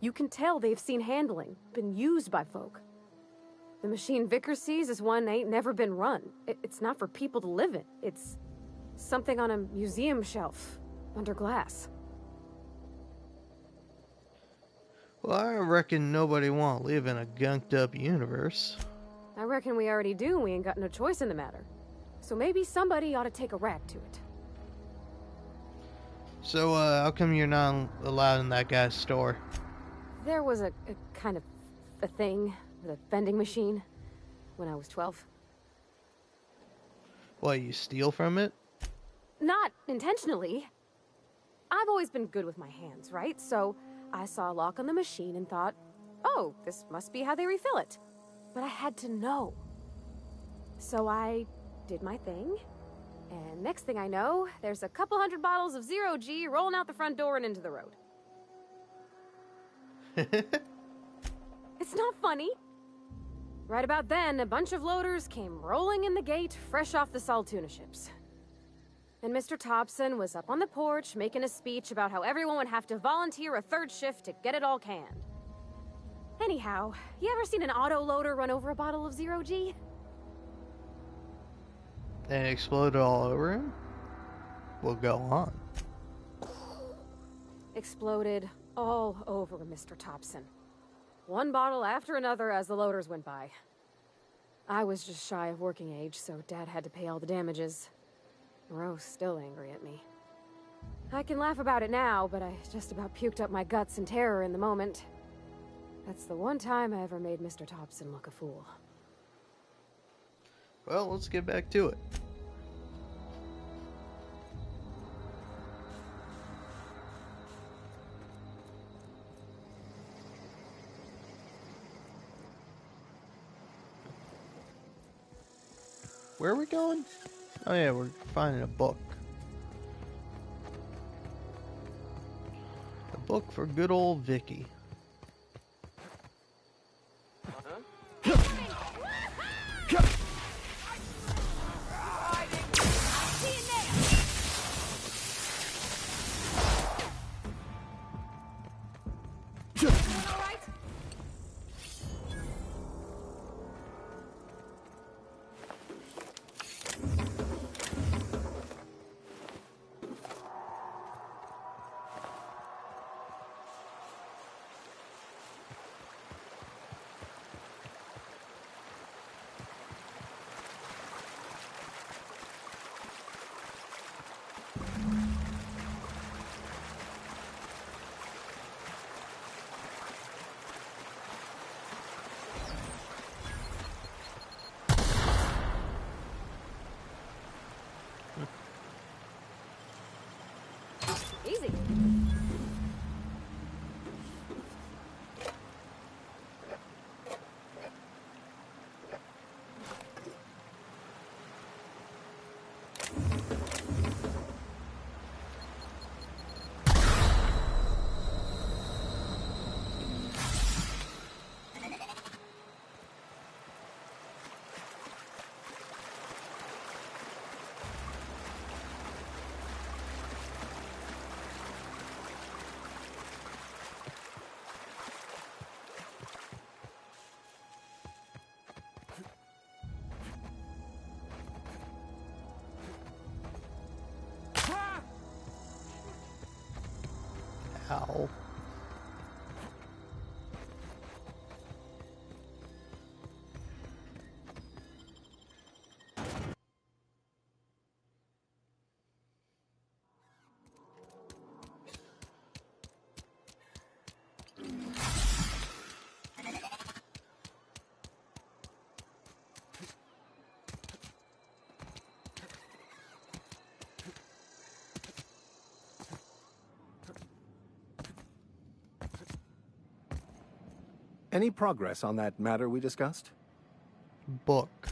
You can tell they've seen handling, been used by folk. The machine Vicker sees is one ain't never been run. It's not for people to live in. It's something on a museum shelf, under glass. Well, I reckon nobody want to live in a gunked up universe. I reckon we already do, and we ain't got no choice in the matter. So maybe somebody ought to take a rag to it. So, how come you're not allowed in that guy's store? There was a kind of a thing with a vending machine when I was 12. What, you steal from it? Not intentionally. I've always been good with my hands, right? So I saw a lock on the machine and thought, oh, this must be how they refill it. But I had to know. So I did my thing, and next thing I know, there's a couple hundred bottles of 0G rolling out the front door and into the road. It's not funny. Right about then, a bunch of loaders came rolling in the gate, fresh off the Saltuna ships. And Mr. Thompson was up on the porch making a speech about how everyone would have to volunteer a third shift to get it all canned. Anyhow, you ever seen an auto loader run over a bottle of Zero G? And it exploded all over him? We'll go on. Exploded all over Mr. Thompson. One bottle after another as the loaders went by. I was just shy of working age, so Dad had to pay all the damages. Moreau's still angry at me. I can laugh about it now, but I just about puked up my guts in terror in the moment. That's the one time I ever made Mr. Thompson look a fool. Well, let's get back to it. Where are we going? Oh yeah, we're finding a book. A book for good old Vicky. Easy. Ow. Any progress on that matter we discussed? Book.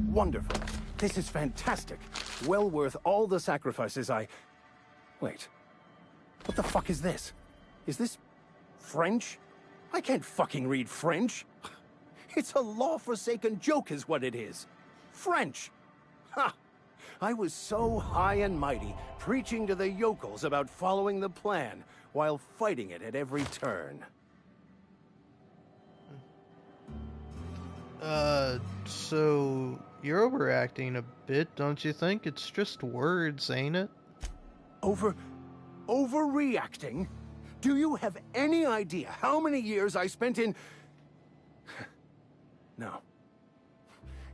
Wonderful. This is fantastic. Well worth all the sacrifices I... Wait. What the fuck is this? Is this... French? I can't fucking read French. It's a law-forsaken joke is what it is. French. Ha! I was so high and mighty, preaching to the yokels about following the plan, while fighting it at every turn. So you're overacting a bit, don't you think? It's just words, ain't it? Overreacting? Do you have any idea how many years I spent in... No.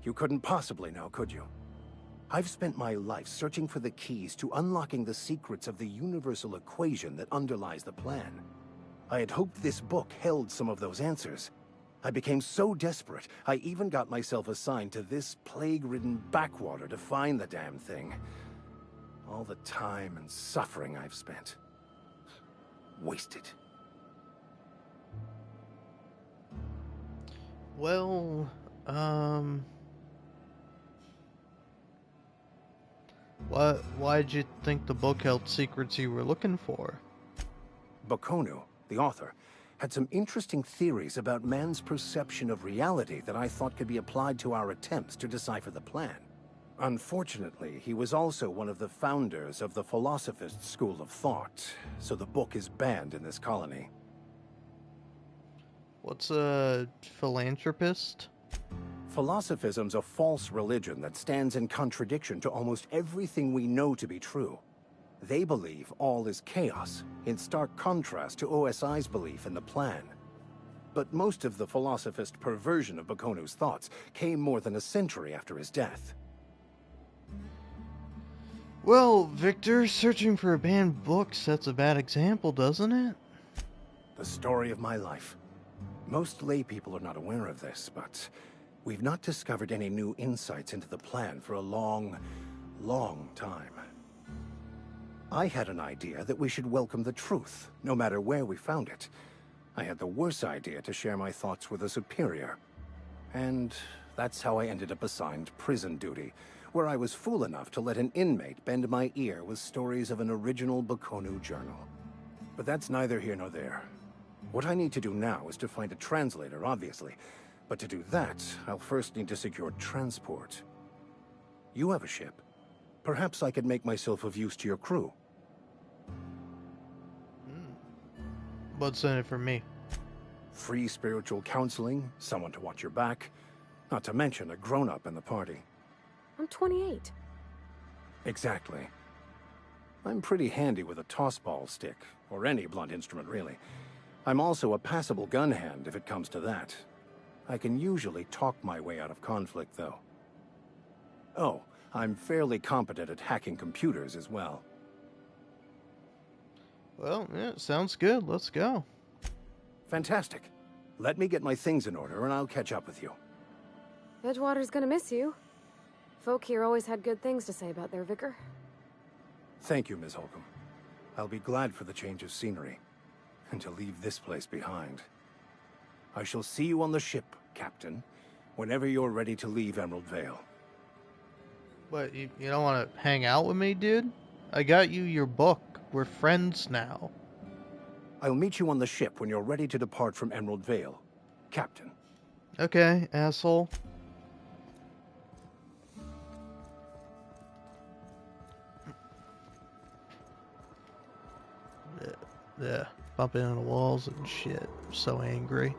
You couldn't possibly know, could you? I've spent my life searching for the keys to unlocking the secrets of the universal equation that underlies the plan. I had hoped this book held some of those answers. I became so desperate, I even got myself assigned to this plague-ridden backwater to find the damn thing. All the time and suffering I've spent. Wasted. Well, why'd you think the book held secrets you were looking for? Bakonu, the author, had some interesting theories about man's perception of reality that I thought could be applied to our attempts to decipher the plan. Unfortunately, he was also one of the founders of the Philosophist school of thought, so the book is banned in this colony. What's a philanthropist? Philosophism's a false religion that stands in contradiction to almost everything we know to be true. They believe all is chaos, in stark contrast to OSI's belief in the plan. But most of the philosophist perversion of Bakonu's thoughts came more than a century after his death. Well, Victor, searching for a banned book sets a bad example, doesn't it? The story of my life. Most lay people are not aware of this, but we've not discovered any new insights into the plan for a long, long time. I had an idea that we should welcome the truth, no matter where we found it. I had the worse idea to share my thoughts with a superior. And that's how I ended up assigned prison duty, where I was fool enough to let an inmate bend my ear with stories of an original Bakonu journal. But that's neither here nor there. What I need to do now is to find a translator, obviously. But to do that, I'll first need to secure transport. You have a ship. Perhaps I could make myself of use to your crew. What's in it for me? Free spiritual counseling, someone to watch your back, not to mention a grown-up in the party. I'm 28. Exactly. I'm pretty handy with a toss-ball stick, or any blunt instrument, really. I'm also a passable gun hand, if it comes to that. I can usually talk my way out of conflict, though. Oh, I'm fairly competent at hacking computers as well. Well, yeah, sounds good. Let's go. Fantastic. Let me get my things in order, and I'll catch up with you. Edgewater's gonna miss you. Folk here always had good things to say about their vicar. Thank you, Ms. Holcomb. I'll be glad for the change of scenery, and to leave this place behind. I shall see you on the ship, Captain, whenever you're ready to leave Emerald Vale. What, you don't want to hang out with me, dude? I got you your book. We're friends now. I'll meet you on the ship when you're ready to depart from Emerald Vale, Captain. Okay, asshole. Yeah, bumping into walls and shit. I'm so angry.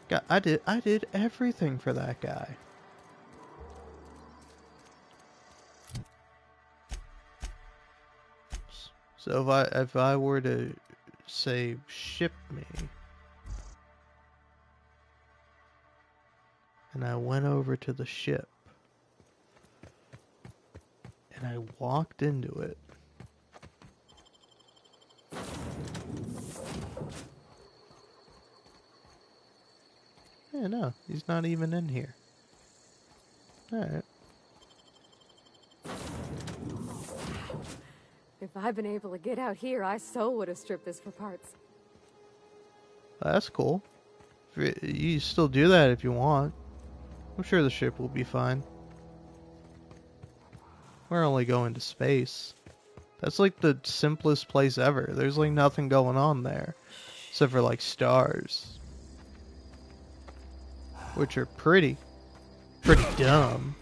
God, I did everything for that guy. So if I were to say ship me, and I went over to the ship, and I walked into it, yeah, no, he's not even in here. Alright. If I'd been able to get out here, I so would have stripped this for parts. That's cool. You still do that if you want. I'm sure the ship will be fine. We're only going to space. That's like the simplest place ever. There's like nothing going on there. Except for like stars. Which are pretty dumb.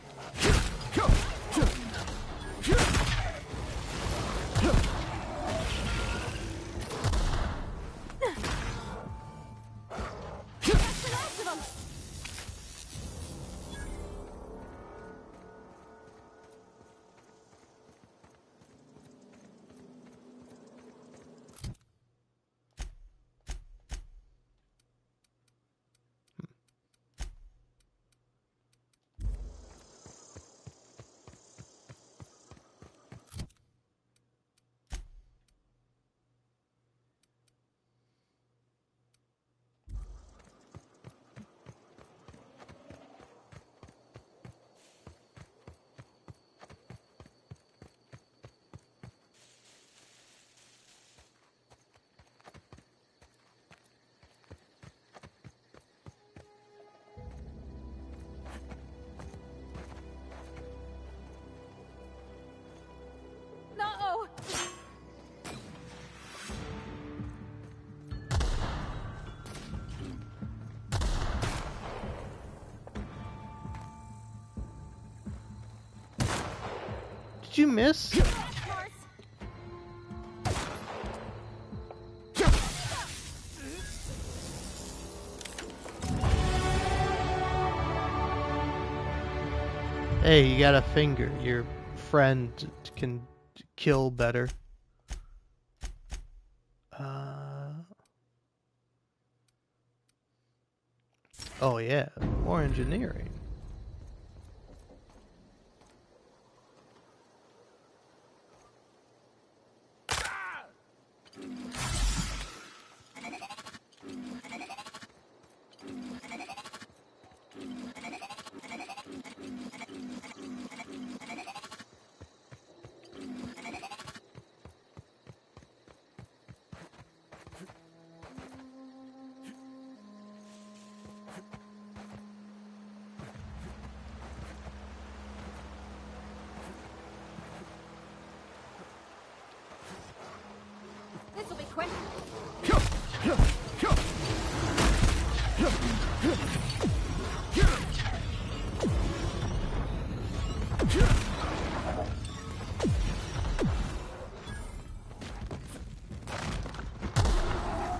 you miss? Hey, you got a finger. Your friend can kill better. Oh yeah, more engineering. This'll be quick.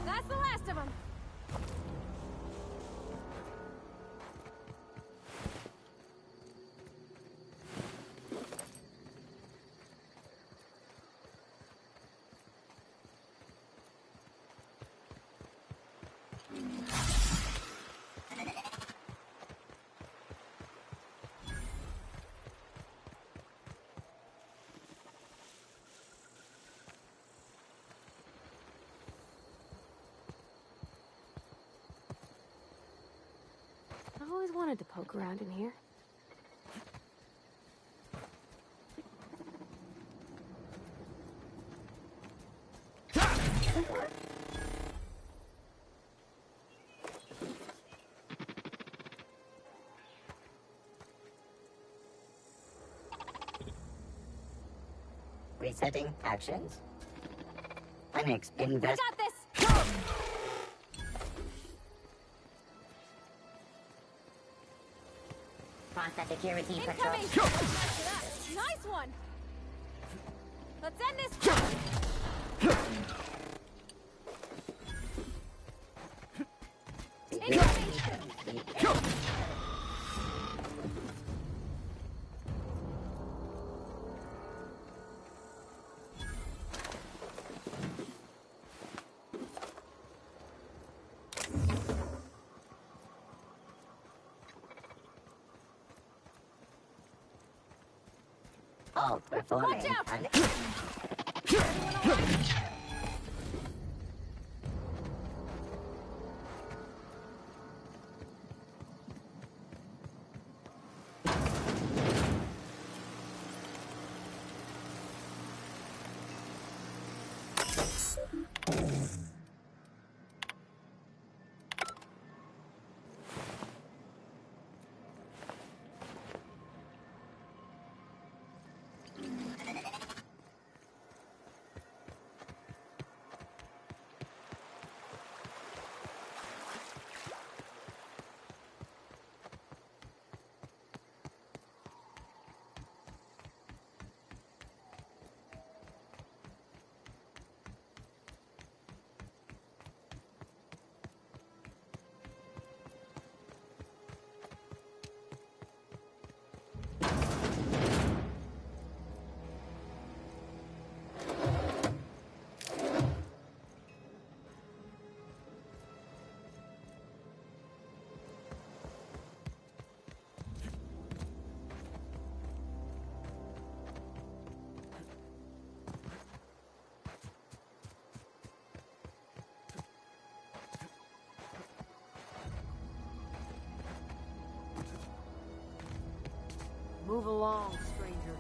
That's the last of them. I've always wanted to poke around in here. Resetting actions. Linux invest. Got this! Process security patrol. Incoming! Nice one! Let's end this! Incoming! All performing. Watch out! Move along, stranger.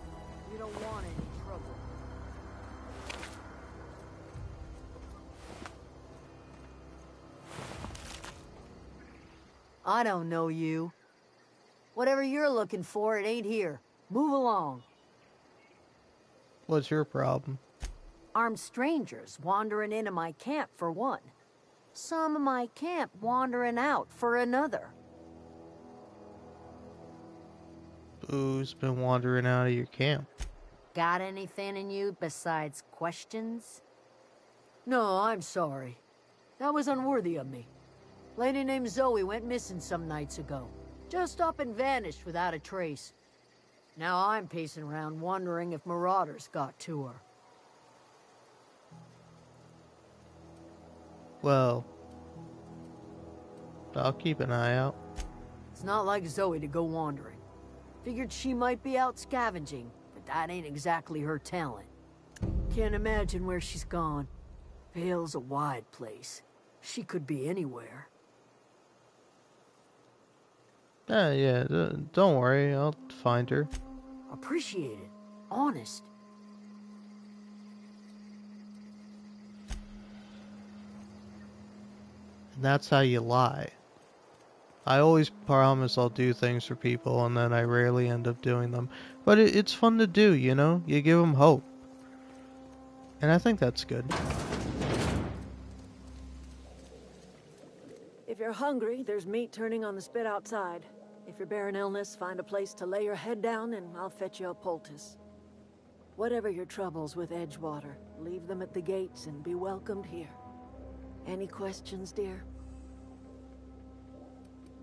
We don't want any trouble. I don't know you. Whatever you're looking for, it ain't here. Move along. What's your problem? Armed strangers wandering into my camp for one. Some of my camp wandering out for another. Who's been wandering out of your camp? Got anything in you besides questions? No, I'm sorry. That was unworthy of me. Lady named Zoe went missing some nights ago. Just up and vanished without a trace. Now I'm pacing around wondering if marauders got to her. Well, I'll keep an eye out. It's not like Zoe to go wandering. Figured she might be out scavenging, but that ain't exactly her talent. Can't imagine where she's gone. Vale's a wide place. She could be anywhere. Yeah, don't worry, I'll find her. Appreciate it. Honest. And that's how you lie. I always promise I'll do things for people, and then I rarely end up doing them. But it's fun to do, you know? You give them hope. And I think that's good. If you're hungry, there's meat turning on the spit outside. If you're bearing illness, find a place to lay your head down and I'll fetch you a poultice. Whatever your troubles with Edgewater, leave them at the gates and be welcomed here. Any questions, dear?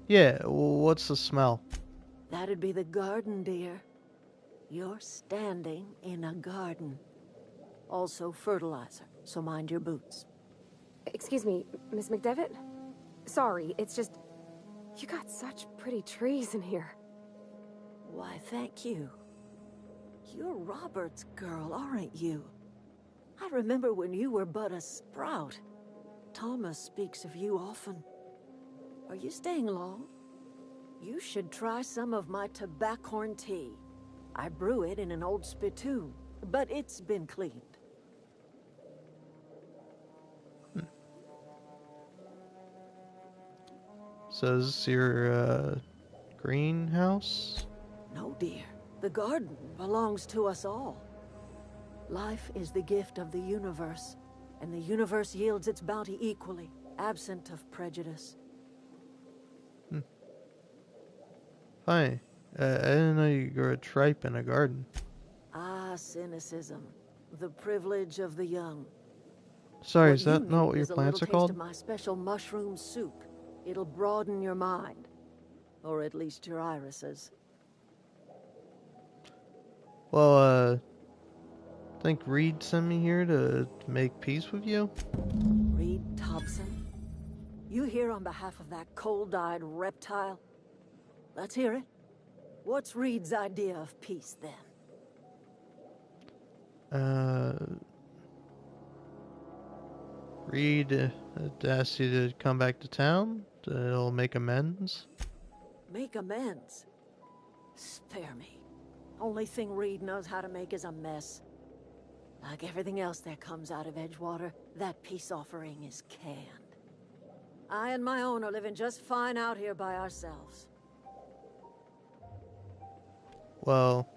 Yeah, what's the smell? That'd be the garden, dear. You're standing in a garden. Also fertilizer, so mind your boots. Excuse me, Miss McDevitt? Sorry, it's just... You got such pretty trees in here. Why, thank you. You're Robert's girl, aren't you? I remember when you were but a sprout. Thomas speaks of you often. Are you staying long? You should try some of my tobaccorn tea. I brew it in an old spittoon, but it's been cleaned. So is this your, greenhouse? No, dear. The garden belongs to us all. Life is the gift of the universe, and the universe yields its bounty equally, absent of prejudice. Hi. I didn't know you grew a tripe in a garden. Ah, cynicism. The privilege of the young. Sorry, is that not what your plants are called? A little taste of my special mushroom soup. It'll broaden your mind. Or at least your irises. Well, I think Reed sent me here to make peace with you. Reed Thompson? You here on behalf of that cold-eyed reptile? Let's hear it. What's Reed's idea of peace, then? Reed asked you to come back to town. He'll make amends. Make amends? Spare me. Only thing Reed knows how to make is a mess. Like everything else that comes out of Edgewater, that peace offering is canned. I and my own are living just fine out here by ourselves. Well,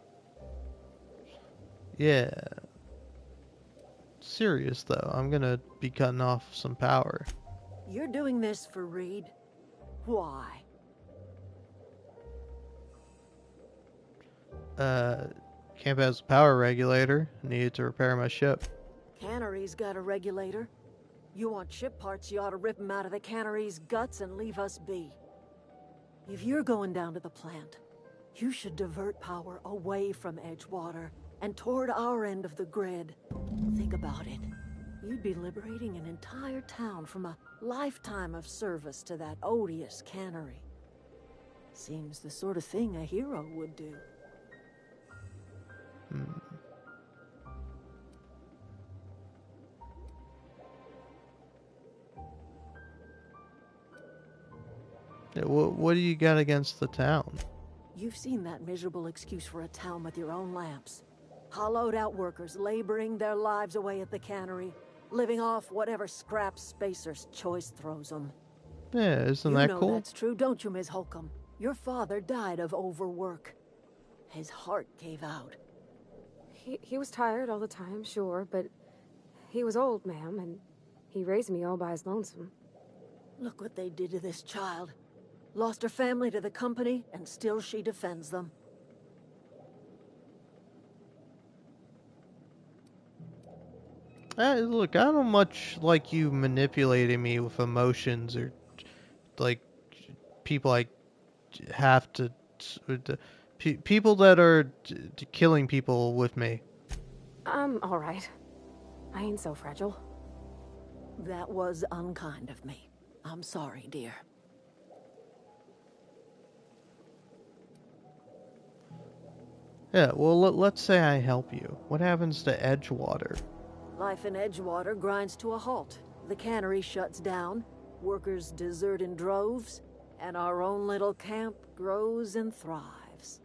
yeah. Serious though, I'm gonna be cutting off some power. You're doing this for Reed? Why? Camp has a power regulator. Needed to repair my ship. Cannery's got a regulator. You want ship parts, you ought to rip them out of the cannery's guts and leave us be. If you're going down to the plant, you should divert power away from Edgewater and toward our end of the grid. Think about it. You'd be liberating an entire town from a lifetime of service to that odious cannery. Seems the sort of thing a hero would do. Yeah, what do you got against the town? You've seen that miserable excuse for a town with your own lamps. Hollowed out workers laboring their lives away at the cannery, living off whatever scraps Spacer's Choice throws them. Yeah, isn't that cool? You know that's true, don't you, Ms. Holcomb? Your father died of overwork. His heart gave out. He was tired all the time, sure, but he was old, ma'am, and he raised me all by his lonesome. Look what they did to this child. Lost her family to the company, and still she defends them. Look, I don't much like you manipulating me with emotions or like people I have to people that are killing people with me. I'm alright. I ain't so fragile. That was unkind of me. I'm sorry, dear. Yeah, well, let's say I help you. What happens to Edgewater? Life in Edgewater grinds to a halt. The cannery shuts down, workers desert in droves, and our own little camp grows and thrives.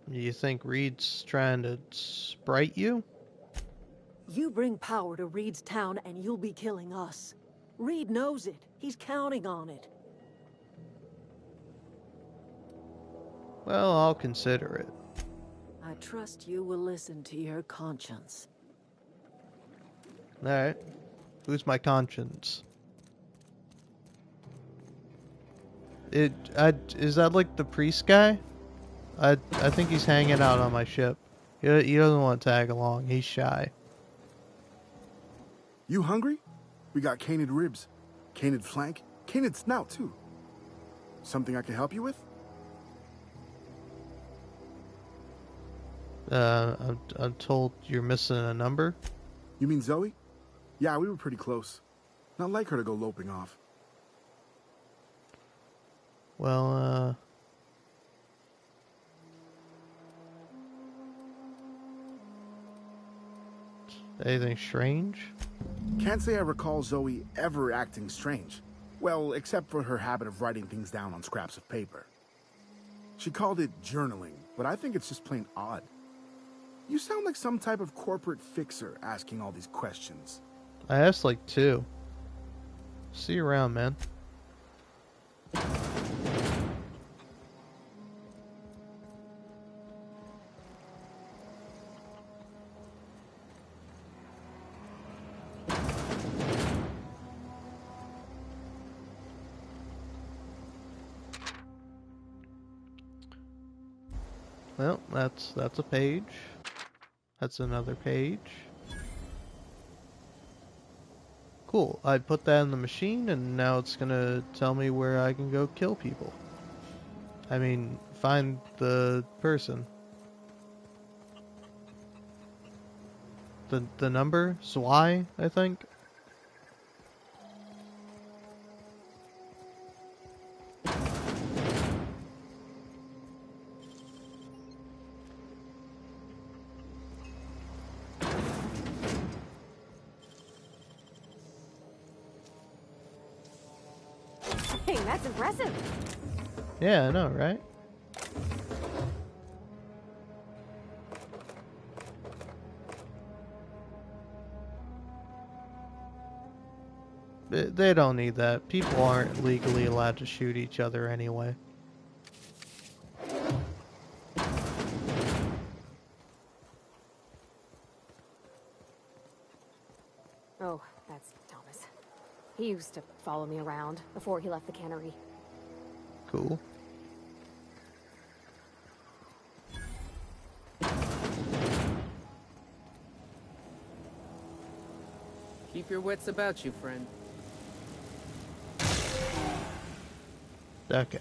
You think Reed's trying to sprite you? You bring power to Reed's town and you'll be killing us. Reed knows it. He's counting on it. Well, I'll consider it. I trust you will listen to your conscience. Alright. Who's my conscience? Is that like the priest guy? I think he's hanging out on my ship. He doesn't want to tag along. He's shy. You hungry? We got canid ribs, canid flank, canid snout too. Something I can help you with? I'm told you're missing a number. You mean Zoe? Yeah, we were pretty close. Not like her to go loping off. Well, anything strange? Can't say I recall Zoe ever acting strange. Well, except for her habit of writing things down on scraps of paper. She called it journaling, but I think it's just plain odd. You sound like some type of corporate fixer asking all these questions. I asked like 2. See you around, man. Well, that's a page. That's another page. Cool. I put that in the machine and now it's gonna tell me where I can go kill people. I mean, find the person. The number? Zwei, I think? Hey, that's impressive. Yeah, I know, right? They don't need that. People aren't legally allowed to shoot each other anyway. Oh, that's Thomas. He used to follow me around before he left the cannery. Cool. Keep your wits about you, friend. Okay.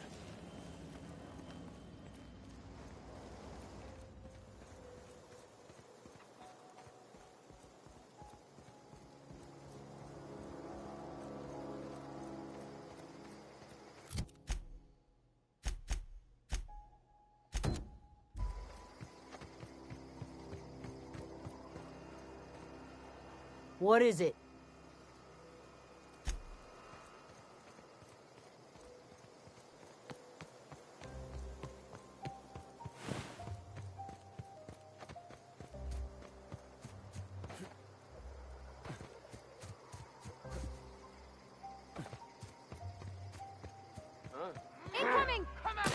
What is it? Incoming! Come out!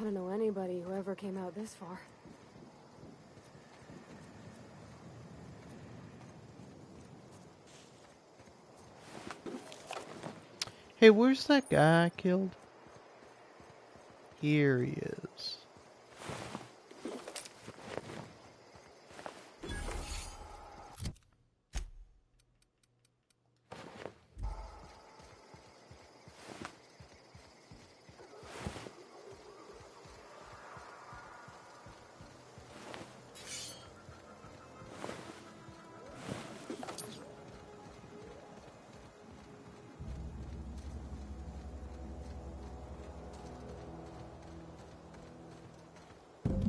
I don't know anybody who ever came out this far. Hey, where's that guy I killed? Here he is.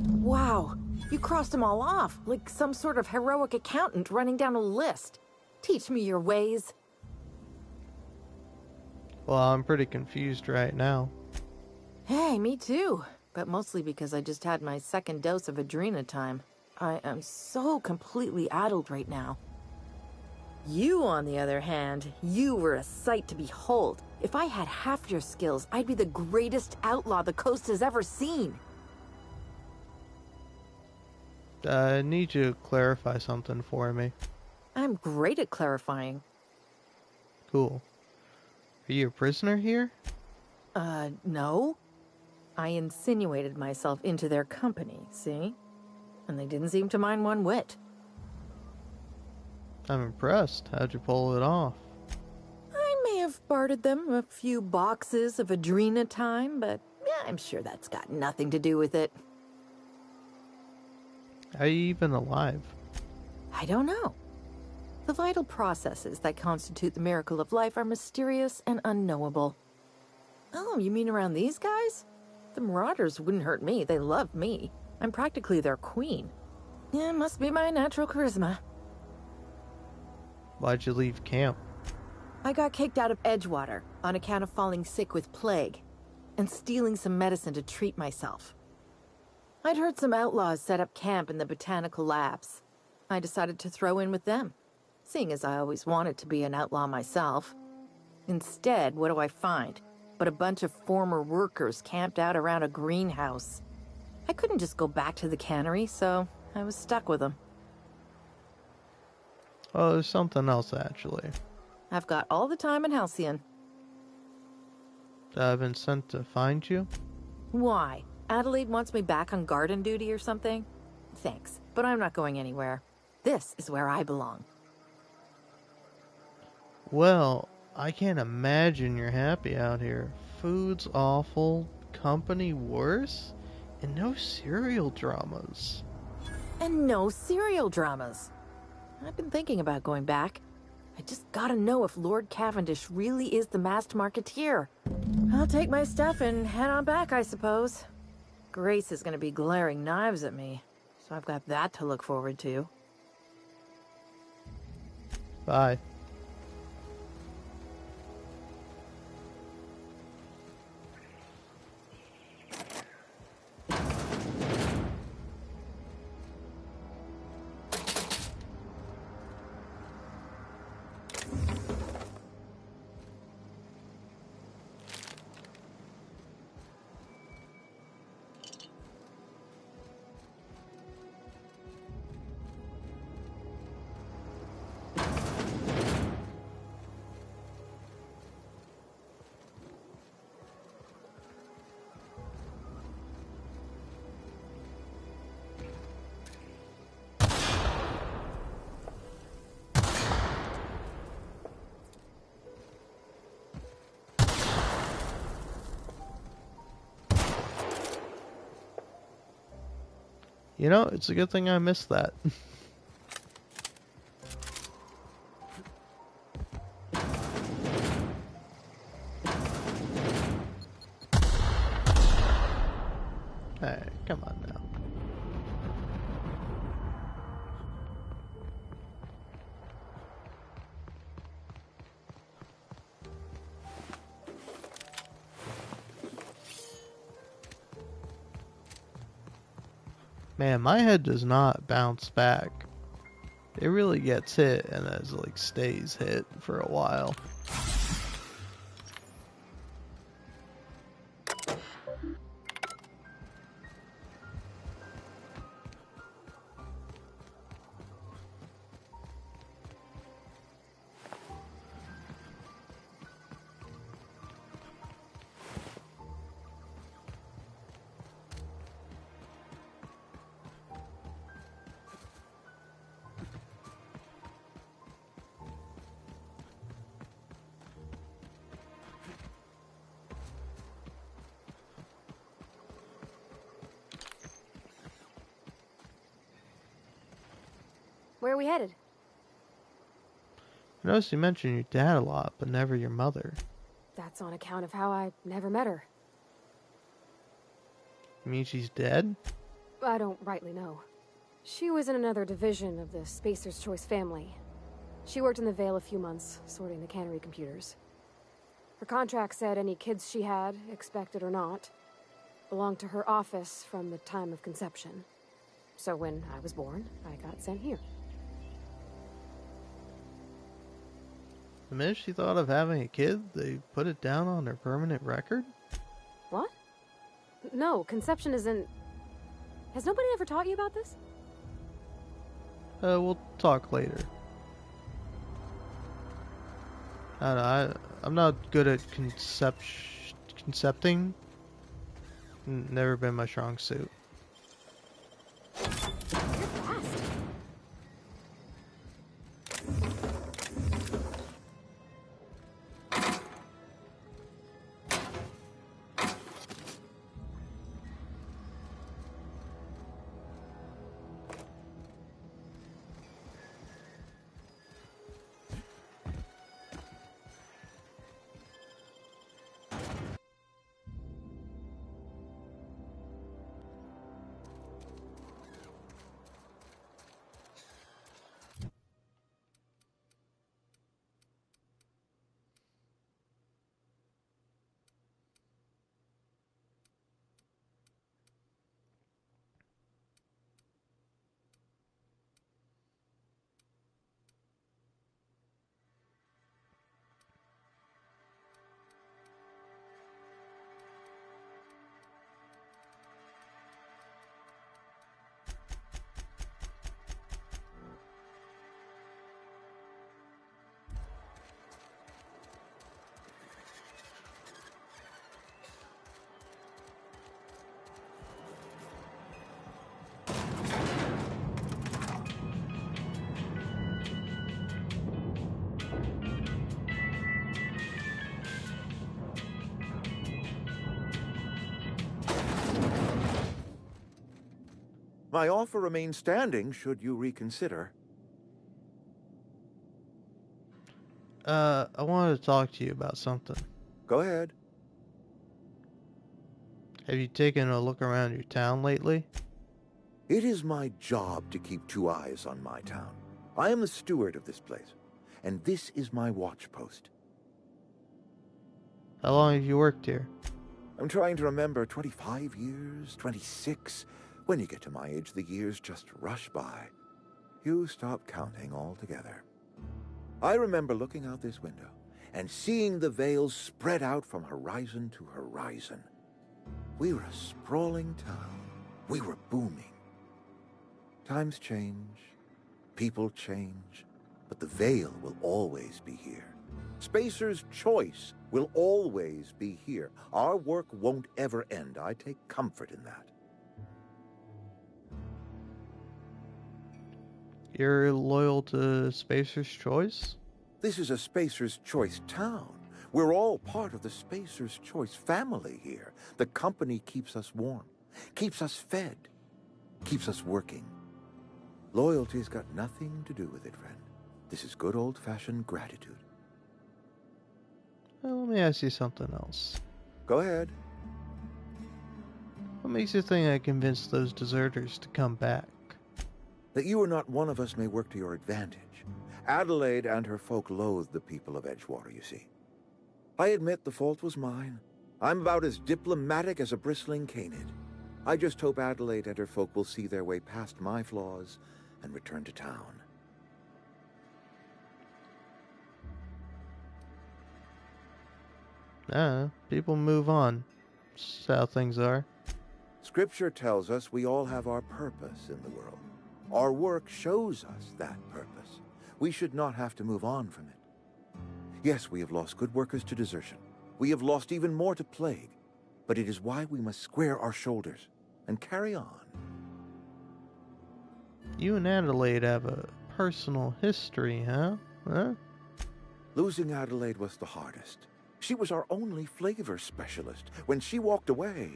Wow, you crossed them all off, like some sort of heroic accountant running down a list. Teach me your ways. Well, I'm pretty confused right now. Hey, me too. But mostly because I just had my second dose of adrenatime. I am so completely addled right now. You, on the other hand, you were a sight to behold. If I had half your skills, I'd be the greatest outlaw the coast has ever seen. I need you to clarify something for me. I'm great at clarifying. Cool. Are you a prisoner here? No. I insinuated myself into their company, see? And they didn't seem to mind one whit. I'm impressed. How'd you pull it off? I may have bartered them a few boxes of adrenatime, but yeah, I'm sure that's got nothing to do with it. Are you even alive? I don't know. The vital processes that constitute the miracle of life are mysterious and unknowable. Oh, you mean around these guys? The Marauders wouldn't hurt me. They love me. I'm practically their queen. Yeah, must be my natural charisma. Why'd you leave camp? I got kicked out of Edgewater on account of falling sick with plague and stealing some medicine to treat myself. I'd heard some outlaws set up camp in the botanical labs. I decided to throw in with them, seeing as I always wanted to be an outlaw myself. Instead, what do I find? But a bunch of former workers camped out around a greenhouse. I couldn't just go back to the cannery, so I was stuck with them. Oh, there's something else, actually. I've got all the time in Halcyon. I've been sent to find you? Why? Adelaide wants me back on garden duty or something? Thanks, but I'm not going anywhere. This is where I belong. Well, I can't imagine you're happy out here. Food's awful, company worse, and no serial dramas. And no serial dramas. I've been thinking about going back. I just gotta know if Lord Cavendish really is the masked marketeer. I'll take my stuff and head on back, I suppose. Grace is gonna be glaring knives at me, so I've got that to look forward to. Bye. You know, it's a good thing I missed that. Hey, come on now. Man, my head does not bounce back. It really gets hit and then like stays hit for a while. Where are we headed? I noticed you mentioned your dad a lot, but never your mother. That's on account of how I never met her. You mean she's dead? I don't rightly know. She was in another division of the Spacer's Choice family. She worked in the Vale a few months, sorting the cannery computers. Her contract said any kids she had, expected or not, belonged to her office from the time of conception. So when I was born, I got sent here. The minute she thought of having a kid, they put it down on her permanent record? What? No, conception isn't... Has nobody ever taught you about this? We'll talk later. I don't know, I'm not good at concepting. Never been my strong suit. My offer remains standing should you reconsider. I wanted to talk to you about something. Go ahead. Have you taken a look around your town lately? It is my job to keep 2 eyes on my town. I am the steward of this place, and this is my watch post. How long have you worked here? I'm trying to remember, 25 years, 26. When you get to my age, the years just rush by. You stop counting altogether. I remember looking out this window and seeing the Vale spread out from horizon to horizon. We were a sprawling town. We were booming. Times change, people change, but the Vale will always be here. Spacer's Choice will always be here. Our work won't ever end. I take comfort in that. You're loyal to Spacer's Choice? This is a Spacer's Choice town. We're all part of the Spacer's Choice family here. The company keeps us warm, keeps us fed, keeps us working. Loyalty's got nothing to do with it, friend. This is good old-fashioned gratitude. Well, let me ask you something else. Go ahead. What makes you think I convinced those deserters to come back? That you are not one of us may work to your advantage. Adelaide and her folk loathe the people of Edgewater, you see. I admit the fault was mine. I'm about as diplomatic as a bristling canid. I just hope Adelaide and her folk will see their way past my flaws and return to town. People move on. That's how things are. Scripture tells us we all have our purpose in the world. Our work shows us that purpose. We should not have to move on from it. Yes, we have lost good workers to desertion. We have lost even more to plague. But it is why we must square our shoulders and carry on. You and Adelaide have a personal history, huh? Losing Adelaide was the hardest. She was our only flavor specialist. When she walked away,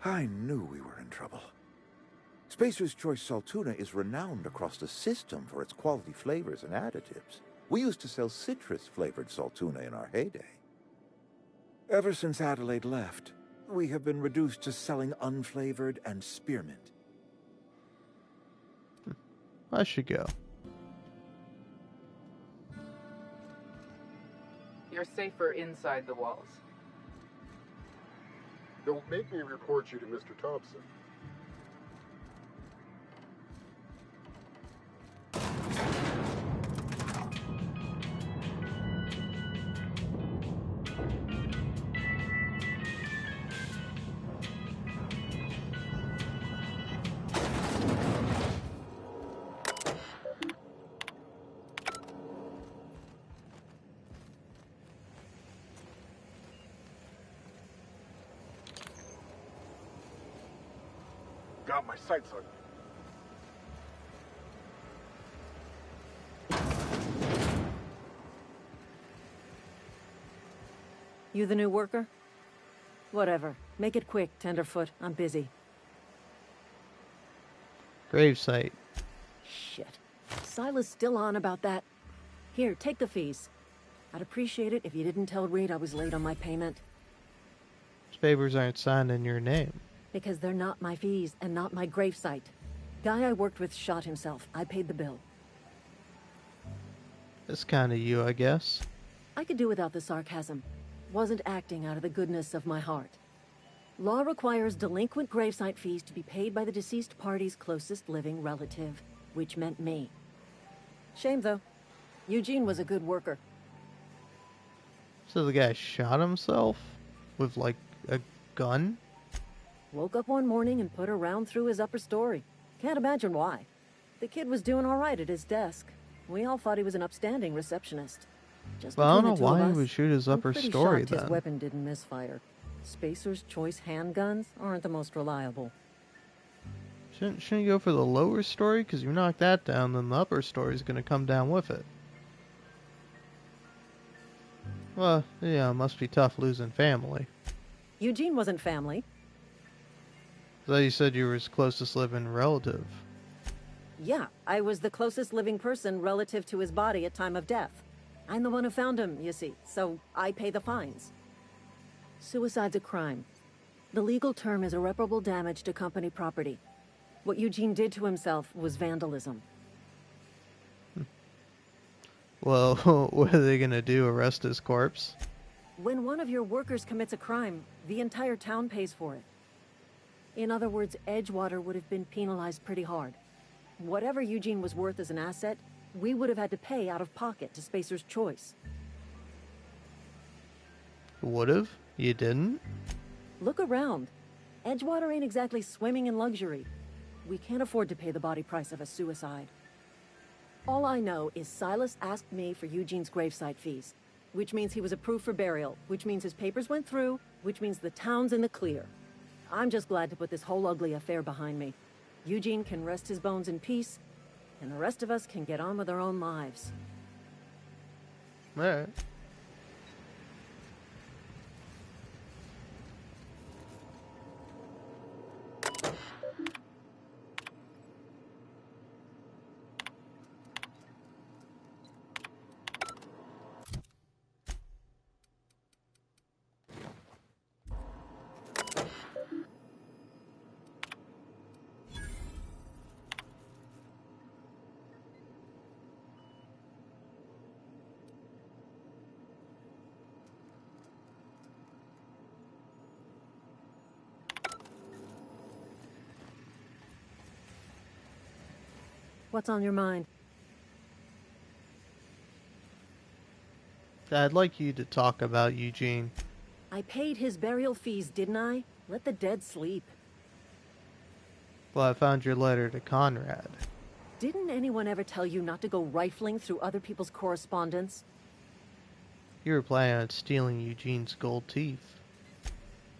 I knew we were in trouble. Spacer's Choice salt tuna is renowned across the system for its quality flavors and additives. We used to sell citrus-flavored salt tuna in our heyday. Ever since Adelaide left, we have been reduced to selling unflavored and spearmint. I should go. You're safer inside the walls. Don't make me report you to Mr. Thompson. Got my sights on you. You the new worker? Whatever. Make it quick, Tenderfoot. I'm busy. Gravesite. Shit. Silas still on about that. Here, take the fees. I'd appreciate it if you didn't tell Reed I was late on my payment. These papers aren't signed in your name. Because they're not my fees and not my gravesite. Guy I worked with shot himself. I paid the bill. That's kind of you, I guess. I could do without the sarcasm. Wasn't acting out of the goodness of my heart. Law requires delinquent gravesite fees to be paid by the deceased party's closest living relative, which meant me. Shame, though. Eugene was a good worker. So the guy shot himself? With, like, a gun? Woke up one morning and put a round through his upper story. Can't imagine why. The kid was doing all right at his desk. We all thought he was an upstanding receptionist. Just well, I don't know between the two why of he us, would shoot his upper I'm pretty story shocked then. His weapon didn't misfire. Spacer's Choice handguns aren't the most reliable. Shouldn't you go for the lower story? Because you knock that down, then the upper story is going to come down with it. Well, yeah, it must be tough losing family. Eugene wasn't family. I thought you said you were his closest living relative. Yeah, I was the closest living person relative to his body at time of death. I'm the one who found him, you see, so I pay the fines. Suicide's a crime. The legal term is irreparable damage to company property. What Eugene did to himself was vandalism. Well, what are they going to do, arrest his corpse? When one of your workers commits a crime, the entire town pays for it. In other words, Edgewater would have been penalized pretty hard. Whatever Eugene was worth as an asset, we would have had to pay out of pocket to Spacer's Choice. Would've? You didn't? Look around. Edgewater ain't exactly swimming in luxury. We can't afford to pay the body price of a suicide. All I know is Silas asked me for Eugene's gravesite fees, which means he was approved for burial, which means his papers went through, which means the town's in the clear. I'm just glad to put this whole ugly affair behind me. Eugene can rest his bones in peace, and the rest of us can get on with our own lives. Alright. What's on your mind? I'd like you to talk about Eugene. I paid his burial fees, didn't I? Let the dead sleep. Well, I found your letter to Conrad. Didn't anyone ever tell you not to go rifling through other people's correspondence? You were planning on stealing Eugene's gold teeth.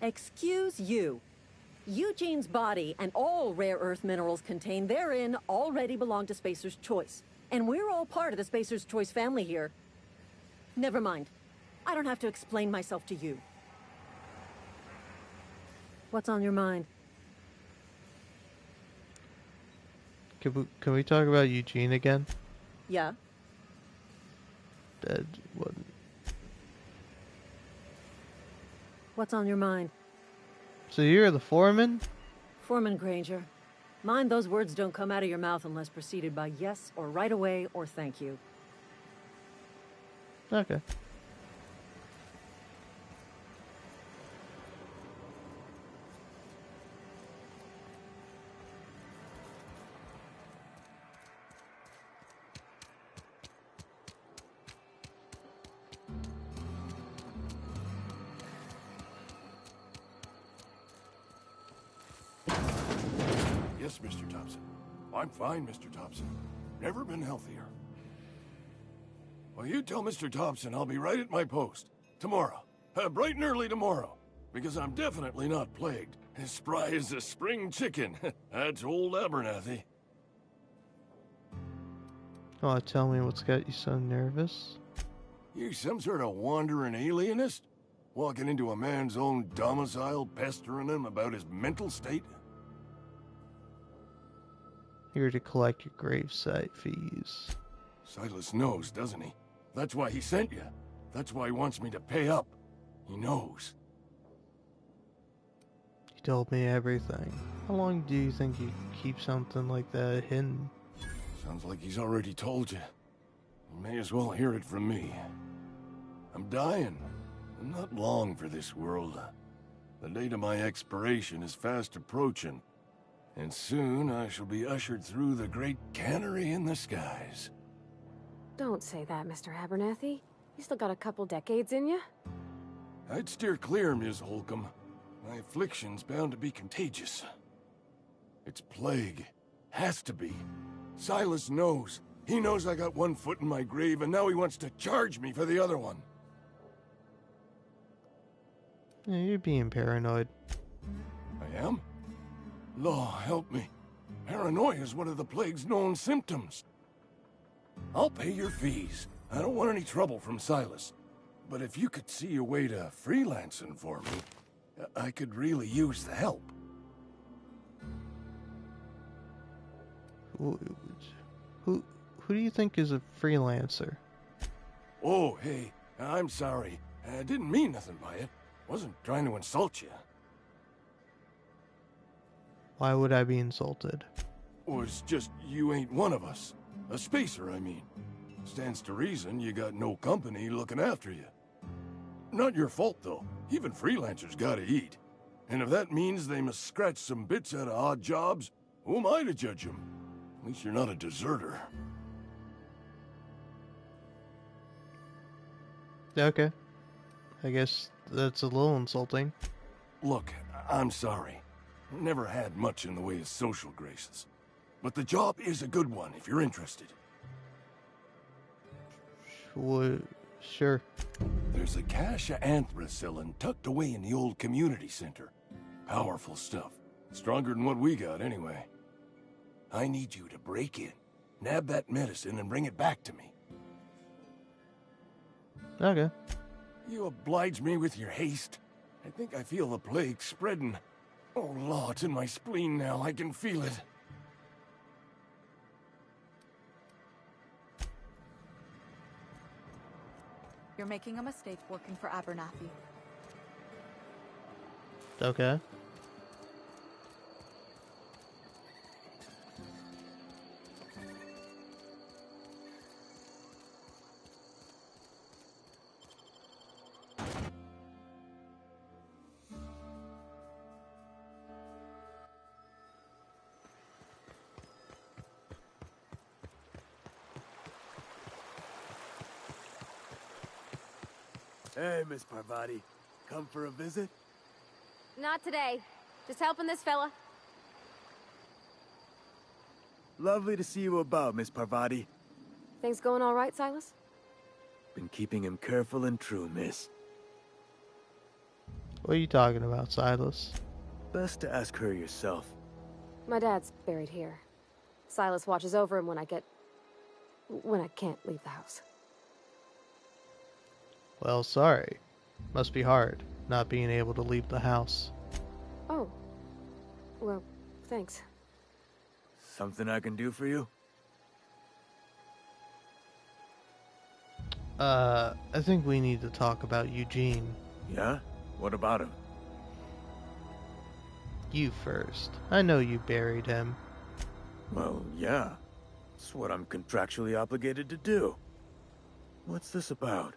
Excuse you. Eugene's body and all rare earth minerals contained therein already belong to Spacer's Choice. And we're all part of the Spacer's Choice family here. Never mind. I don't have to explain myself to you. What's on your mind? Can we talk about Eugene again? Yeah? What? What's on your mind? So you're the foreman? Foreman Granger. Mind those words don't come out of your mouth unless preceded by yes or right away or thank you. Okay. Yes, Mr. Thompson. I'm fine, Mr. Thompson. Never been healthier. Well, you tell Mr. Thompson I'll be right at my post. Tomorrow. Bright and early tomorrow. Because I'm definitely not plagued. As spry as a spring chicken. That's old Abernathy. Oh, tell me what's got you so nervous? You some sort of wandering alienist? Walking into a man's own domicile, pestering him about his mental state? Here to collect your gravesite fees. Silas knows, doesn't he? That's why he sent you. That's why he wants me to pay up. He knows. He told me everything. How long do you think you keep something like that hidden? Sounds like he's already told you. You may as well hear it from me. I'm dying. I'm not long for this world. The date of my expiration is fast approaching. And soon I shall be ushered through the great cannery in the skies. Don't say that, Mr. Abernathy. You still got a couple decades in you. I'd steer clear, Ms. Holcomb. My affliction's bound to be contagious. It's plague. Has to be. Silas knows. He knows I got one foot in my grave, and now he wants to charge me for the other one. Yeah, you're being paranoid. I am? Law, help me. Paranoia is one of the plague's known symptoms. I'll pay your fees. I don't want any trouble from Silas. But if you could see a way to freelancing for me, I could really use the help. Who do you think is a freelancer? Oh, hey, I'm sorry. I didn't mean nothing by it. Wasn't trying to insult you. Why would I be insulted? Was just you ain't one of us. A spacer, I mean. Stands to reason you got no company looking after you. Not your fault, though. Even freelancers gotta eat. And if that means they must scratch some bits out of odd jobs, who am I to judge them? At least you're not a deserter. Okay. I guess that's a little insulting. Look, I'm sorry. Never had much in the way of social graces. But the job is a good one if you're interested. Sure. There's a cache of anthracillin tucked away in the old community center. Powerful stuff. Stronger than what we got, anyway. I need you to break in, nab that medicine, and bring it back to me. Okay. You oblige me with your haste. I think I feel the plague spreading. Oh, Law, it's in my spleen now. I can feel it. You're making a mistake working for Abernathy. Okay. Hey, Miss Parvati. Come for a visit? Not today. Just helping this fella. Lovely to see you about, Miss Parvati. Things going all right, Silas? Been keeping him careful and true, miss. What are you talking about, Silas? Best to ask her yourself. My dad's buried here. Silas watches over him when I can't leave the house. Well, sorry. Must be hard, not being able to leave the house. Oh. Well, thanks. Something I can do for you? I think we need to talk about Eugene. Yeah? What about him? You first. I know you buried him. Well, yeah. It's what I'm contractually obligated to do. What's this about?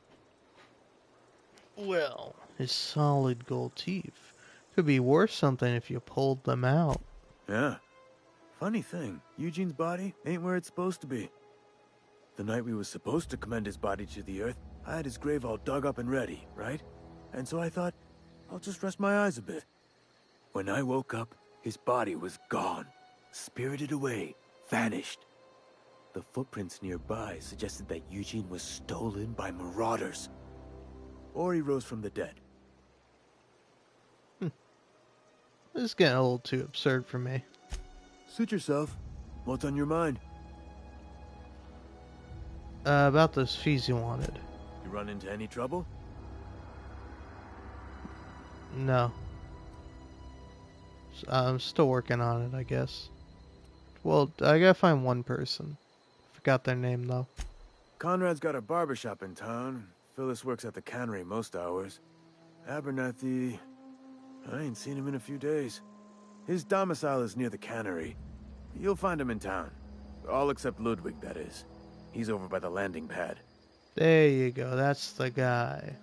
Well, his solid gold teeth could be worth something if you pulled them out. Yeah. Funny thing, Eugene's body ain't where it's supposed to be. The night we was supposed to commend his body to the earth, I had his grave all dug up and ready, right? And so I thought, I'll just rest my eyes a bit. When I woke up, his body was gone. Spirited away. Vanished. The footprints nearby suggested that Eugene was stolen by marauders. Or he rose from the dead. This is getting a little too absurd for me. Suit yourself. What's on your mind? About those fees you wanted. You run into any trouble? No. I'm still working on it, I guess. Well, I gotta find one person. Forgot their name, though. Conrad's got a barbershop in town. Phyllis works at the cannery most hours. Abernathy... I ain't seen him in a few days. His domicile is near the cannery. You'll find him in town. All except Ludwig, that is. He's over by the landing pad. There you go, that's the guy.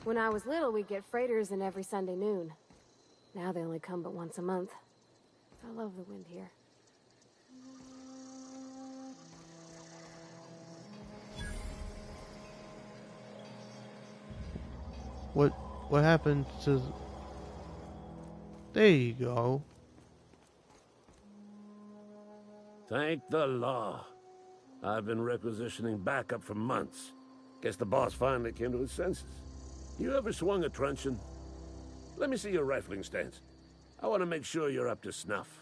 When I was little, we'd get freighters in every Sunday noon. Now they only come but once a month. I love the wind here. What happened to... There you go. Thank the law. I've been requisitioning backup for months. Guess the boss finally came to his senses. You ever swung a truncheon? Let me see your rifling stance. I want to make sure you're up to snuff.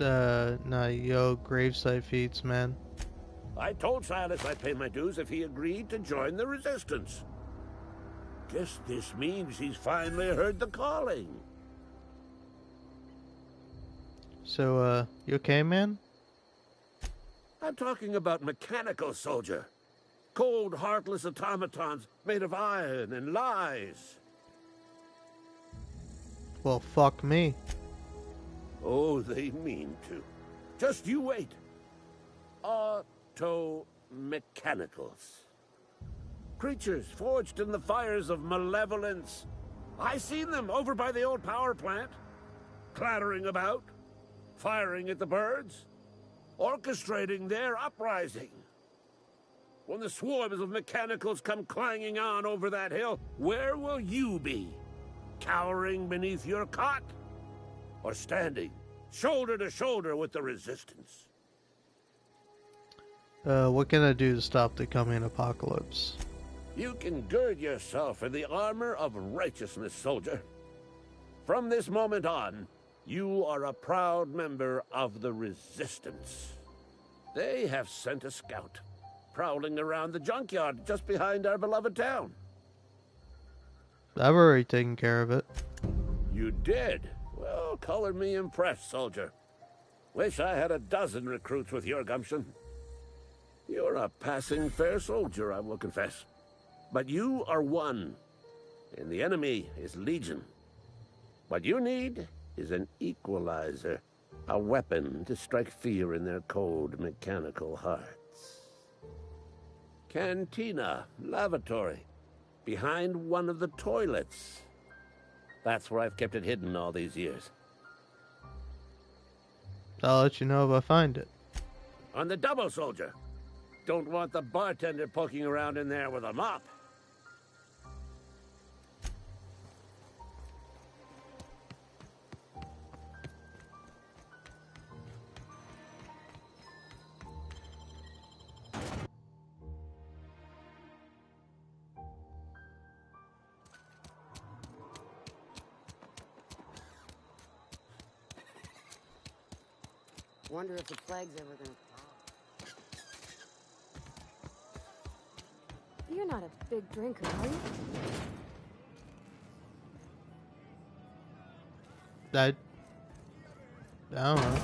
Nah, yo, gravesite feats, man. I told Silas I'd pay my dues if he agreed to join the resistance. Guess this means he's finally heard the calling. So, you okay, man? I'm talking about mechanical soldier. Cold, heartless automatons made of iron and lies. Well, fuck me. Oh, they mean to. Just you wait. Auto-mechanicals. Creatures forged in the fires of malevolence. I seen them over by the old power plant. Clattering about. Firing at the birds. Orchestrating their uprising. When the swarms of mechanicals come clanging on over that hill, where will you be? Cowering beneath your cot? Or standing, shoulder to shoulder with the resistance? What can I do to stop the coming apocalypse? You can gird yourself in the armor of righteousness, soldier. From this moment on, you are a proud member of the resistance. They have sent a scout, prowling around the junkyard just behind our beloved town. I've already taken care of it. You did? Well, color me impressed, soldier. Wish I had a dozen recruits with your gumption. You're a passing fair soldier, I will confess. But you are one, and the enemy is legion. What you need is an equalizer, a weapon to strike fear in their cold mechanical hearts. Cantina, lavatory, behind one of the toilets. That's where I've kept it hidden all these years. I'll let you know if I find it. On the double, soldier. Don't want the bartender poking around in there with a mop. Wonder if the plague's ever gonna You're not a big drinker, are you? I don't know.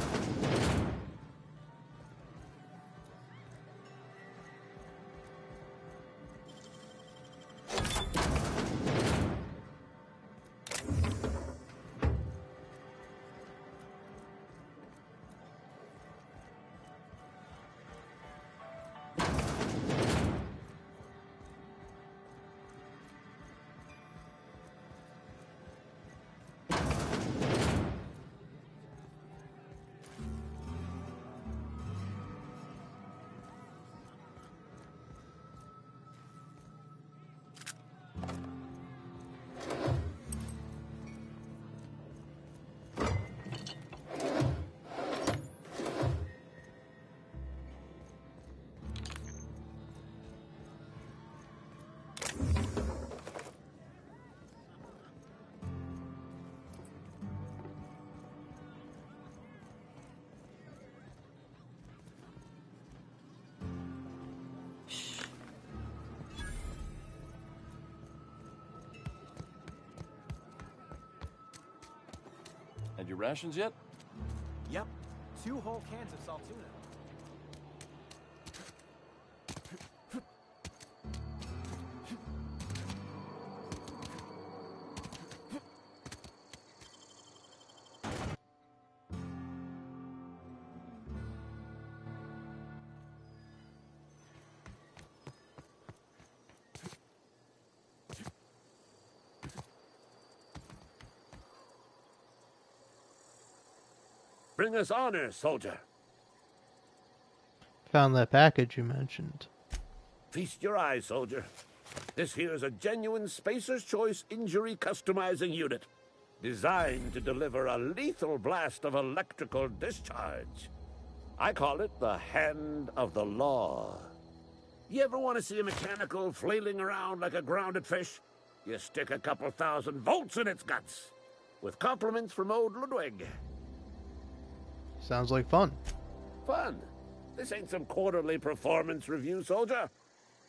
Had your rations yet? Yep. 2 whole cans of salt tuna. Bring us honor, soldier. Found that package you mentioned. Feast your eyes, soldier. This here's a genuine Spacer's Choice injury customizing unit, designed to deliver a lethal blast of electrical discharge. I call it the Hand of the Law. You ever want to see a mechanical flailing around like a grounded fish? You stick a couple thousand volts in its guts. With compliments from old Ludwig. Sounds like fun. Fun? This ain't some quarterly performance review, soldier.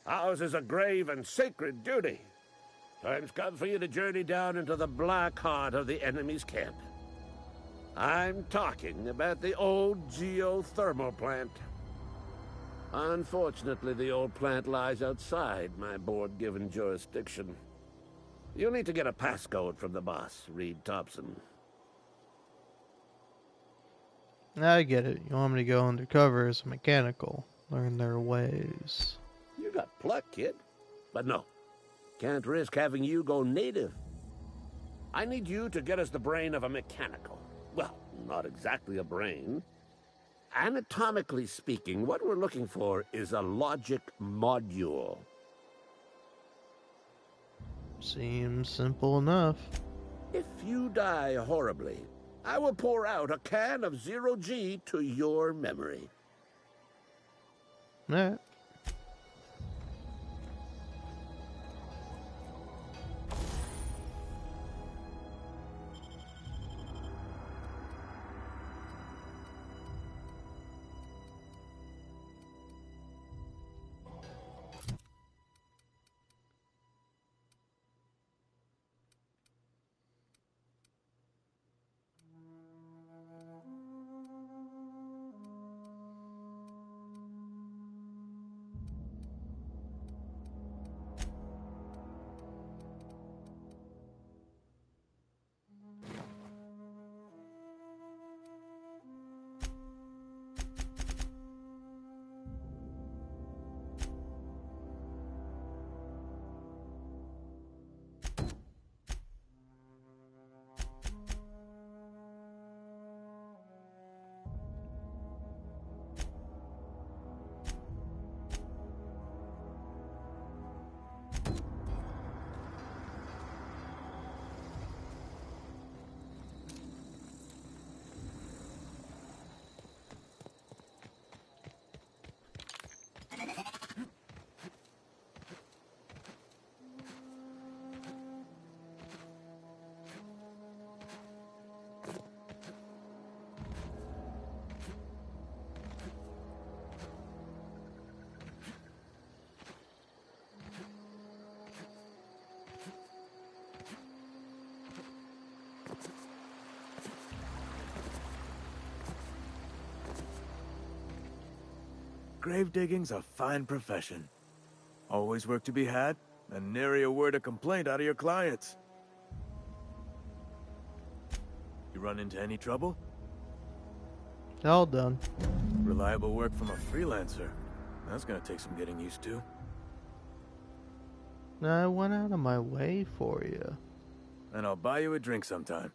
Ours is a grave and sacred duty. Time's come for you to journey down into the black heart of the enemy's camp. I'm talking about the old geothermal plant. Unfortunately, the old plant lies outside my board-given jurisdiction. You'll need to get a passcode from the boss, Reed Thompson. I get it. You want me to go undercover as a mechanical, learn their ways. You got pluck, kid. But no, can't risk having you go native. I need you to get us the brain of a mechanical. Well, not exactly a brain. Anatomically speaking, what we're looking for is a logic module. Seems simple enough. If you die horribly, I will pour out a can of 0G to your memory. Alright. Grave digging's a fine profession. Always work to be had, and nary a word of complaint out of your clients. You run into any trouble? All done. Reliable work from a freelancer. That's gonna take some getting used to. I went out of my way for you. And I'll buy you a drink sometime.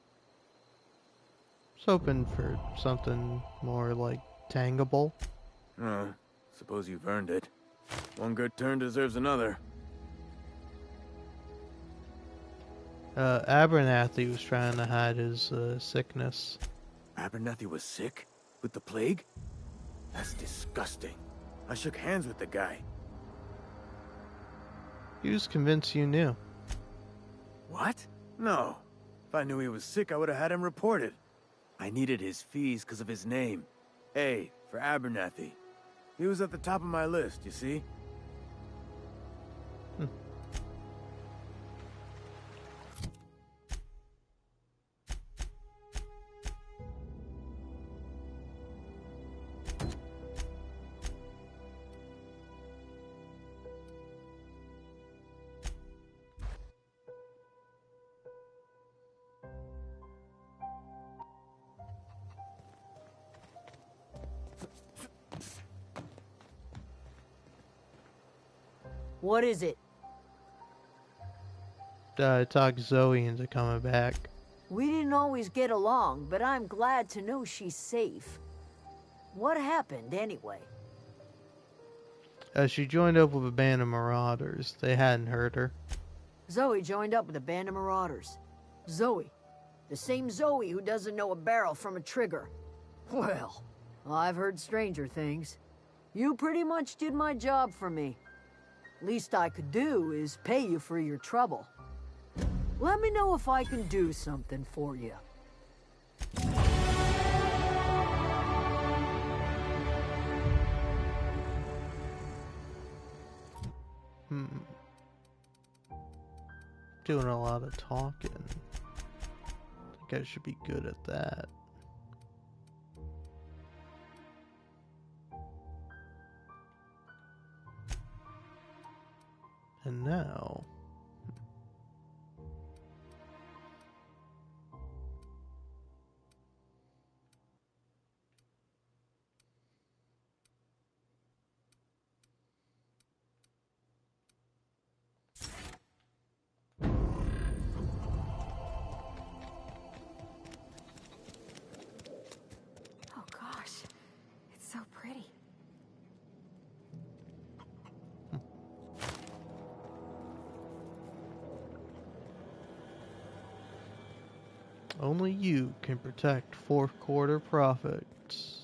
Was hoping for something more like tangible. Suppose you've earned it. One good turn deserves another. Abernathy was trying to hide his sickness. Abernathy was sick? With the plague? That's disgusting. I shook hands with the guy. He was convinced you knew. What? No. If I knew he was sick, I would have had him reported. I needed his fees because of his name. A, for Abernathy. He was at the top of my list, you see? What is it? I talked Zoe into coming back. We didn't always get along, but I'm glad to know she's safe. What happened, anyway? She joined up with a band of marauders. They hadn't hurt her. Zoe joined up with a band of marauders. Zoe. The same Zoe who doesn't know a barrel from a trigger. Well, I've heard stranger things. You pretty much did my job for me. Least I could do is pay you for your trouble. Let me know if I can do something for you. Doing a lot of talking. I think I should be good at that. And now... Oh gosh, it's so pretty. Only you can protect fourth quarter profits.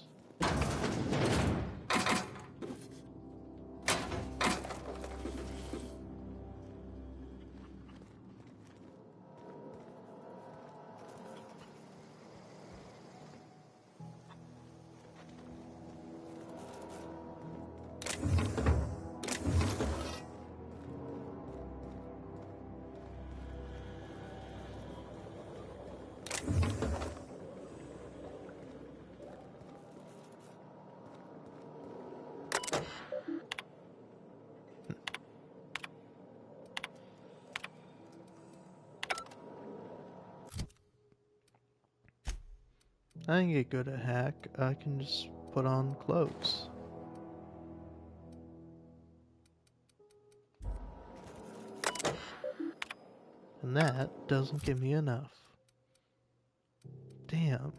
I can get good at hack. I can just put on clothes. And that doesn't give me enough. Damn.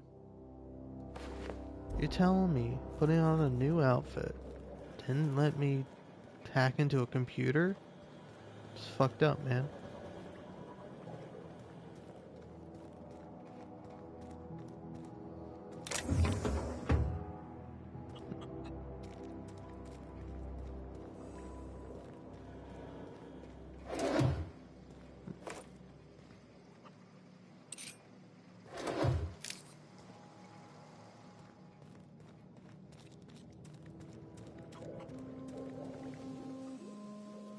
You're telling me putting on a new outfit didn't let me hack into a computer? It's fucked up, man.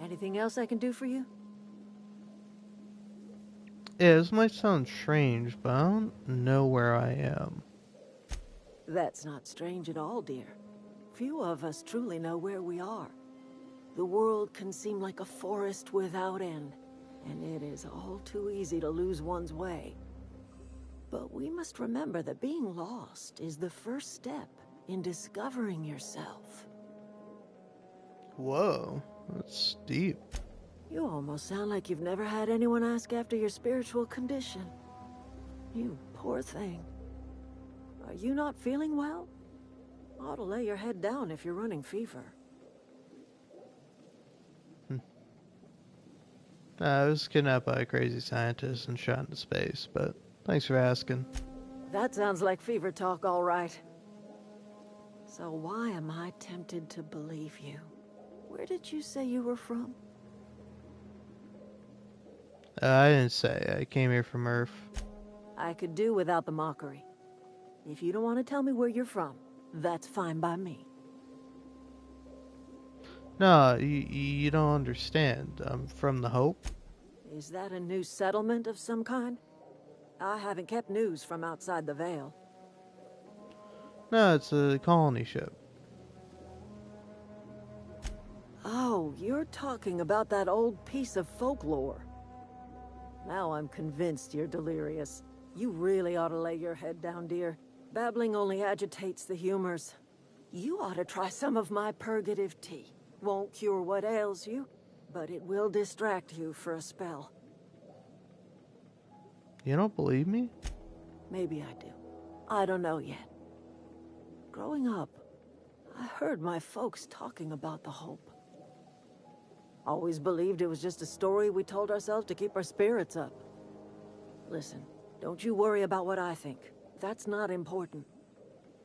Anything else I can do for you? Yeah, this might sound strange, but I don't know where I am. That's not strange at all, dear. Few of us truly know where we are. The world can seem like a forest without end, and it is all too easy to lose one's way. But we must remember that being lost is the first step in discovering yourself. Whoa, that's deep. You almost sound like you've never had anyone ask after your spiritual condition. You poor thing. Are you not feeling well? Ought to lay your head down if you're running fever. I was kidnapped by a crazy scientist and shot into space, but thanks for asking. That sounds like fever talk, all right. So why am I tempted to believe you? Where did you say you were from? I didn't say. I came here from Earth. I could do without the mockery. If you don't want to tell me where you're from, that's fine by me. No, you don't understand. I'm from the Hope. Is that a new settlement of some kind? I haven't kept news from outside the Veil. No, it's a colony ship. Oh, you're talking about that old piece of folklore. Now I'm convinced you're delirious. You really ought to lay your head down, dear. Babbling only agitates the humors. You ought to try some of my purgative tea. Won't cure what ails you, but it will distract you for a spell. You don't believe me? Maybe I do. I don't know yet. Growing up, I heard my folks talking about the Hope. Always believed it was just a story we told ourselves to keep our spirits up. Listen, don't you worry about what I think. That's not important.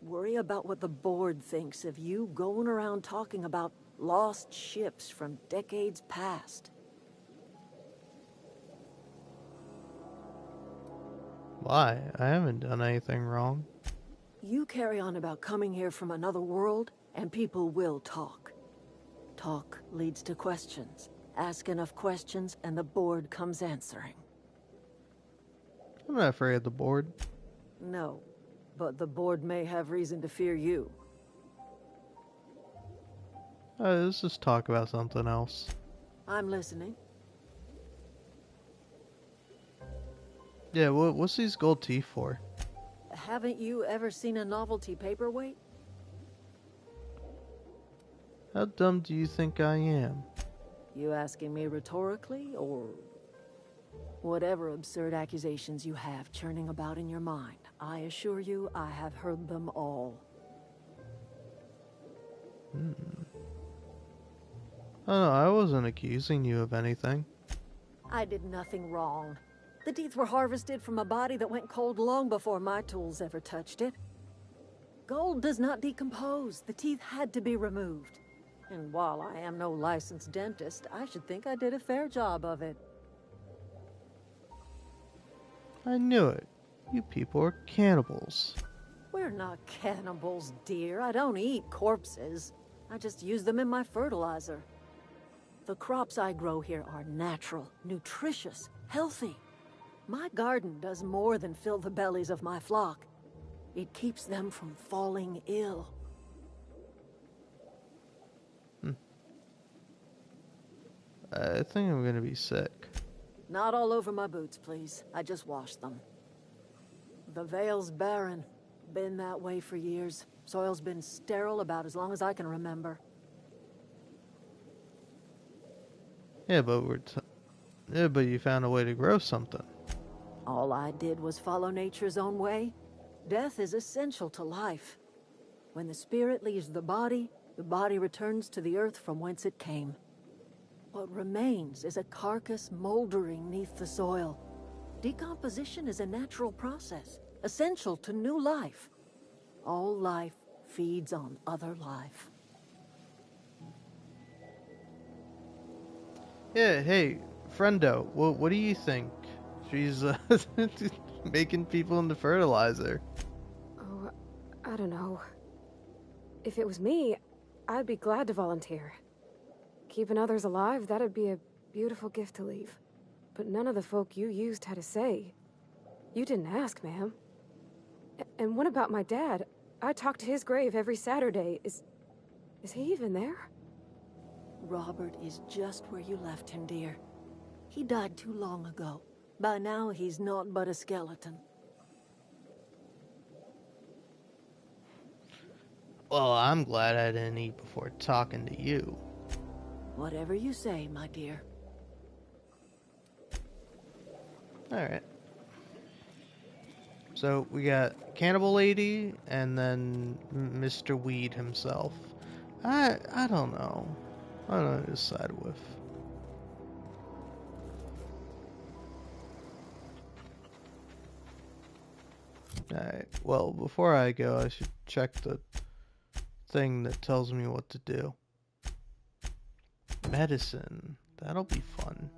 Worry about what the board thinks of you going around talking about lost ships from decades past. Why? I haven't done anything wrong. You carry on about coming here from another world, and people will talk. Talk leads to questions. Ask enough questions, and the board comes answering. I'm not afraid of the board. No, but the board may have reason to fear you. Let's just talk about something else. I'm listening. Yeah, what's these gold teeth for? Haven't you ever seen a novelty paperweight? How dumb do you think I am? You asking me rhetorically, or whatever absurd accusations you have churning about in your mind? I assure you, I have heard them all. Oh, no, I wasn't accusing you of anything. I did nothing wrong. The teeth were harvested from a body that went cold long before my tools ever touched it. Gold does not decompose. The teeth had to be removed. And while I am no licensed dentist, I should think I did a fair job of it. I knew it. You people are cannibals. We're not cannibals, dear. I don't eat corpses. I just use them in my fertilizer. The crops I grow here are natural, nutritious, healthy. My garden does more than fill the bellies of my flock. It keeps them from falling ill. I think I'm gonna be sick. Not all over my boots, please. I just washed them. The Vale's barren. Been that way for years. Soil's been sterile about as long as I can remember. Yeah, but but you found a way to grow something. All I did was follow nature's own way. Death is essential to life. When the spirit leaves the body returns to the earth from whence it came. What remains is a carcass moldering neath the soil. Decomposition is a natural process, essential to new life. All life feeds on other life. Yeah, hey, friendo, what do you think? She's making people into fertilizer. Oh, I don't know. If it was me, I'd be glad to volunteer. Keeping others alive, that'd be a beautiful gift to leave. But none of the folk you used had a say. You didn't ask, ma'am. And what about my dad? I talk to his grave every Saturday. Is he even there? Robert is just where you left him, dear. He died too long ago. By now, he's naught but a skeleton. Well, I'm glad I didn't eat before talking to you. Whatever you say, my dear. Alright. So, we got Cannibal Lady, and then Mr. Weed himself. I don't know. I don't know who to side with. Alright, well, before I go, I should check the thing that tells me what to do. Medicine. That'll be fun.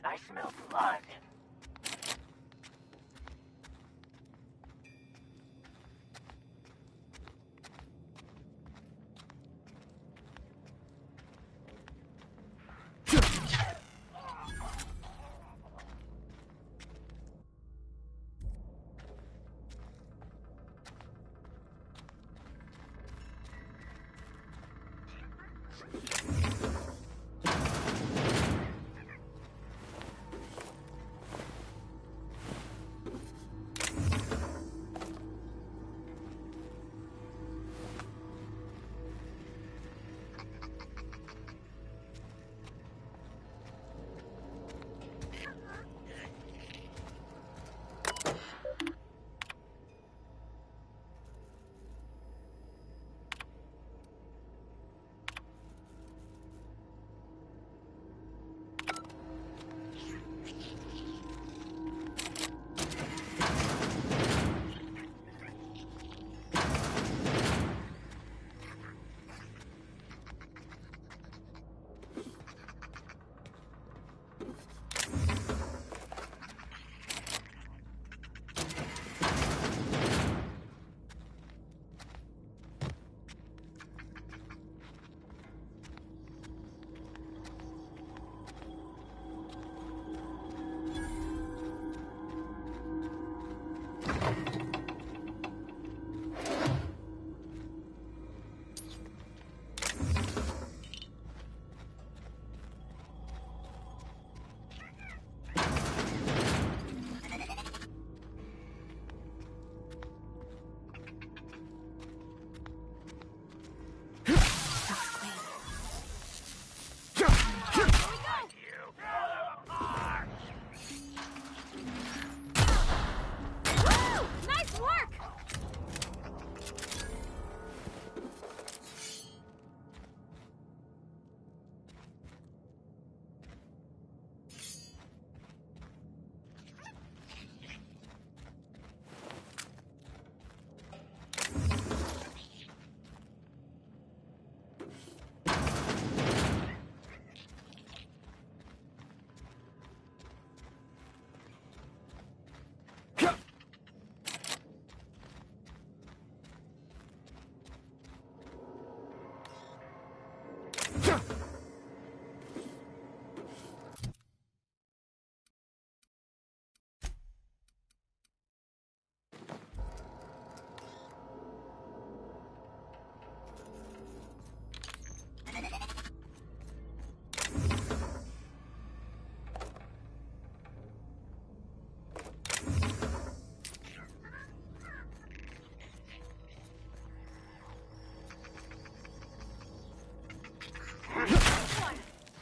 I smell blood.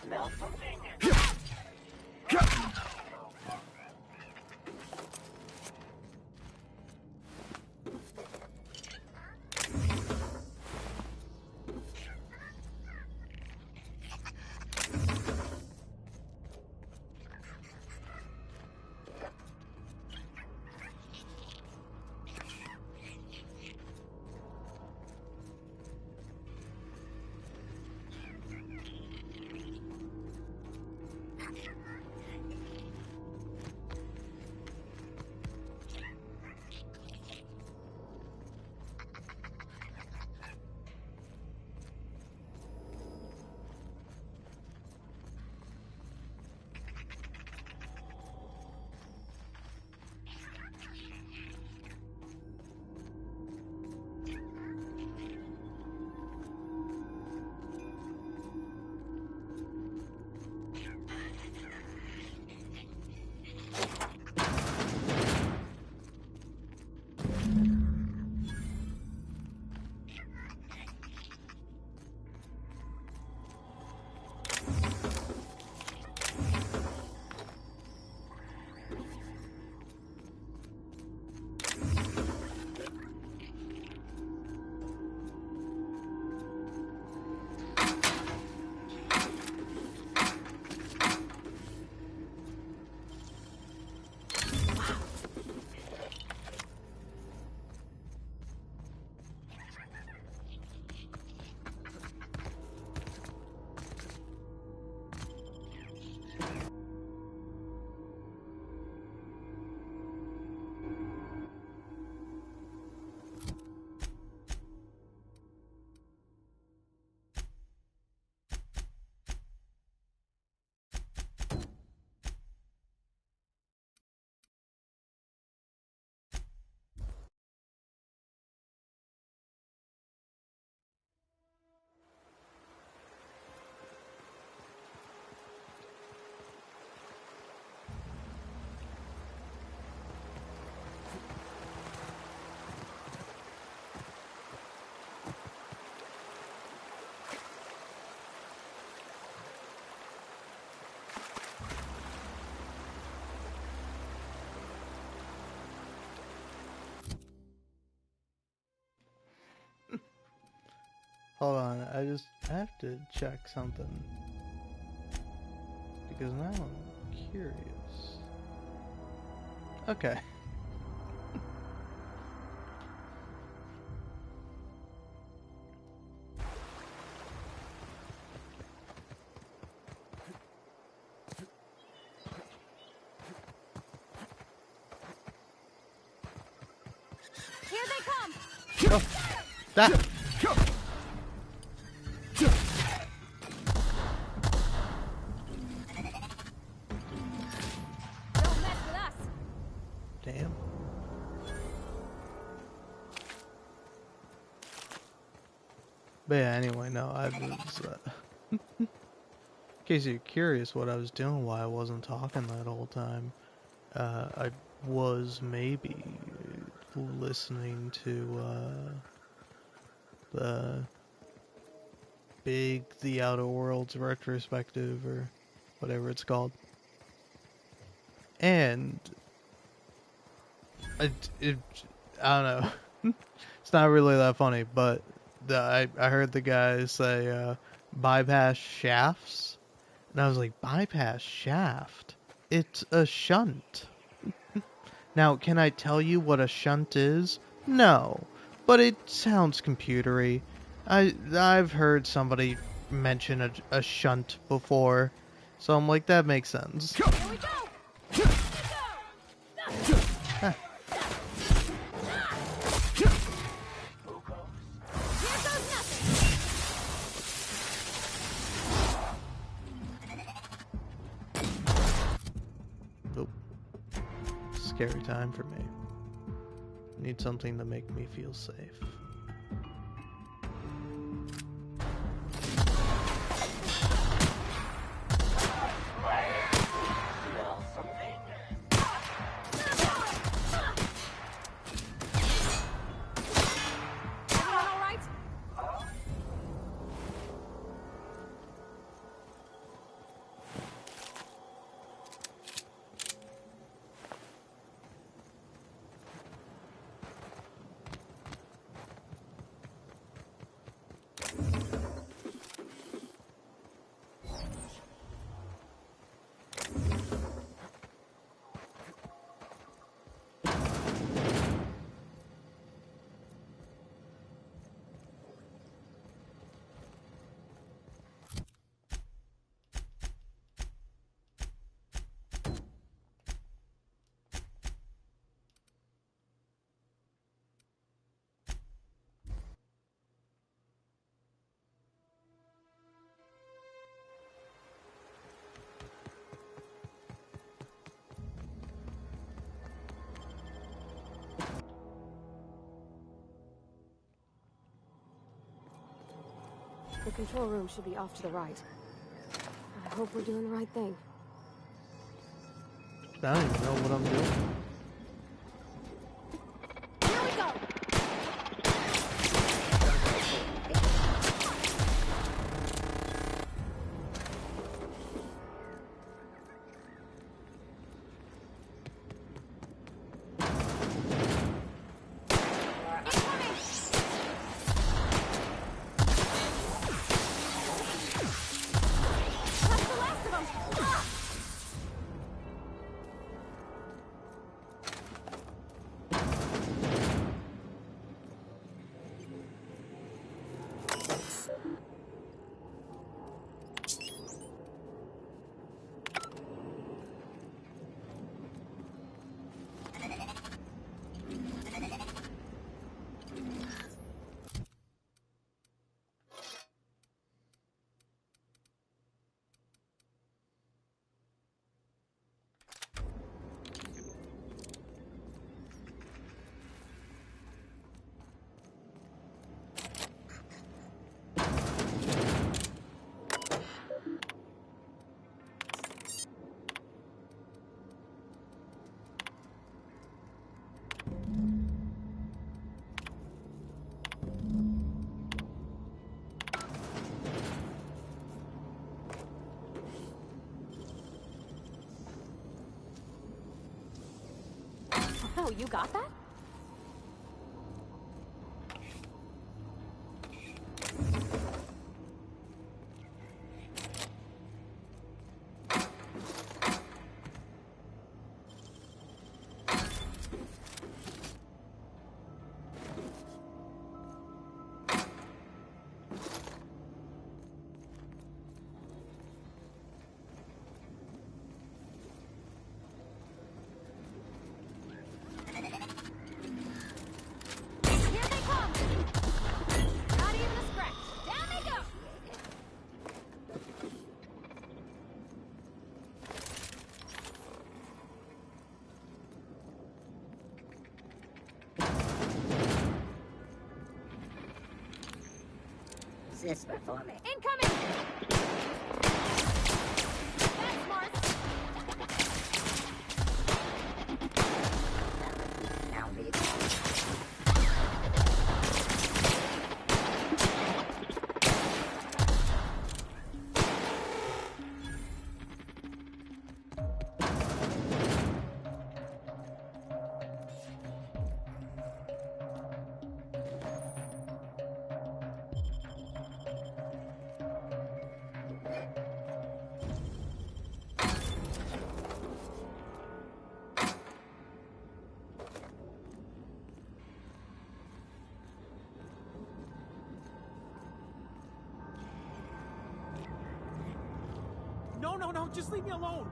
Smell something. Hold on, I have to check something. Because now I'm curious. Okay. Here they come! Oh, that. Don't mess with us! Damn. But yeah, anyway, no, I was, in case you're curious what I was doing, why I wasn't talking that whole time, I was maybe listening to, the big The Outer Worlds retrospective, or whatever it's called. And I don't know. It's not really that funny, but I heard the guy say bypass shafts, and I was like, bypass shaft? It's a shunt. Now, can I tell you what a shunt is? No, but it sounds computery. I've heard somebody mention a shunt before, so I'm like, that makes sense. Here we go! Huh. scary time for me. I need something to make me feel safe. The control room should be off to the right. I hope we're doing the right thing. I don't even know what I'm doing. Here we go! Oh, you got that? This before me. Incoming! That's smart. Now leave. No, just leave me alone.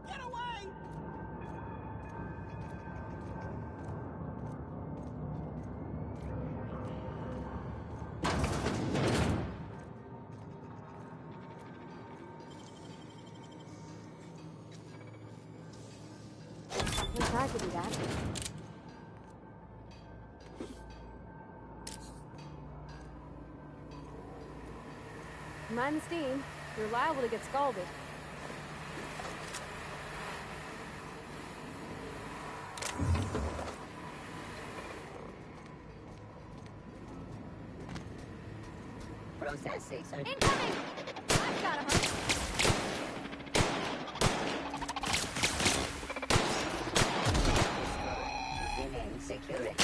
Get away! Wish I could do that. Mind the steam. You're liable to get scalded. Processing. Incoming! I've got a hunch. Remain security.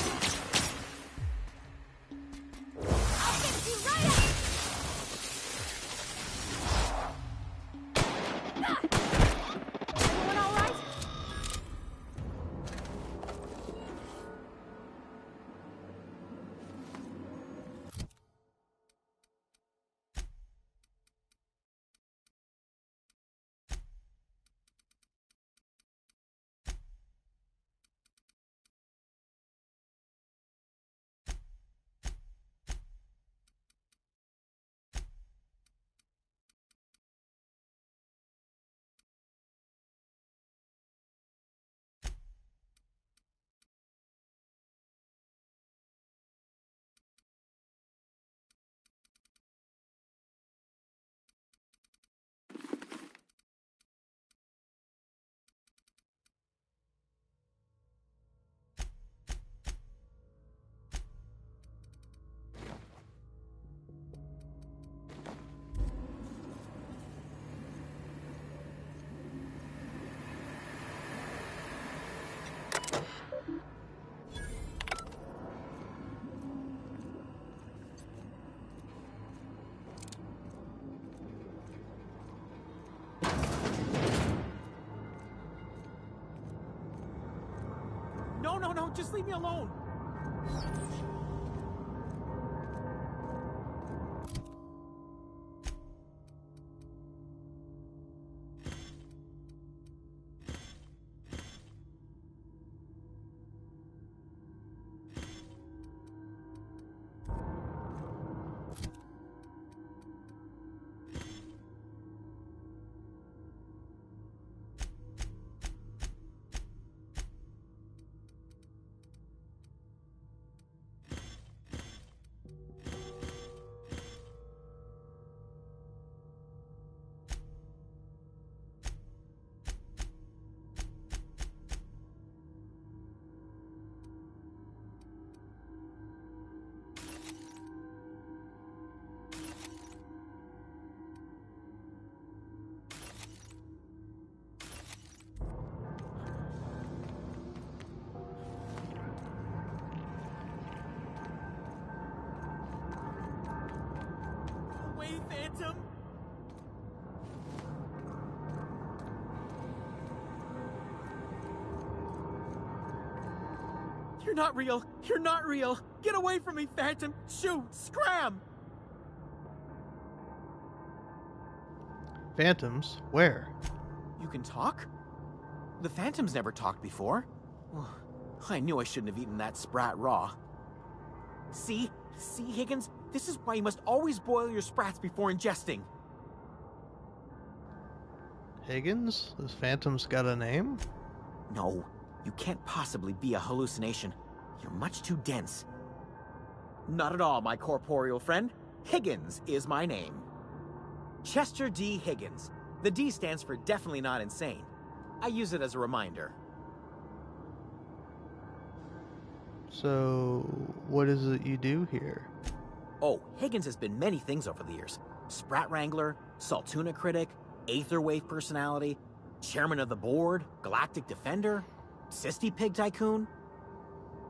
I'll get you right up! Everyone all right? No, just leave me alone. Wait, Phantom! You're not real! You're not real! Get away from me, Phantom! Shoot! Scram! Phantoms? Where? You can talk? The Phantoms never talked before. I knew I shouldn't have eaten that sprat raw. See, Higgins? This is why you must always boil your sprats before ingesting. Higgins? This Phantom's got a name? No, you can't possibly be a hallucination. You're much too dense. Not at all, my corporeal friend. Higgins is my name. Chester D. Higgins. The D stands for definitely not insane. I use it as a reminder. So, what is it you do here? Oh, Higgins has been many things over the years. Sprat Wrangler, Saltuna Critic, Aetherwave Personality, Chairman of the Board, Galactic Defender, Sisty Pig Tycoon.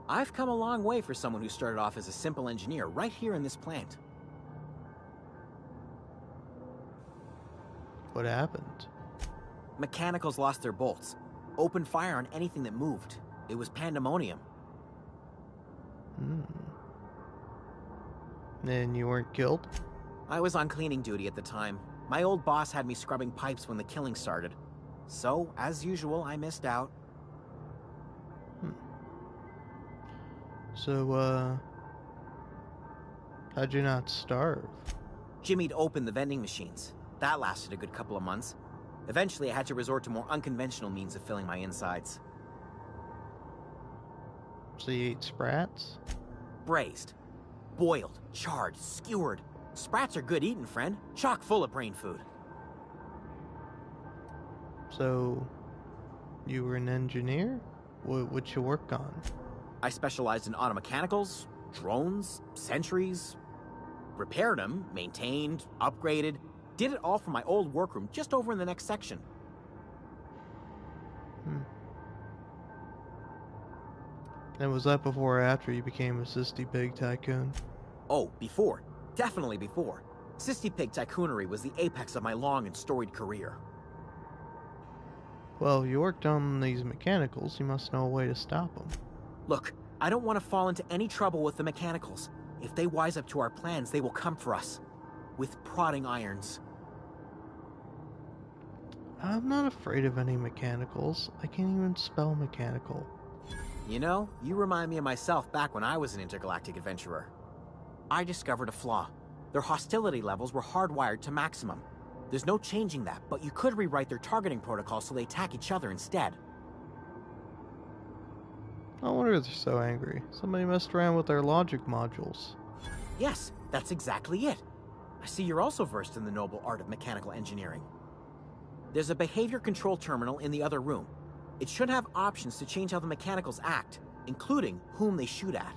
I've come a long way for someone who started off as a simple engineer right here in this plant. What happened? Mechanicals lost their bolts. Opened fire on anything that moved. It was pandemonium. And you weren't killed? I was on cleaning duty at the time. My old boss had me scrubbing pipes when the killing started. So, as usual, I missed out. So, how'd you not starve? Jimmy'd opened the vending machines. That lasted a good couple of months. Eventually, I had to resort to more unconventional means of filling my insides. So you ate sprats? Braised. Boiled, charred, skewered. Sprats are good eating, friend. Chock full of brain food. So, you were an engineer? What'd you work on? I specialized in automechanicals, drones, sentries. Repaired them, maintained, upgraded. Did it all from my old workroom just over in the next section. And was that before or after you became a Sisty Pig tycoon? Oh, before. Definitely before. Sisty Pig tycoonery was the apex of my long and storied career. Well, you worked on these mechanicals, you must know a way to stop them. Look, I don't want to fall into any trouble with the mechanicals. If they wise up to our plans, they will come for us. With prodding irons. I'm not afraid of any mechanicals. I can't even spell mechanical. You know, you remind me of myself back when I was an intergalactic adventurer. I discovered a flaw. Their hostility levels were hardwired to maximum. There's no changing that, but you could rewrite their targeting protocol so they attack each other instead. No wonder they're so angry. Somebody messed around with their logic modules. Yes, that's exactly it. I see you're also versed in the noble art of mechanical engineering. There's a behavior control terminal in the other room. It should have options to change how the mechanicals act, including whom they shoot at.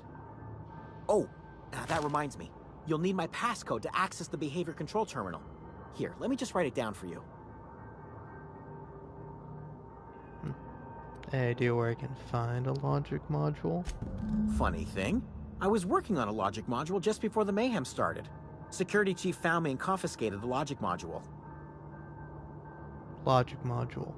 Oh, that reminds me. You'll need my passcode to access the behavior control terminal. Here, let me just write it down for you. Any idea where I can find a logic module? Funny thing, I was working on a logic module just before the mayhem started. Security chief found me and confiscated the logic module. Logic module.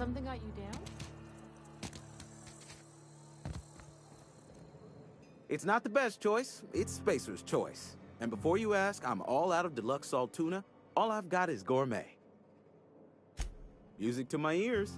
Something got you down? It's not the best choice, it's Spacer's choice. And before you ask, I'm all out of deluxe salt tuna. All I've got is gourmet. Music to my ears.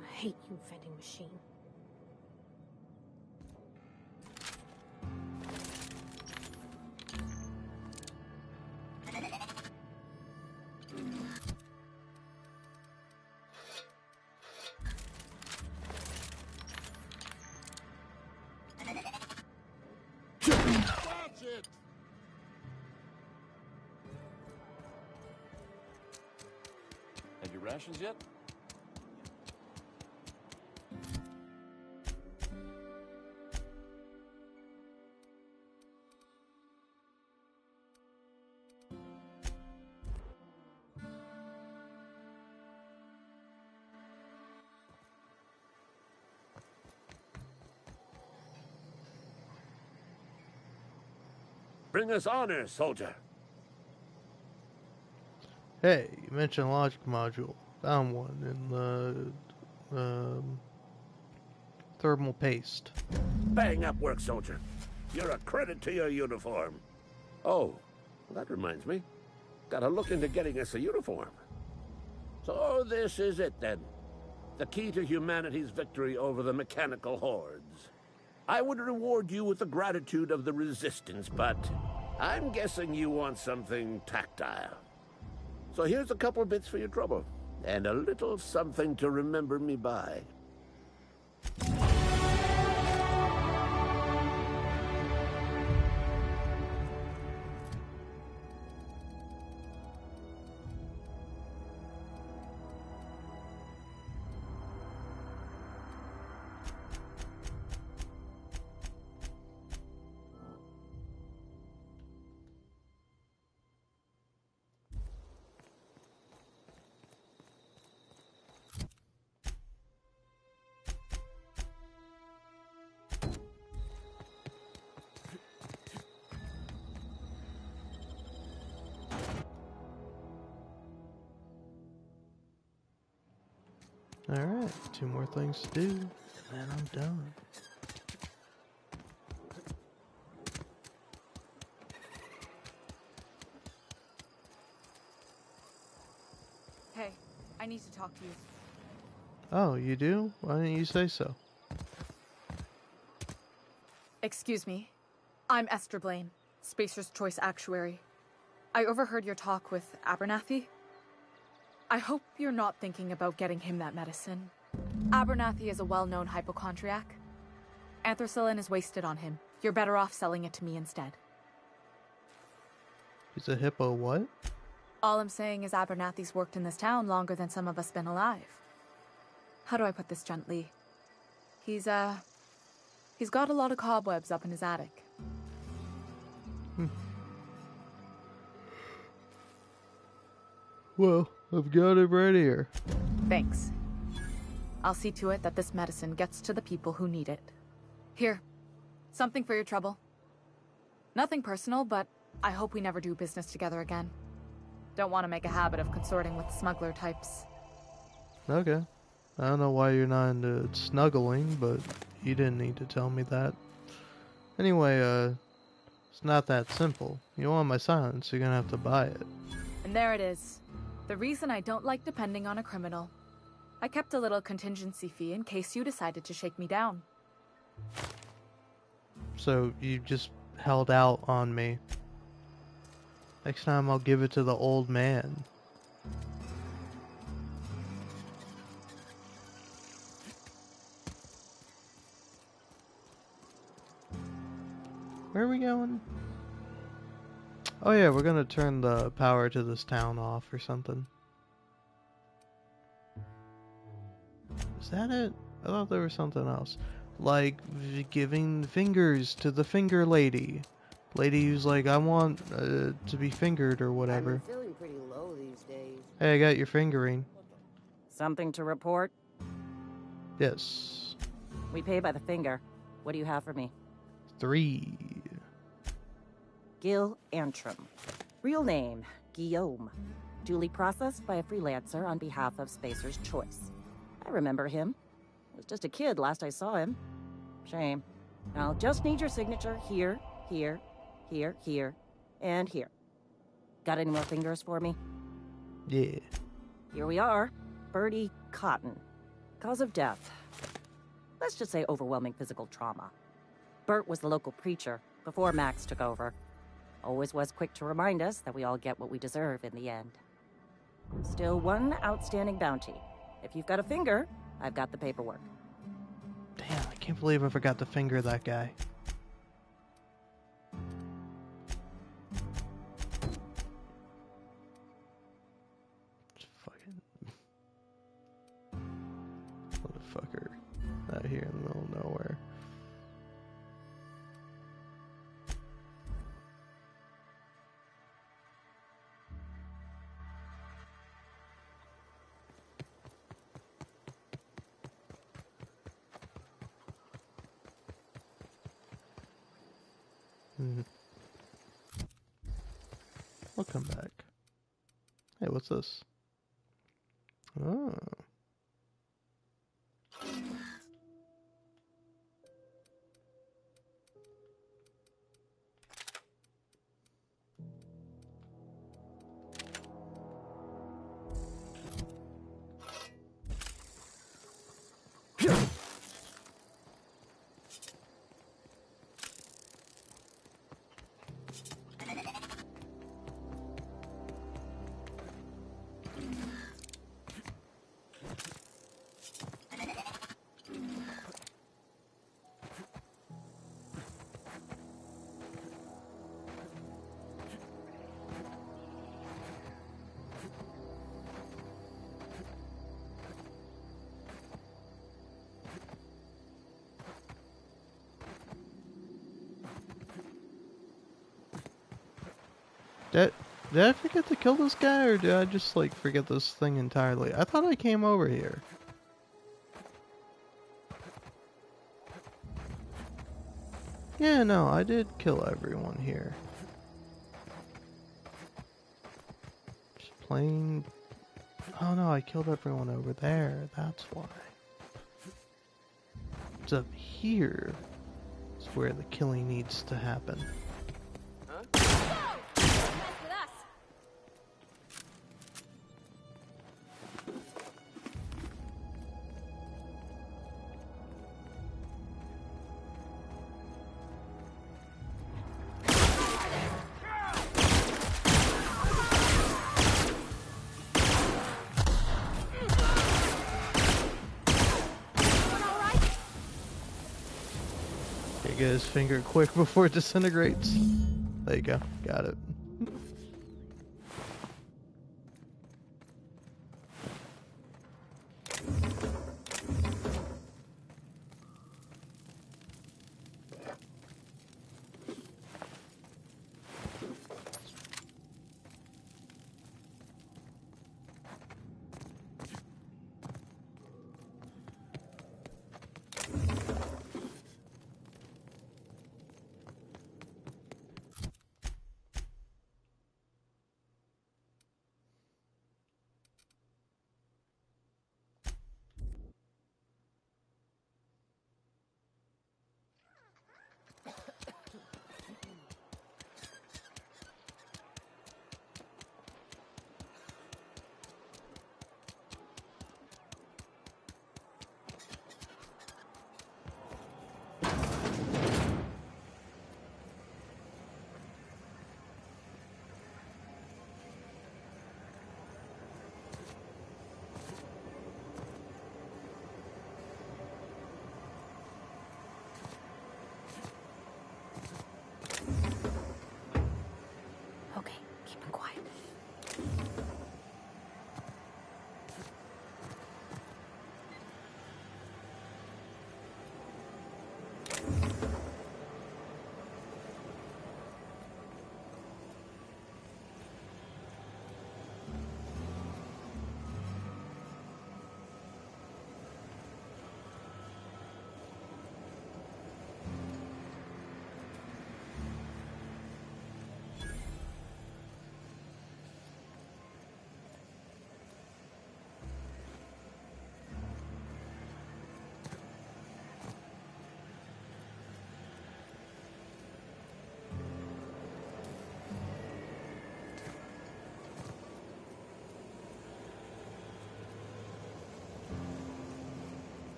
I hate you, vending machine. Watch it! Have your rations yet? Bring us honor, soldier. Hey, you mentioned logic module. Found one in the thermal paste. Bang up work, soldier. You're a credit to your uniform. Oh, well, that reminds me. Gotta look into getting us a uniform. So this is it, then. The key to humanity's victory over the mechanical hordes. I would reward you with the gratitude of the Resistance, but I'm guessing you want something tactile. So here's a couple of bits for your trouble, and a little something to remember me by. Alright, 2 more things to do, and then I'm done. Hey, I need to talk to you. Oh, you do? Why didn't you say so? Excuse me. I'm Esther Blaine, Spacer's Choice Actuary. I overheard your talk with Abernathy. I hope you're not thinking about getting him that medicine. Abernathy is a well-known hypochondriac. Anthracillin is wasted on him. You're better off selling it to me instead. He's a hippo what? All I'm saying is Abernathy's worked in this town longer than some of us been alive. How do I put this gently? He's got a lot of cobwebs up in his attic. Well, I've got it right here. Thanks. I'll see to it that this medicine gets to the people who need it. Here, something for your trouble. Nothing personal, but I hope we never do business together again. Don't want to make a habit of consorting with smuggler types. Okay. I don't know why you're not into snuggling, but you didn't need to tell me that. Anyway, it's not that simple. You want my silence, you're gonna have to buy it. And there it is. The reason I don't like depending on a criminal. I kept a little contingency fee in case you decided to shake me down. So you just held out on me. Next time I'll give it to the old man. Where are we going? Oh yeah, we're gonna turn the power to this town off or something. Is that it? I thought there was something else. Like giving fingers to the finger lady. Lady who's like, I want to be fingered or whatever. I'm feeling pretty low these days. Hey, I got your fingering. Something to report? Yes. We pay by the finger. What do you have for me? 3. Gil Antrim. Real name, Guillaume. Duly processed by a freelancer on behalf of Spacer's Choice. I remember him. I was just a kid last I saw him. Shame. I'll just need your signature here, here, here, here, and here. Got any more fingers for me? Yeah. Here we are. Bertie Cotton. Cause of death. Let's just say overwhelming physical trauma. Bert was the local preacher before Max took over. Always was quick to remind us that we all get what we deserve in the end. Still one outstanding bounty. If you've got a finger, I've got the paperwork. Damn, I can't believe I forgot to finger that guy. Fucking motherfucker out here in the middle of nowhere. We'll come back. Hey, what's this? Oh. Did I forget to kill this guy, or did I just, like, forget this thing entirely? I thought I came over here. Yeah, no, I did kill everyone here. Just plain... Oh no, I killed everyone over there, that's why. It's up here. It's where the killing needs to happen. Get his finger quick before it disintegrates. There you go. Got it.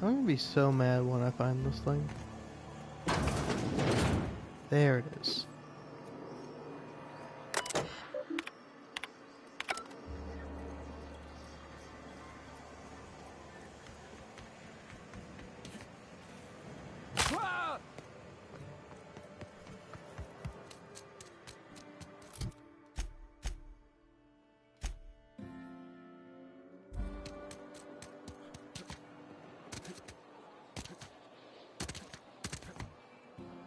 I'm gonna be so mad when I find this thing. There it is.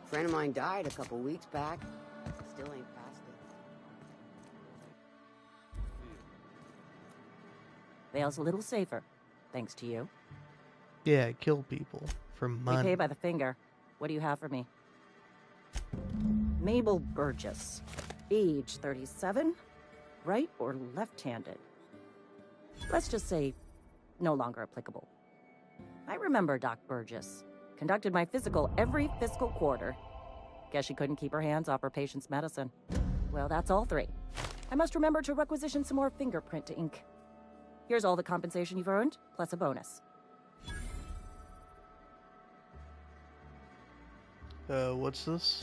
Friend of mine died a couple weeks back. Still ain't past it. Vale's a little safer, thanks to you. Yeah, kill people for We money. pay by the finger. What do you have for me? Mabel Burgess. Age 37? Right or left-handed? Let's just say no longer applicable. I remember Doc Burgess. Conducted my physical every fiscal quarter. Guess she couldn't keep her hands off her patient's medicine. Well, that's all three. I must remember to requisition some more fingerprint ink. Here's all the compensation you've earned, plus a bonus. What's this?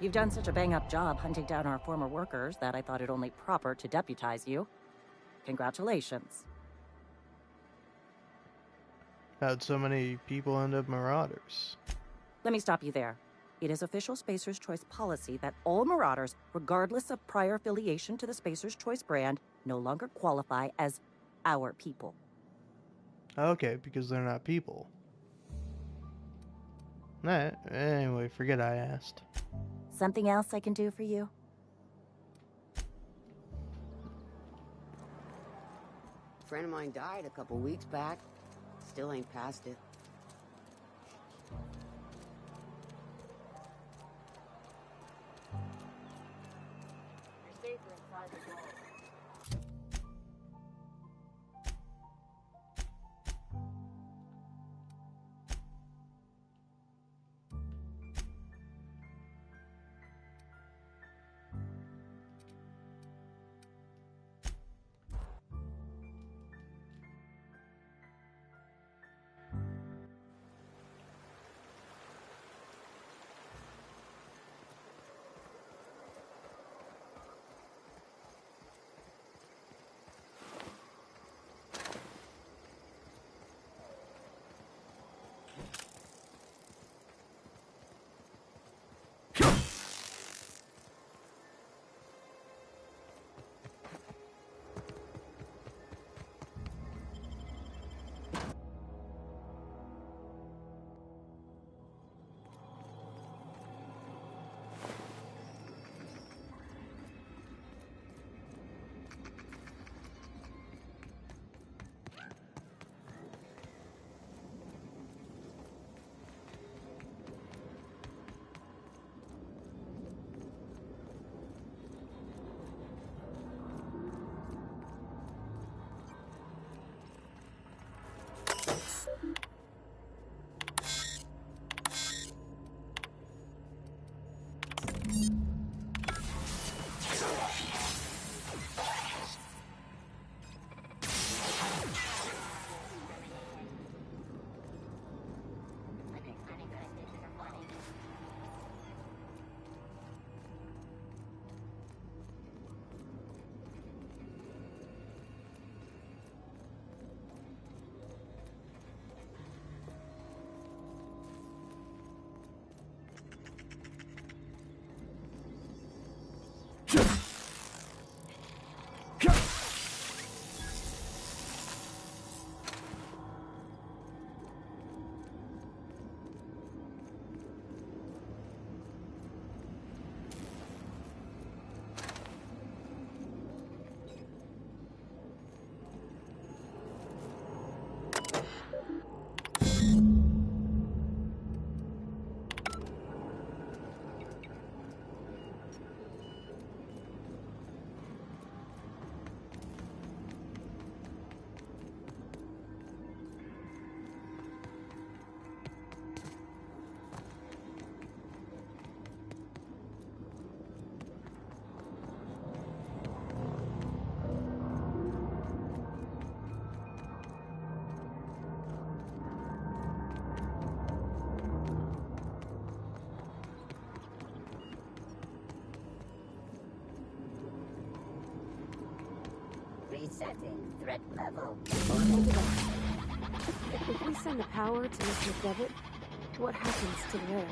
You've done such a bang-up job hunting down our former workers that I thought it only proper to deputize you. Congratulations. How'd so many people end up marauders? Let me stop you there. It is official Spacer's Choice policy that all marauders, regardless of prior affiliation to the Spacer's Choice brand, no longer qualify as our people. Okay, because they're not people. Nah, anyway, forget I asked. Something else I can do for you? Friend of mine died a couple weeks back. Still ain't past it. You're safer inside the walls. Resetting threat level. If we send the power to Miss McDevitt, what happens to the air?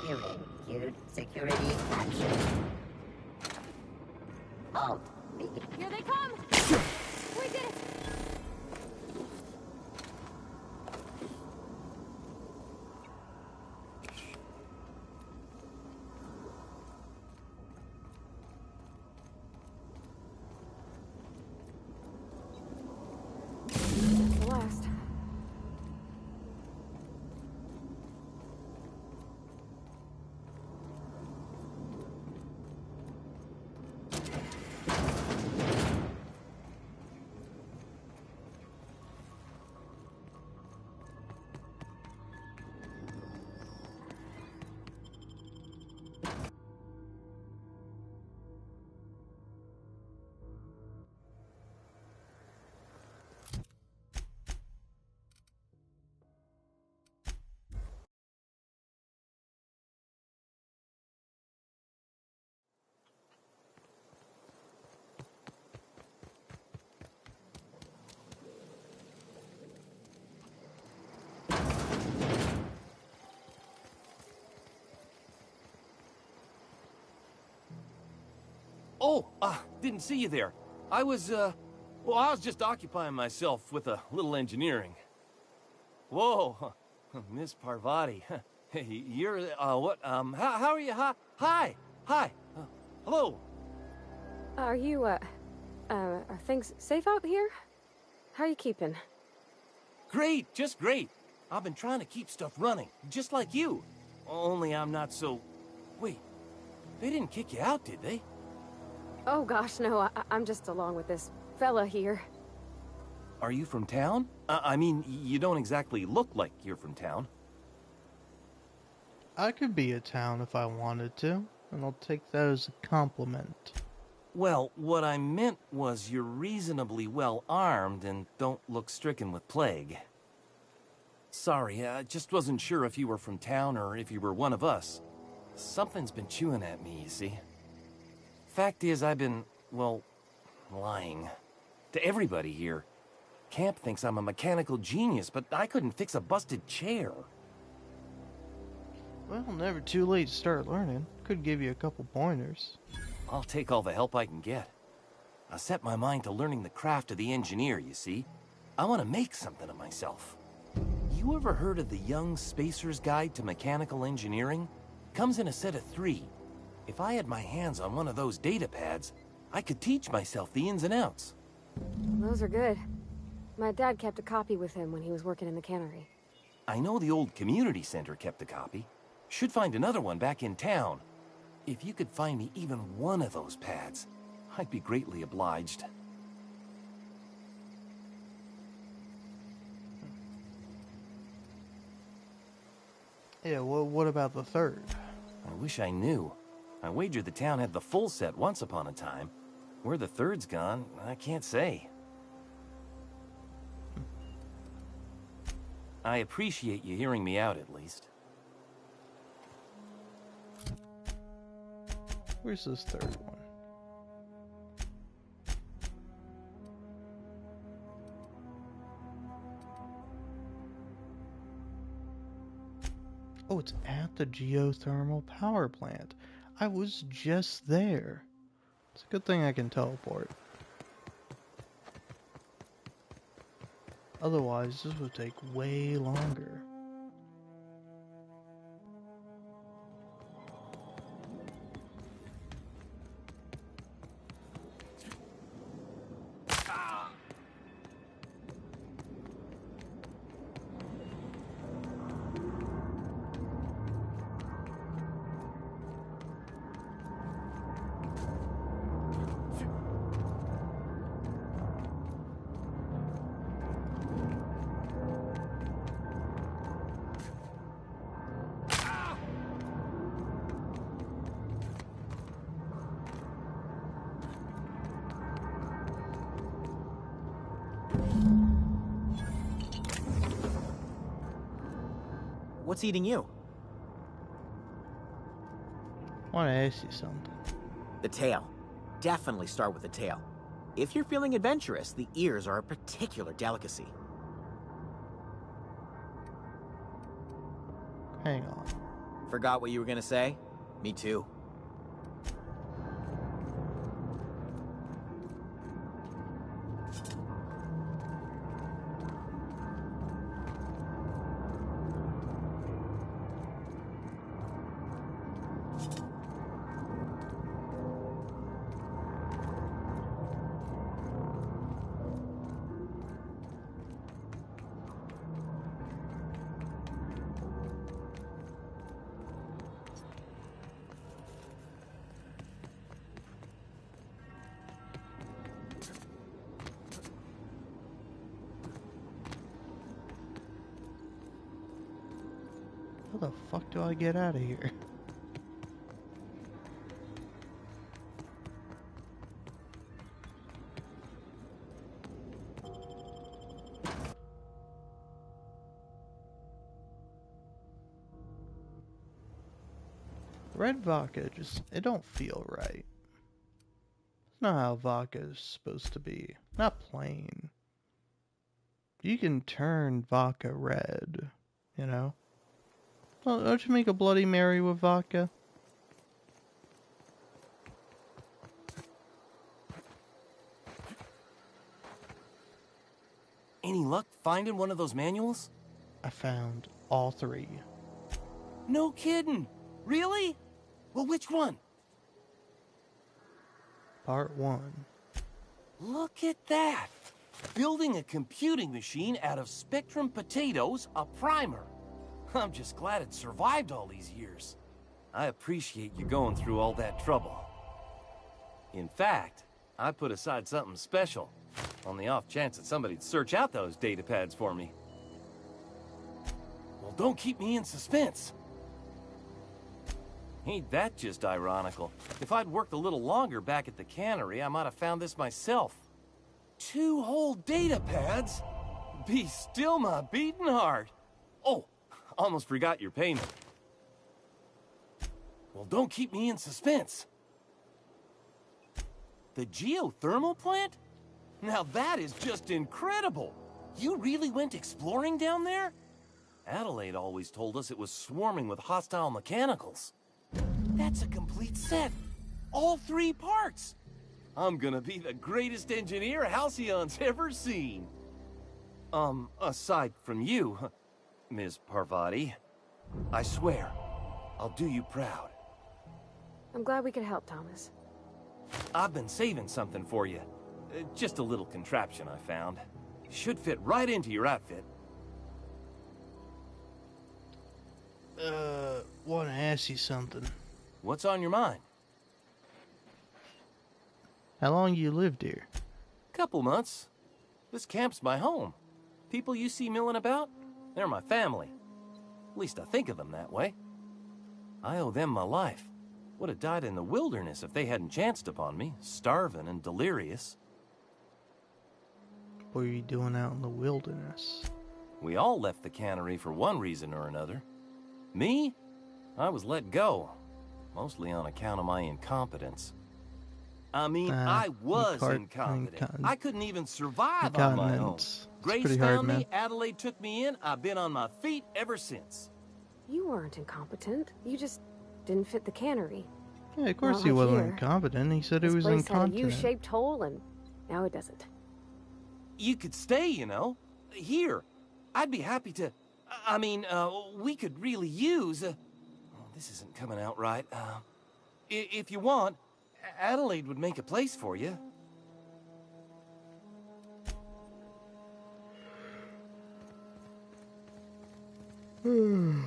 Viewing queued security action. Halt. Here they come! We did it! That's the last. Oh, didn't see you there. I was just occupying myself with a little engineering. Whoa, Miss Parvati. Hey, you're, what, how are you? Hi, hello. Are you, are things safe out here? How are you keeping? Great, just great. I've been trying to keep stuff running, just like you. Only I'm not so... Wait, they didn't kick you out, did they? Oh gosh, no, I'm just along with this fella here. Are you from town? I mean, you don't exactly look like you're from town. I could be a town if I wanted to, and I'll take that as a compliment. Well, what I meant was you're reasonably well armed and don't look stricken with plague. Sorry, I just wasn't sure if you were from town or if you were one of us. Something's been chewing at me, you see. Fact is, I've been, well, lying. To everybody here. Camp thinks I'm a mechanical genius, but I couldn't fix a busted chair. Well, never too late to start learning. Could give you a couple pointers. I'll take all the help I can get. I set my mind to learning the craft of the engineer, you see. I want to make something of myself. You ever heard of the Young Spacer's Guide to Mechanical Engineering? Comes in a set of 3. If I had my hands on one of those data pads, I could teach myself the ins and outs. Those are good. My dad kept a copy with him when he was working in the cannery. I know the old community center kept a copy. Should find another one back in town. If you could find me even one of those pads, I'd be greatly obliged. Yeah, well, what about the third? I wish I knew. I wager the town had the full set once upon a time. Where the third's gone, I can't say. I appreciate you hearing me out, at least. Where's this third one? Oh, it's at the geothermal power plant. I was just there. It's a good thing I can teleport. Otherwise, this would take way longer. What's eating you? want to ask you something. The tail. Definitely start with the tail. If you're feeling adventurous, the ears are a particular delicacy. Hang on. Forgot what you were gonna say? Me too. How the fuck do I get out of here? Red vodka it don't feel right. It's not how vodka is supposed to be. Not plain. You can turn vodka red, you know? Well, don't you make a Bloody Mary with vodka? Any luck finding one of those manuals? I found all three. No kidding. Really? Well, which one? Part 1. Look at that. Building a computing machine out of Spectrum potatoes, a primer. I'm just glad it survived all these years. I appreciate you going through all that trouble. In fact, I put aside something special, on the off chance that somebody'd search out those data pads for me. Well, don't keep me in suspense. Ain't that just ironical? If I'd worked a little longer back at the cannery, I might have found this myself. 2 whole data pads? Be still my beating heart. Oh, almost forgot your payment. Well, don't keep me in suspense. The geothermal plant? Now that is just incredible. You really went exploring down there? Adelaide always told us it was swarming with hostile mechanicals. That's a complete set. All 3 parts. I'm gonna be the greatest engineer Halcyon's ever seen. Aside from you, Ms. Parvati, I swear, I'll do you proud. I'm glad we could help, Thomas. I've been saving something for you. Just a little contraption I found. Should fit right into your outfit. Want to ask you something. What's on your mind? How long you lived here? Couple months. This camp's my home. People you see milling about, they're my family. At least I think of them that way. I owe them my life. Would have died in the wilderness if they hadn't chanced upon me, starving and delirious. What are you doing out in the wilderness? We all left the cannery for one reason or another. Me? I was let go, mostly on account of my incompetence. I mean, I was incompetent. I couldn't even survive on my own. Grace found me, Adelaide took me in, I've been on my feet ever since. You weren't incompetent. You just didn't fit the cannery. Yeah, of course he wasn't incompetent. He said he was incontinent. This place had a U-shaped hole, and now it doesn't. You could stay, you know. Here. I'd be happy to... I mean, we could really use... oh, this isn't coming out right. If you want, Adelaide would make a place for you. Meh.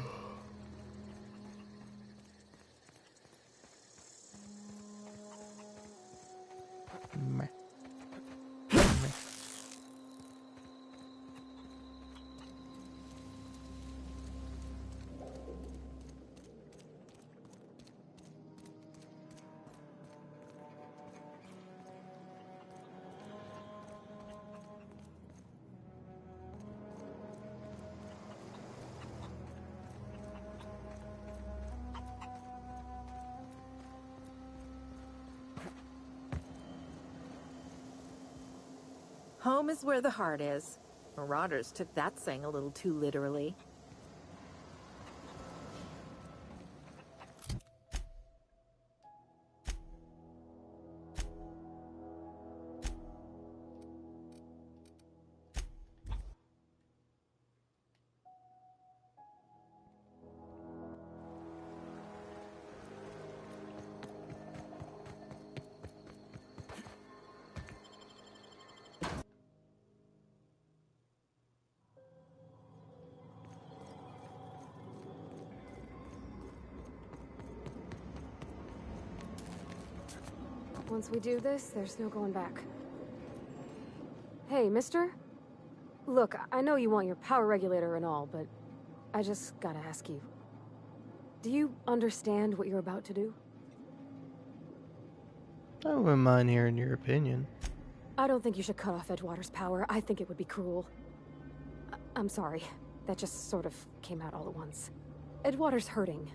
Home is where the heart is. Marauders took that saying a little too literally. Once we do this, there's no going back. Hey, mister? Look, I know you want your power regulator and all, but I just gotta ask you. Do you understand what you're about to do? I wouldn't mind hearing your opinion. I don't think you should cut off Edgewater's power. I think it would be cruel. I'm sorry. That just sort of came out all at once. Edgewater's hurting.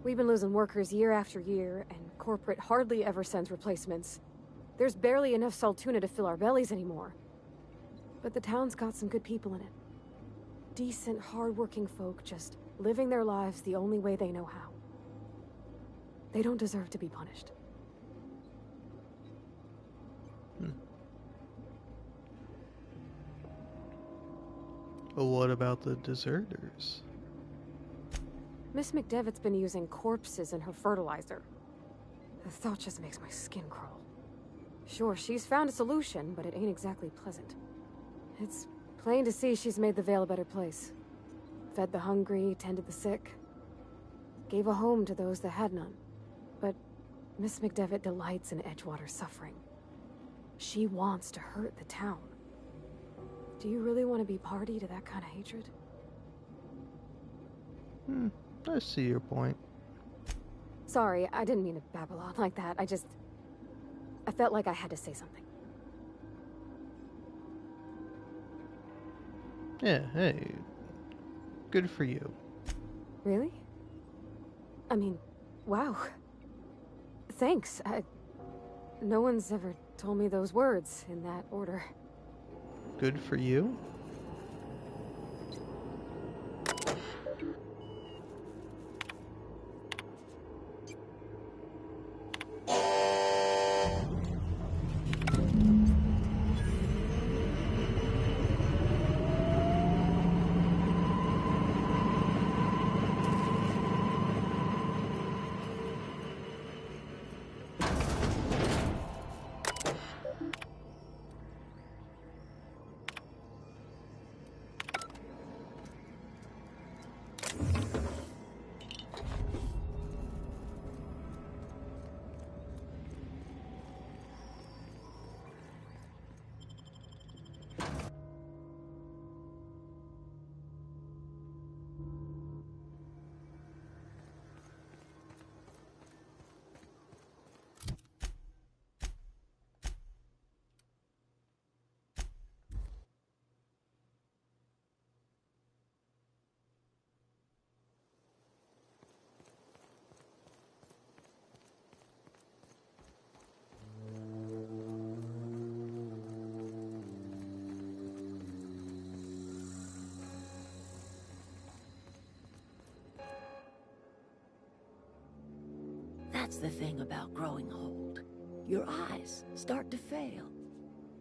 We've been losing workers year after year, and corporate hardly ever sends replacements. There's barely enough Saltuna to fill our bellies anymore. But the town's got some good people in it. Decent, hard-working folk just living their lives the only way they know how. They don't deserve to be punished. But what about the deserters? Miss McDevitt's been using corpses in her fertilizer. The thought just makes my skin crawl. Sure, she's found a solution, but it ain't exactly pleasant. It's plain to see she's made the Vale a better place. Fed the hungry, tended the sick. Gave a home to those that had none. But Miss McDevitt delights in Edgewater's suffering. She wants to hurt the town. Do you really want to be party to that kind of hatred? I see your point. Sorry, I didn't mean to babble on like that. I felt like I had to say something. Yeah, hey. Good for you. Really? I mean, wow. Thanks. No one's ever told me those words in that order. Good for you? That's the thing about growing old. Your eyes start to fail.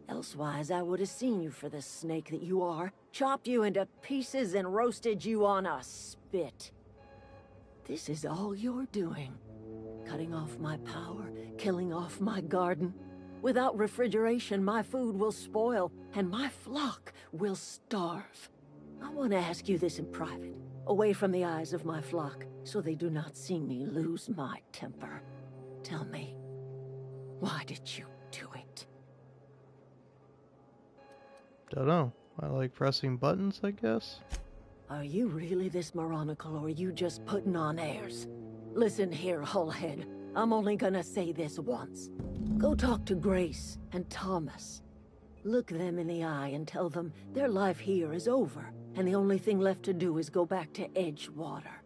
Elsewise, I would have seen you for the snake that you are, chopped you into pieces and roasted you on a spit. This is all you're doing. Cutting off my power, killing off my garden. Without refrigeration, my food will spoil, and my flock will starve. I want to ask you this in private, away from the eyes of my flock, so they do not see me lose my temper. Tell me, why did you do it? Dunno. I like pressing buttons, I guess. Are you really this moronical, or are you just putting on airs? Listen here, Hullhead. I'm only gonna say this once. Go talk to Grace and Thomas. Look them in the eye and tell them their life here is over, and the only thing left to do is go back to Edgewater.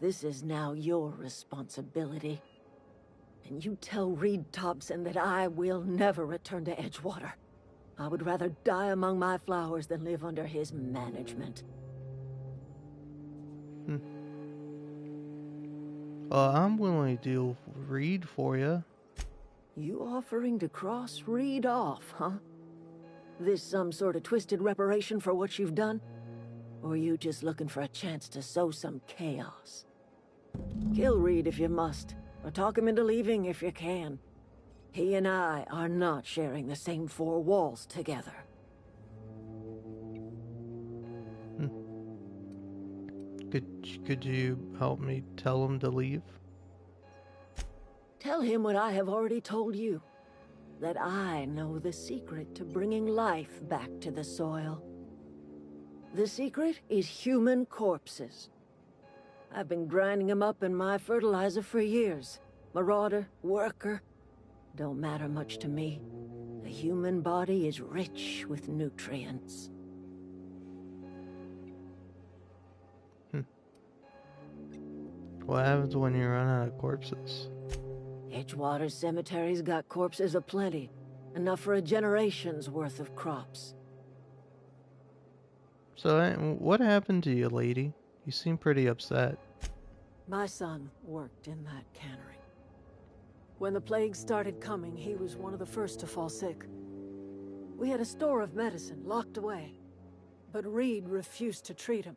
This is now your responsibility. And you tell Reed Thompson that I will never return to Edgewater. I would rather die among my flowers than live under his management. Well, I'm willing to deal with Reed for you. You offering to cross Reed off, huh? This some sort of twisted reparation for what you've done? Or you just looking for a chance to sow some chaos? Kill Reed if you must, or talk him into leaving if you can. He and I are not sharing the same four walls together. Could you help me tell him to leave? Tell him what I have already told you. That I know the secret to bringing life back to the soil. The secret is human corpses. I've been grinding them up in my fertilizer for years. Marauder, worker, don't matter much to me. The human body is rich with nutrients. What happens when you run out of corpses? Edgewater Cemetery's got corpses aplenty. Enough for a generation's worth of crops. So, what happened to you, lady? You seem pretty upset. My son worked in that cannery. When the plague started coming, he was one of the first to fall sick. We had a store of medicine locked away, but Reed refused to treat him.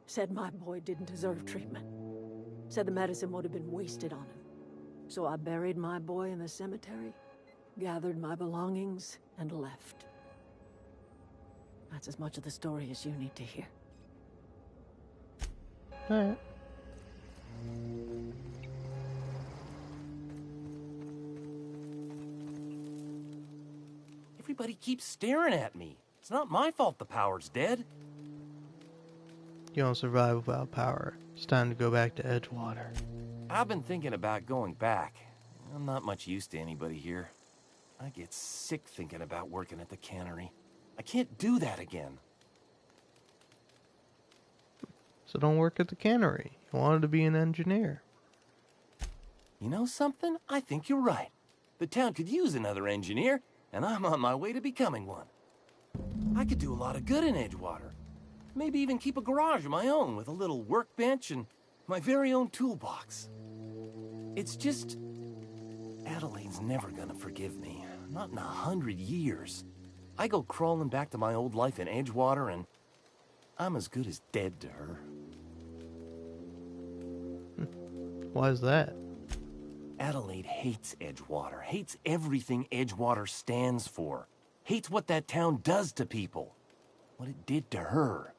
Said my boy didn't deserve treatment. Said the medicine would have been wasted on him. So I buried my boy in the cemetery, gathered my belongings, and left. That's as much of the story as you need to hear. Alright. Everybody keeps staring at me. It's not my fault the power's dead. You don't survive without power. It's time to go back to Edgewater. I've been thinking about going back. I'm not much use to anybody here. I get sick thinking about working at the cannery. I can't do that again. So don't work at the cannery. You wanted to be an engineer. You know something? I think you're right. The town could use another engineer, and I'm on my way to becoming one. I could do a lot of good in Edgewater. Maybe even keep a garage of my own with a little workbench and my very own toolbox. It's just... Adelaide's never gonna forgive me. Not in 100 years. I go crawling back to my old life in Edgewater, and I'm as good as dead to her. Why is that? Adelaide hates Edgewater, hates everything Edgewater stands for, hates what that town does to people, what it did to her.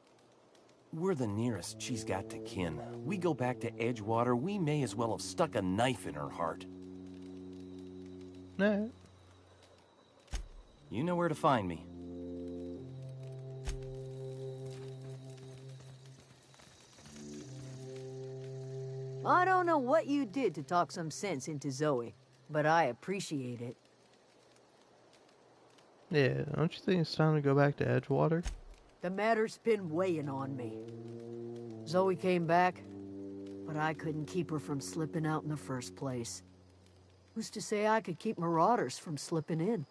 We're the nearest she's got to kin. We go back to Edgewater, we may as well have stuck a knife in her heart. No. You know where to find me. I don't know what you did to talk some sense into Zoe, but I appreciate it. Yeah, don't you think it's time to go back to Edgewater? The matter's been weighing on me. Zoe came back, but I couldn't keep her from slipping out in the first place. Who's to say I could keep marauders from slipping in?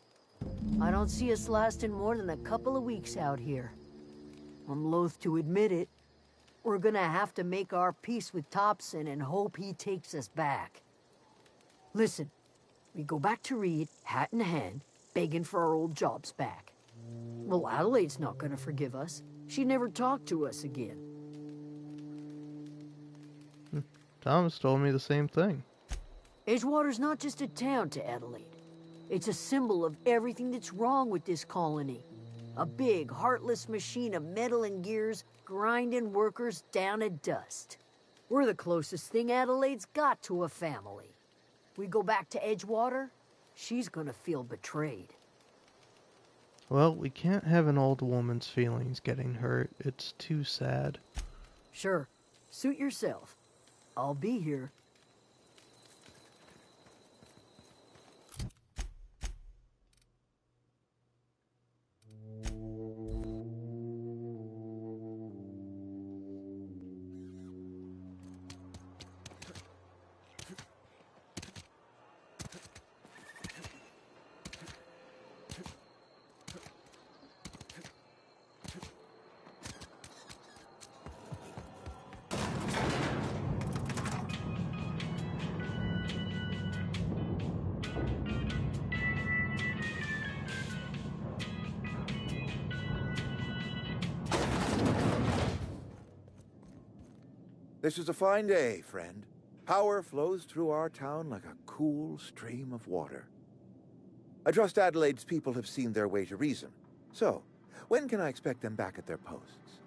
I don't see us lasting more than a couple of weeks out here. I'm loath to admit it. We're gonna have to make our peace with Thompson and hope he takes us back. Listen, we go back to Reed, hat in hand, begging for our old jobs back. Well, Adelaide's not gonna forgive us. She never talked to us again. Thomas told me the same thing. Edgewater's not just a town to Adelaide. It's a symbol of everything that's wrong with this colony. A big, heartless machine of metal and gears grinding workers down to dust. We're the closest thing Adelaide's got to a family. We go back to Edgewater, she's gonna feel betrayed. Well, we can't have an old woman's feelings getting hurt. It's too sad. Sure, suit yourself. I'll be here. This is a fine day, friend. Power flows through our town like a cool stream of water. I trust Adelaide's people have seen their way to reason. So, when can I expect them back at their posts?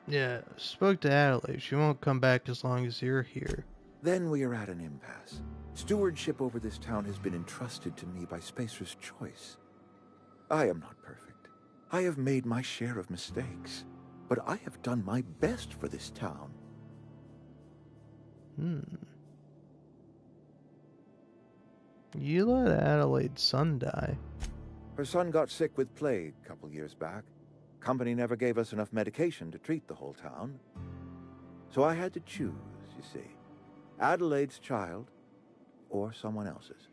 Yeah, spoke to Adelaide. She won't come back as long as you're here. Then we are at an impasse. Stewardship over this town has been entrusted to me by Spacer's Choice. I am not perfect. I have made my share of mistakes. But I have done my best for this town. You let Adelaide's son die. Her son got sick with plague a couple years back. Company never gave us enough medication to treat the whole town. So I had to choose, you see. Adelaide's child or someone else's.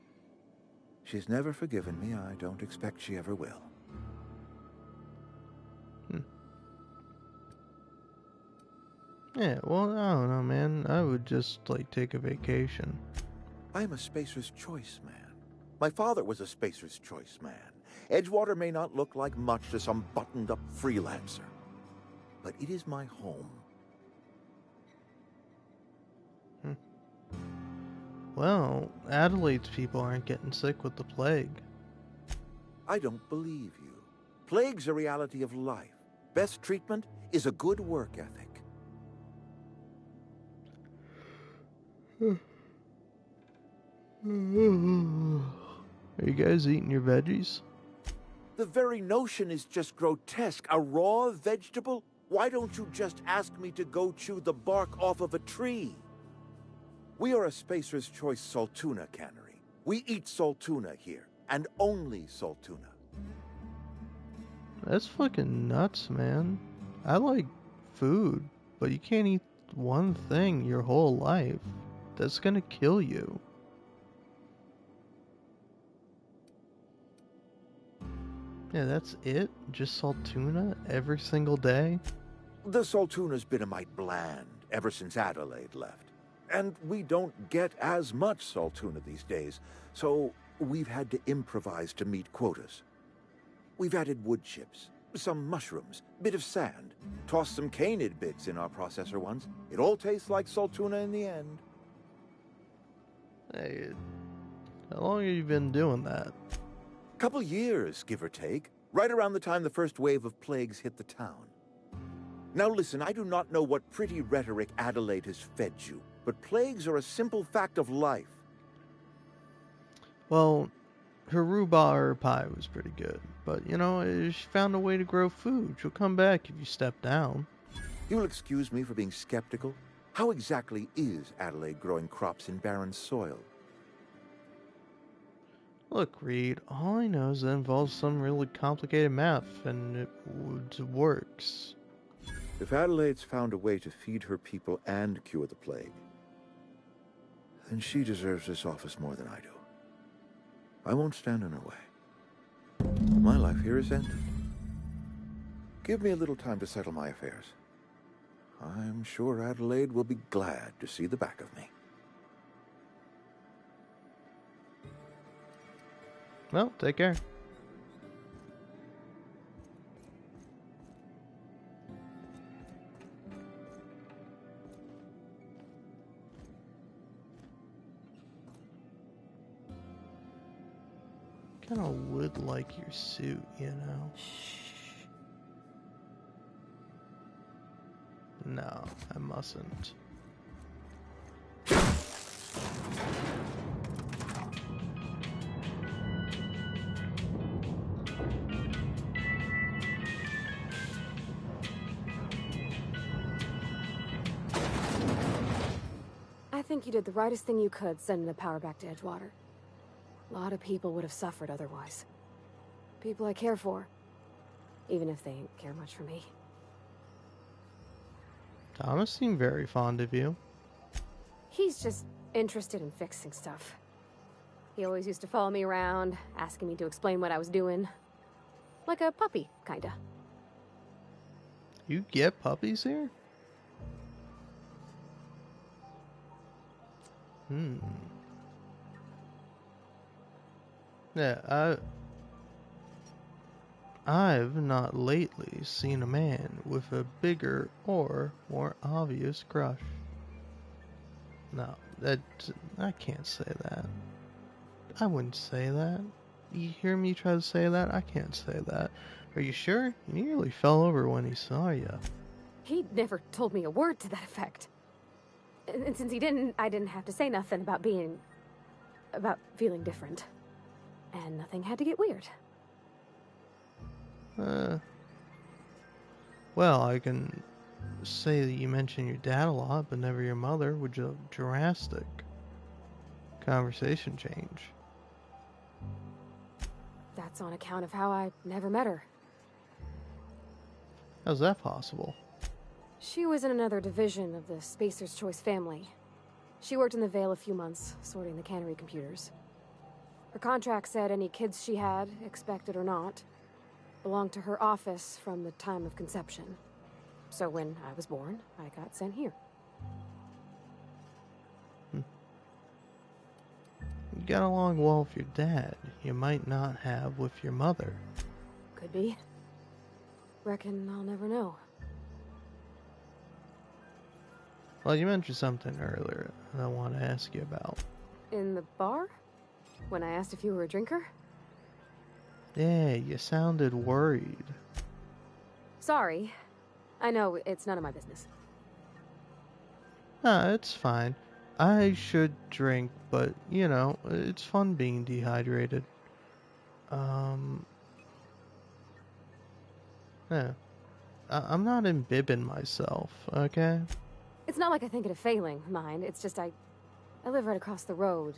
She's never forgiven me. I don't expect she ever will. Yeah, well, I don't know, man. I would just, like, take a vacation. I'm a Spacer's Choice man. My father was a Spacer's Choice man. Edgewater may not look like much to some buttoned-up freelancer, but it is my home. Well, Adelaide's people aren't getting sick with the plague. I don't believe you. Plague's a reality of life. Best treatment is a good work ethic. Are you guys eating your veggies? The very notion is just grotesque. A raw vegetable? Why don't you just ask me to go chew the bark off of a tree? We are a Spacer's Choice Saltuna cannery. We eat Saltuna here, and only Saltuna. That's fucking nuts, man. I like food, but you can't eat one thing your whole life. That's gonna kill you. Yeah, that's it? Just Saltuna every single day? The Saltuna's been a mite bland ever since Adelaide left. And we don't get as much Saltuna these days, so we've had to improvise to meet quotas. We've added wood chips, some mushrooms, bit of sand, tossed some canid bits in our processor once. It all tastes like Saltuna in the end. Hey, how long have you been doing that? Couple years, give or take, right around the time the first wave of plagues hit the town. Now listen, I do not know what pretty rhetoric Adelaide has fed you, but plagues are a simple fact of life. Well, her rhubarb pie was pretty good, but you know, she found a way to grow food. She'll come back if you step down. You'll excuse me for being skeptical. How exactly is Adelaide growing crops in barren soil? Look, Reed, all I know is it involves some really complicated math, and it works. If Adelaide's found a way to feed her people and cure the plague, then she deserves this office more than I do. I won't stand in her way. My life here is ended. Give me a little time to settle my affairs. I'm sure Adelaide will be glad to see the back of me. Well, take care. Kinda would like your suit, you know? No, I mustn't. I think you did the rightest thing you could sending the power back to Edgewater. A lot of people would have suffered otherwise. People I care for. Even if they ain't care much for me. Thomas seemed very fond of you. He's just interested in fixing stuff. He always used to follow me around, asking me to explain what I was doing. Like a puppy, kinda. You get puppies here? Yeah, I've not lately seen a man with a bigger or more obvious crush. No, I can't say that. I wouldn't say that. You hear me try to say that? I can't say that. Are you sure? He nearly fell over when he saw you. He never told me a word to that effect. And since he didn't, I didn't have to say nothing about feeling different. And nothing had to get weird. Well, I can say that you mention your dad a lot, but never your mother, which is a drastic conversation change. That's on account of how I never met her. How's that possible? She was in another division of the Spacer's Choice family. She worked in the Vale a few months, sorting the cannery computers. Her contract said any kids she had, expected or not, belonged to her office from the time of conception. So when I was born, I got sent here. You got along well with your dad. You might not have with your mother. Could be. Reckon I'll never know. Well, you mentioned something earlier that I want to ask you about. In the bar? When I asked if you were a drinker? Yeah, you sounded worried. Sorry. I know, it's none of my business. Nah, it's fine. I should drink, but, you know, it's fun being dehydrated. Yeah. I'm not imbibbing myself, okay? It's not like I think it a failing, mind. It's just I live right across the road.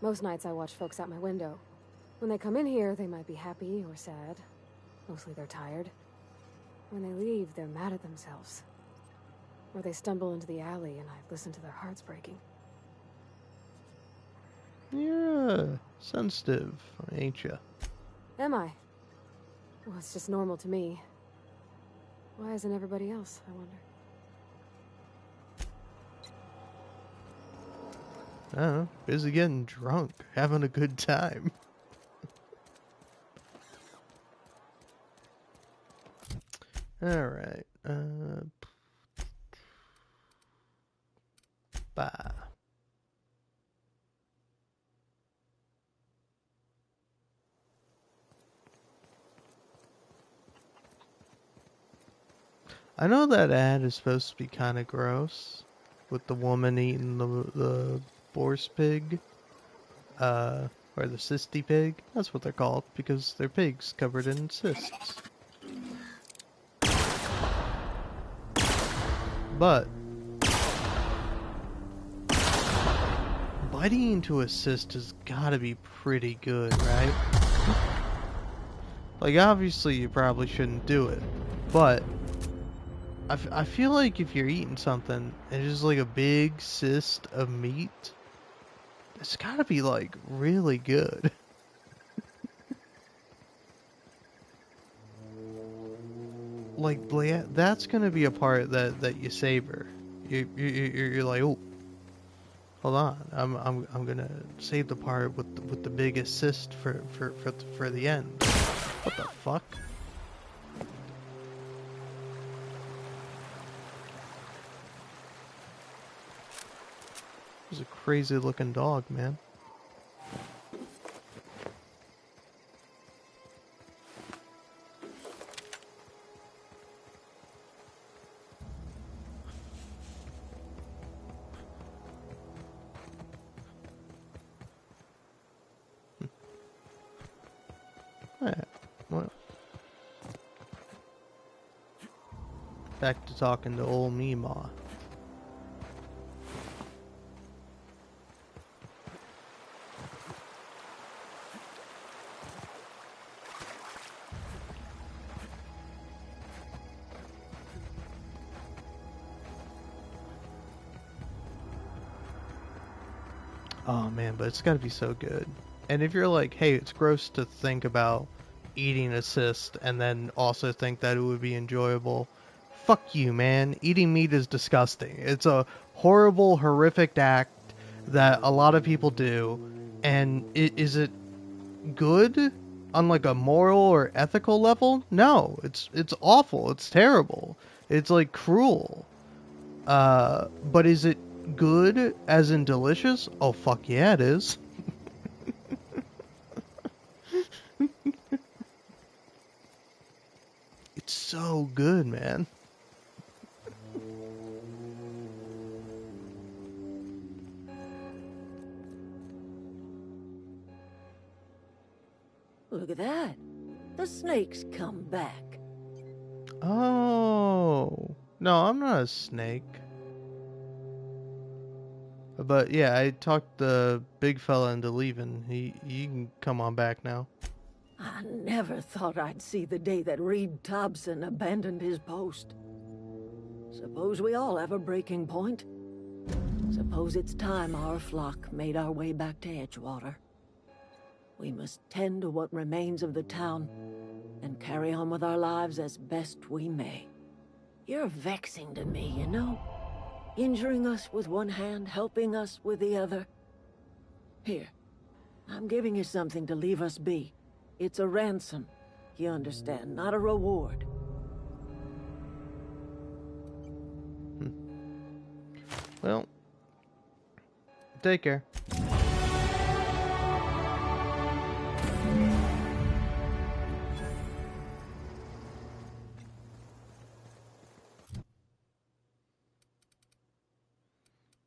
Most nights I watch folks out my window. When they come in here, they might be happy or sad. Mostly they're tired. When they leave, they're mad at themselves. Or they stumble into the alley and I listen to their hearts breaking. Yeah, sensitive, ain't ya? Am I? Well, it's just normal to me. Why isn't everybody else, I wonder? I don't know, busy getting drunk, having a good time. Alright, bye. I know that ad is supposed to be kind of gross, with the woman eating the boar's pig, or the cysty pig. That's what they're called, because they're pigs covered in cysts. But biting into a cyst has gotta be pretty good, right? Like, obviously you probably shouldn't do it, but I feel like if you're eating something and it's just like a big cyst of meat, it's gotta be like really good. Like, that's gonna be a part that you savor. You're like, oh, hold on, I'm gonna save the part with the biggest cyst for the end. What the fuck? This is a crazy looking dog, man. Alright, well. Back to talking to old Meemaw. Oh man, but it's gotta be so good. And if you're like, hey, it's gross to think about eating a cyst and then also think that it would be enjoyable, fuck you, man. Eating meat is disgusting. It's a horrible, horrific act that a lot of people do. And is it good? on like a moral or ethical level, no, it's awful. It's terrible. It's like cruel. But is it good as in delicious? Oh fuck yeah, it is. It's so good, man. Look at that. The snake's come back. Oh. No, I'm not a snake. But yeah, I talked the big fella into leaving. He can come on back now. I never thought I'd see the day that Reed Thompson abandoned his post. Suppose we all have a breaking point. Suppose it's time our flock made our way back to Edgewater. We must tend to what remains of the town and carry on with our lives as best we may. You're vexing to me, you know? Injuring us with one hand, helping us with the other. Here, I'm giving you something to leave us be. It's a ransom, you understand, not a reward. Well, take care.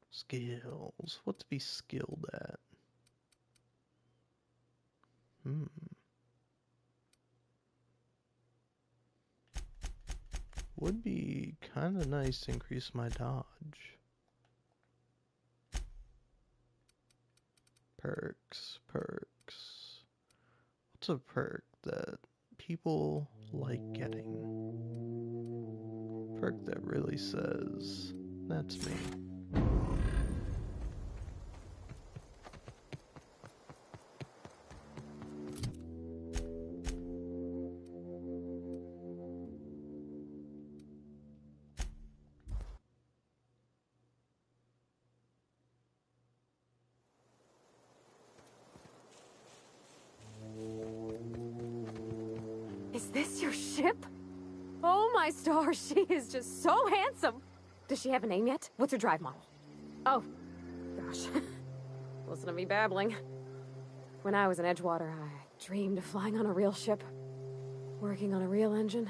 Skills. What to be skilled at? Would be kind of nice to increase my dodge. Perks. What's a perk that people like getting? Perk that really says, that's me. Is this your ship? Oh my stars, she is just so handsome. Does she have a name yet? What's her drive model? Oh, gosh. Listen to me babbling. When I was in Edgewater, I dreamed of flying on a real ship, working on a real engine,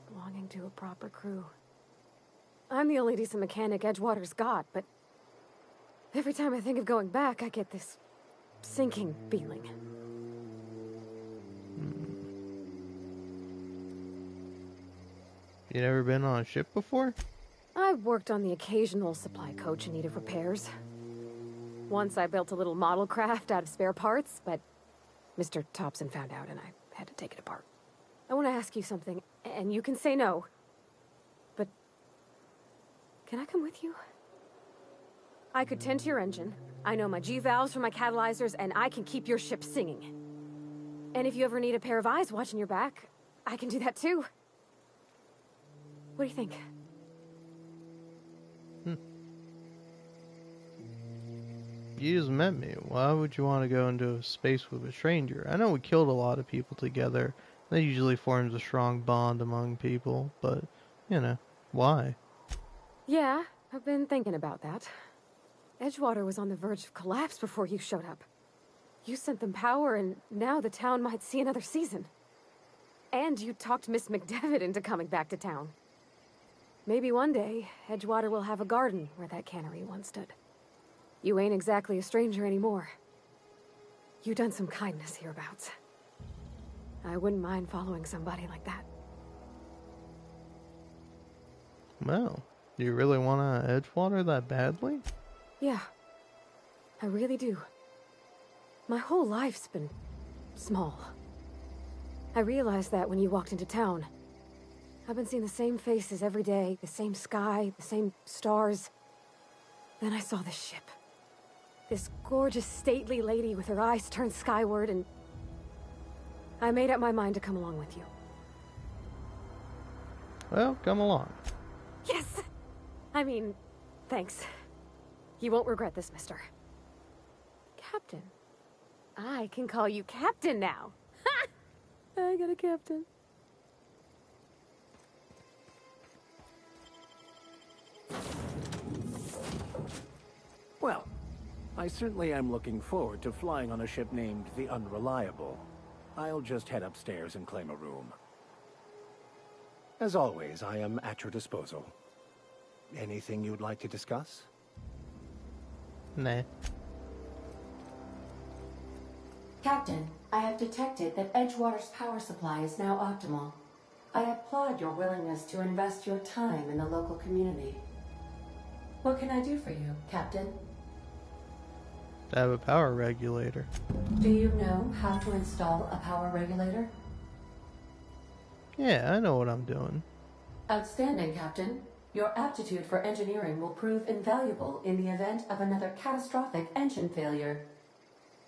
belonging to a proper crew. I'm the only decent mechanic Edgewater's got, but every time I think of going back, I get this sinking feeling. You never been on a ship before? I've worked on the occasional supply coach in need of repairs. Once I built a little model craft out of spare parts, but Mr. Thompson found out and I had to take it apart. I want to ask you something, and you can say no, but can I come with you? I could tend to your engine. I know my G-valves from my catalyzers, and I can keep your ship singing. And if you ever need a pair of eyes watching your back, I can do that too. What do you think? You just met me. Why would you want to go into space with a stranger? I know we killed a lot of people together. That usually forms a strong bond among people, but, you know, why? Yeah, I've been thinking about that. Edgewater was on the verge of collapse before you showed up. You sent them power, and now the town might see another season. And you talked Miss McDevitt into coming back to town. Maybe one day, Edgewater will have a garden where that cannery once stood. You ain't exactly a stranger anymore. You done some kindness hereabouts. I wouldn't mind following somebody like that. Well, do you really want to Edgewater that badly? Yeah, I really do. My whole life's been small. I realized that when you walked into town. I've been seeing the same faces every day, the same sky, the same stars. Then I saw this ship. This gorgeous, stately lady with her eyes turned skyward, and I made up my mind to come along with you. Well, come along. Yes! I mean, thanks. You won't regret this, mister. Captain. I can call you Captain now. Ha! I got a captain. Well, I certainly am looking forward to flying on a ship named the Unreliable. I'll just head upstairs and claim a room. As always, I am at your disposal. Anything you'd like to discuss? Nah. Captain, I have detected that Edgewater's power supply is now optimal. I applaud your willingness to invest your time in the local community. What can I do for you, Captain? I have a power regulator. Do you know how to install a power regulator? Yeah, I know what I'm doing. Outstanding, Captain. Your aptitude for engineering will prove invaluable in the event of another catastrophic engine failure.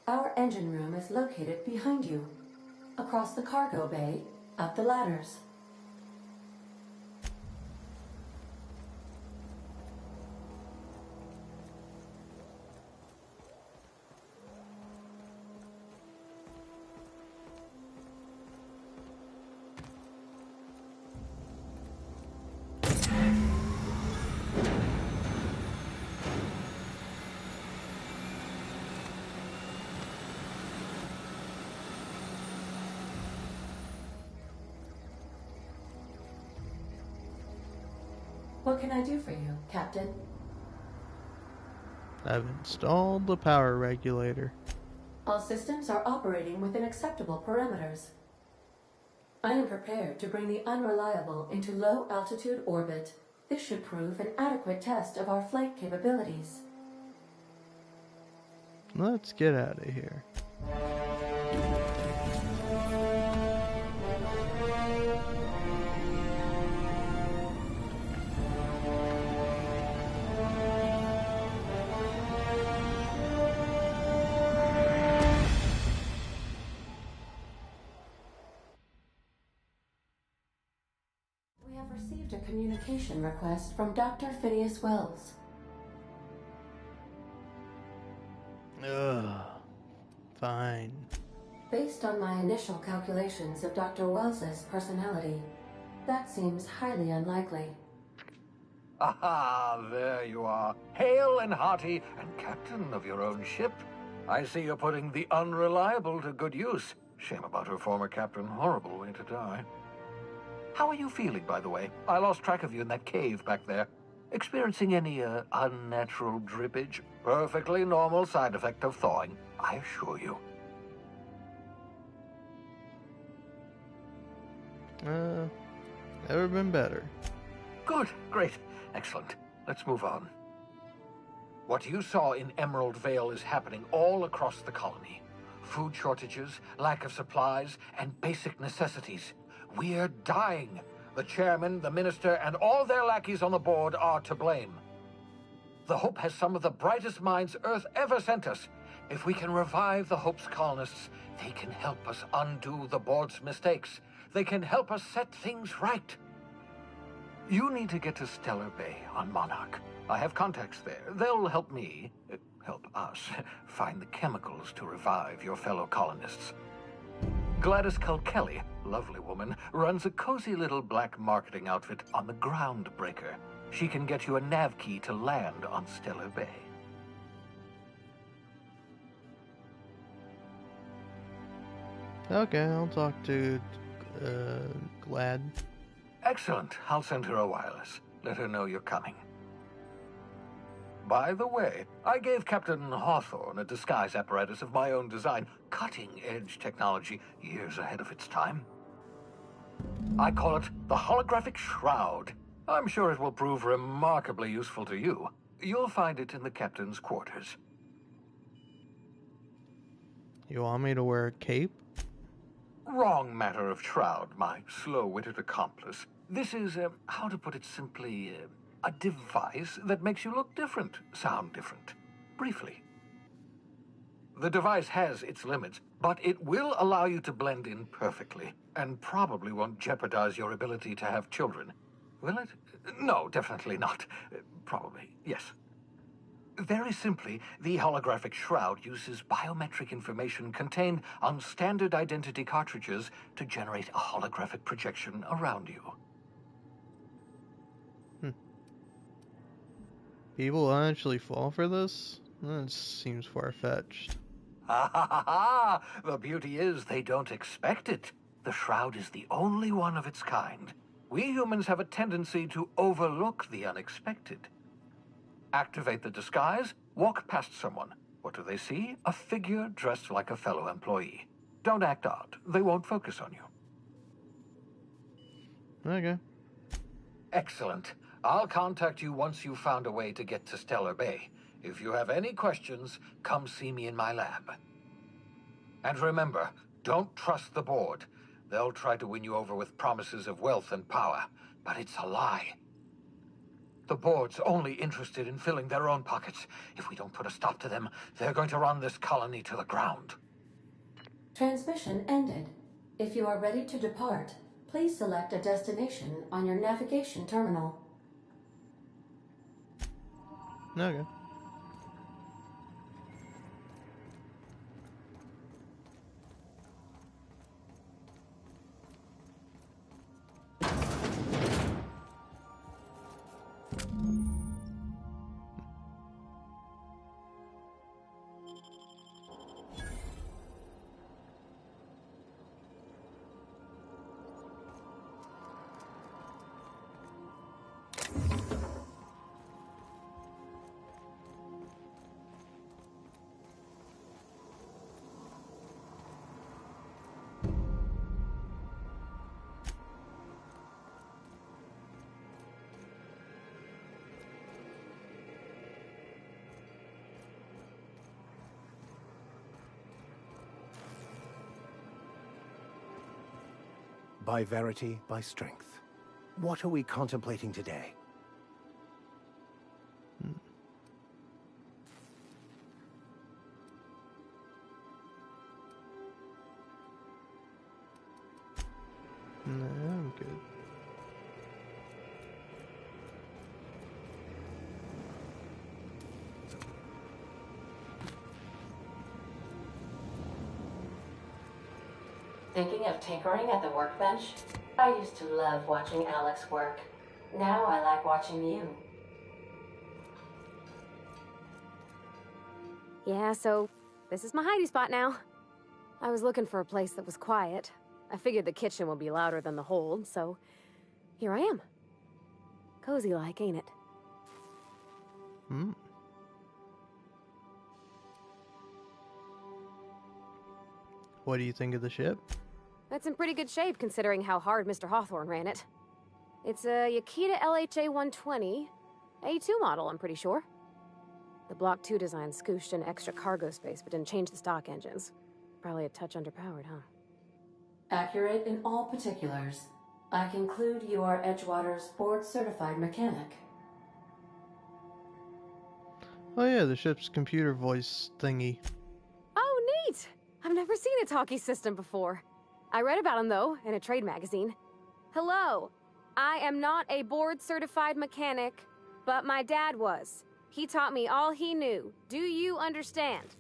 Our engine room is located behind you, across the cargo bay, up the ladders. What can I do for you, Captain? I've installed the power regulator. All systems are operating within acceptable parameters. I am prepared to bring the Unreliable into low-altitude orbit. This should prove an adequate test of our flight capabilities. Let's get out of here. We have received a communication request from Dr. Phineas Wells. Ugh. Fine. Based on my initial calculations of Dr. Wells's personality, that seems highly unlikely. Aha, there you are, hale and hearty, and captain of your own ship. I see you're putting the Unreliable to good use. Shame about her former captain, horrible way to die. How are you feeling, by the way? I lost track of you in that cave back there. Experiencing any, unnatural drippage? Perfectly normal side effect of thawing, I assure you. Never been better. Good, great, excellent. Let's move on. What you saw in Emerald Vale is happening all across the colony. Food shortages, lack of supplies, and basic necessities. We're dying. The chairman, the minister, and all their lackeys on the board are to blame. The Hope has some of the brightest minds Earth ever sent us. If we can revive the Hope's colonists, they can help us undo the board's mistakes. They can help us set things right. You need to get to Stellar Bay on Monarch. I have contacts there. They'll help me, help us, find the chemicals to revive your fellow colonists. Gladys Kelly, lovely woman, runs a cozy little black marketing outfit on the Groundbreaker. She can get you a nav key to land on Stellar Bay. Okay, I'll talk to, Glad. Excellent. I'll send her a wireless. Let her know you're coming. By the way, I gave Captain Hawthorne a disguise apparatus of my own design, cutting-edge technology, years ahead of its time. I call it the Holographic Shroud. I'm sure it will prove remarkably useful to you. You'll find it in the captain's quarters. You want me to wear a cape? Wrong matter of shroud, my slow-witted accomplice. This is, how to put it simply, a device that makes you look different, sound different. Briefly. The device has its limits, but it will allow you to blend in perfectly, and probably won't jeopardize your ability to have children. Will it? No, definitely not. Probably, yes. Very simply, the holographic shroud uses biometric information contained on standard identity cartridges to generate a holographic projection around you. People actually fall for this? That seems far-fetched. Ha ha ha ha! The beauty is they don't expect it. The shroud is the only one of its kind. We humans have a tendency to overlook the unexpected. Activate the disguise, walk past someone. What do they see? A figure dressed like a fellow employee. Don't act odd. They won't focus on you. Okay. Excellent. I'll contact you once you've found a way to get to Stellar Bay. If you have any questions, come see me in my lab. And remember, don't trust the board. They'll try to win you over with promises of wealth and power, but it's a lie. The board's only interested in filling their own pockets. If we don't put a stop to them, they're going to run this colony to the ground. Transmission ended. If you are ready to depart, please select a destination on your navigation terminal. Okay. By verity, by strength. What are we contemplating today? No, I'm good. Thinking of tinkering at the workbench? I used to love watching Alex work. Now I like watching you. Yeah, so this is my hidey spot now. I was looking for a place that was quiet. I figured the kitchen would be louder than the hold, so here I am. Cozy like, ain't it? What do you think of the ship? That's in pretty good shape considering how hard Mr. Hawthorne ran it. It's a Yakita LHA 120, A2 model, I'm pretty sure. The Block 2 design scooshed in extra cargo space but didn't change the stock engines. Probably a touch underpowered, huh? Accurate in all particulars. I conclude you are Edgewater's board-certified mechanic. Oh yeah, the ship's computer voice thingy. Oh, neat! I've never seen a talkie system before. I read about them, though, in a trade magazine. Hello, I am not a board-certified mechanic, but my dad was. He taught me all he knew. Do you understand?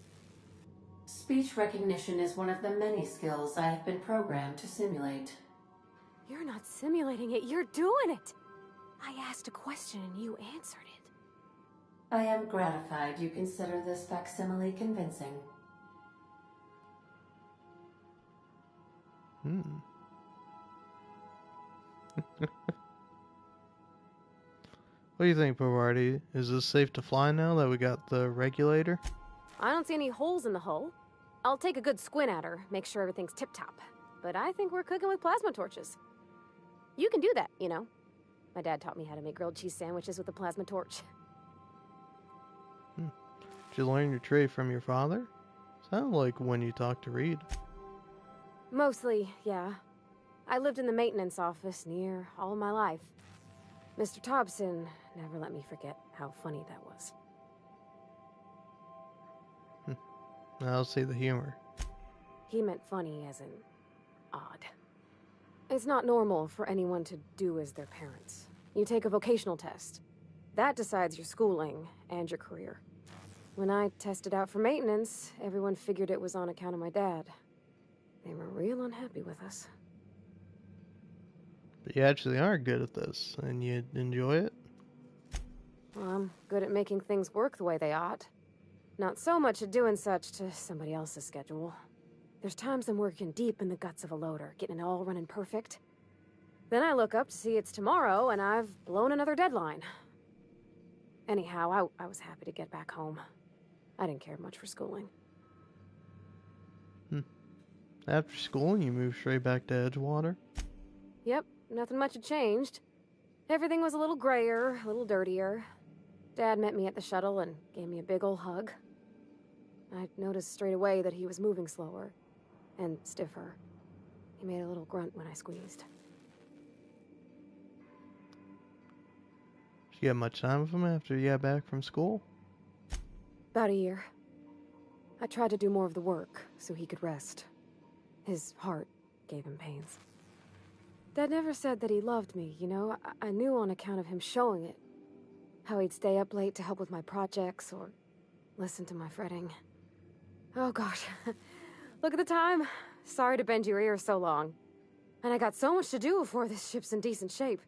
Speech recognition is one of the many skills I have been programmed to simulate. You're not simulating it, you're doing it! I asked a question and you answered it. I am gratified you consider this facsimile convincing. What do you think, Pavarti? Is this safe to fly now that we got the regulator? I don't see any holes in the hull. I'll take a good squint at her, make sure everything's tip-top. But I think we're cooking with plasma torches. You can do that, you know. My dad taught me how to make grilled cheese sandwiches with a plasma torch. Did you learn your trade from your father? Sounded like when you talked to Reed. Mostly, yeah. I lived in the maintenance office near all my life. Mr. Thompson never let me forget how funny that was. I'll see the humor. He meant funny as in odd. It's not normal for anyone to do as their parents. You take a vocational test. That decides your schooling and your career. When I tested out for maintenance, everyone figured it was on account of my dad. They were real unhappy with us. But you actually are good at this, and you enjoy it? Well, I'm good at making things work the way they ought. Not so much at doing such to somebody else's schedule. There's times I'm working deep in the guts of a loader, getting it all running perfect. Then I look up to see it's tomorrow, and I've blown another deadline. Anyhow, I was happy to get back home. I didn't care much for schooling. After school, you moved straight back to Edgewater? Yep, nothing much had changed. Everything was a little grayer, a little dirtier. Dad met me at the shuttle and gave me a big ol' hug. I noticed straight away that he was moving slower and stiffer. He made a little grunt when I squeezed. Did you get much time with him after you got back from school? About a year. I tried to do more of the work so he could rest. His heart gave him pains. Dad never said that he loved me, you know? I knew on account of him showing it. How he'd stay up late to help with my projects or listen to my fretting. Oh gosh, look at the time. Sorry to bend your ear so long. And I got so much to do before this ship's in decent shape.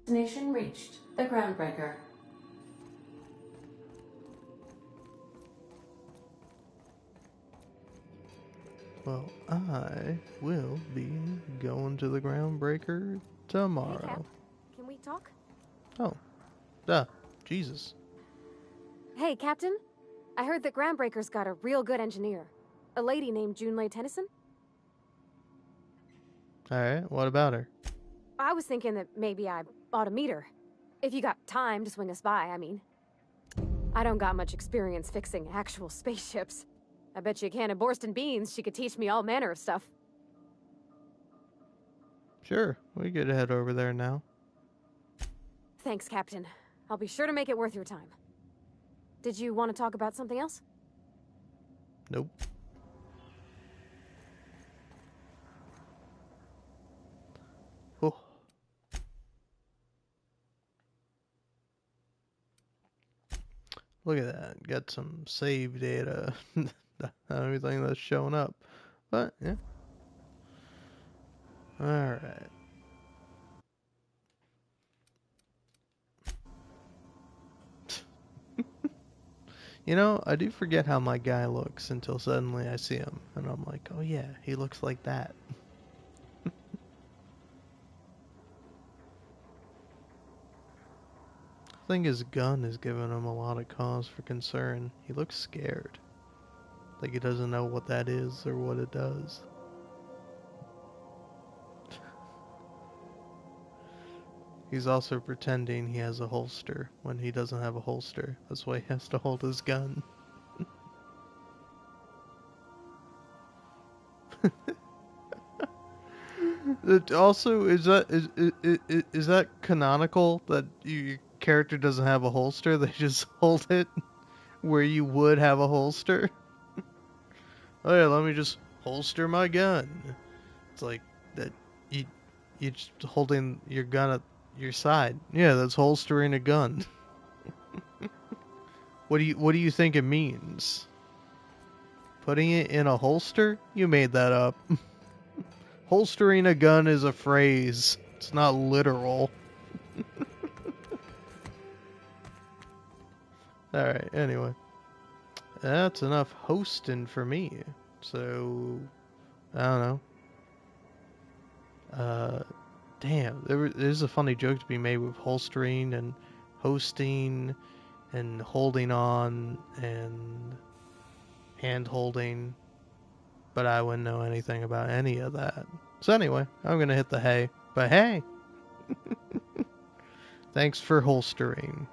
Destination reached. The Groundbreaker. Well, I will be going to the Groundbreaker tomorrow. Hey, Cap. Can we talk? Oh. Duh. Jesus. Hey, Captain. I heard that Groundbreaker's got a real good engineer. A lady named Junlei Tennyson. Alright, what about her? I was thinking that maybe I ought to meet her. If you got time to swing us by, I mean. I don't got much experience fixing actual spaceships. I bet you a can of Borston beans she could teach me all manner of stuff. Sure, we could head over there now. Thanks, Captain. I'll be sure to make it worth your time. Did you want to talk about something else? Nope. Oh. Look at that. Got some save data. Everything that's showing up. But, yeah. Alright. You know, I do forget how my guy looks until suddenly I see him. And I'm like, oh yeah, he looks like that. I think his gun is giving him a lot of cause for concern. He looks scared. Like he doesn't know what that is or what it does. He's also pretending he has a holster when he doesn't have a holster. That's why he has to hold his gun. Also, is that canonical that your character doesn't have a holster? They just hold it where you would have a holster? Oh yeah, let me just holster my gun. It's like that you just holding your gun at your side. Yeah, that's holstering a gun. What do you think it means? Putting it in a holster? You made that up. Holstering a gun is a phrase. It's not literal. Alright, anyway. That's enough hosting for me. So, I don't know. Damn, there's a funny joke to be made with holstering and hosting and holding on and hand holding, but I wouldn't know anything about any of that. So anyway, I'm gonna hit the hay. But hey, Thanks for holstering.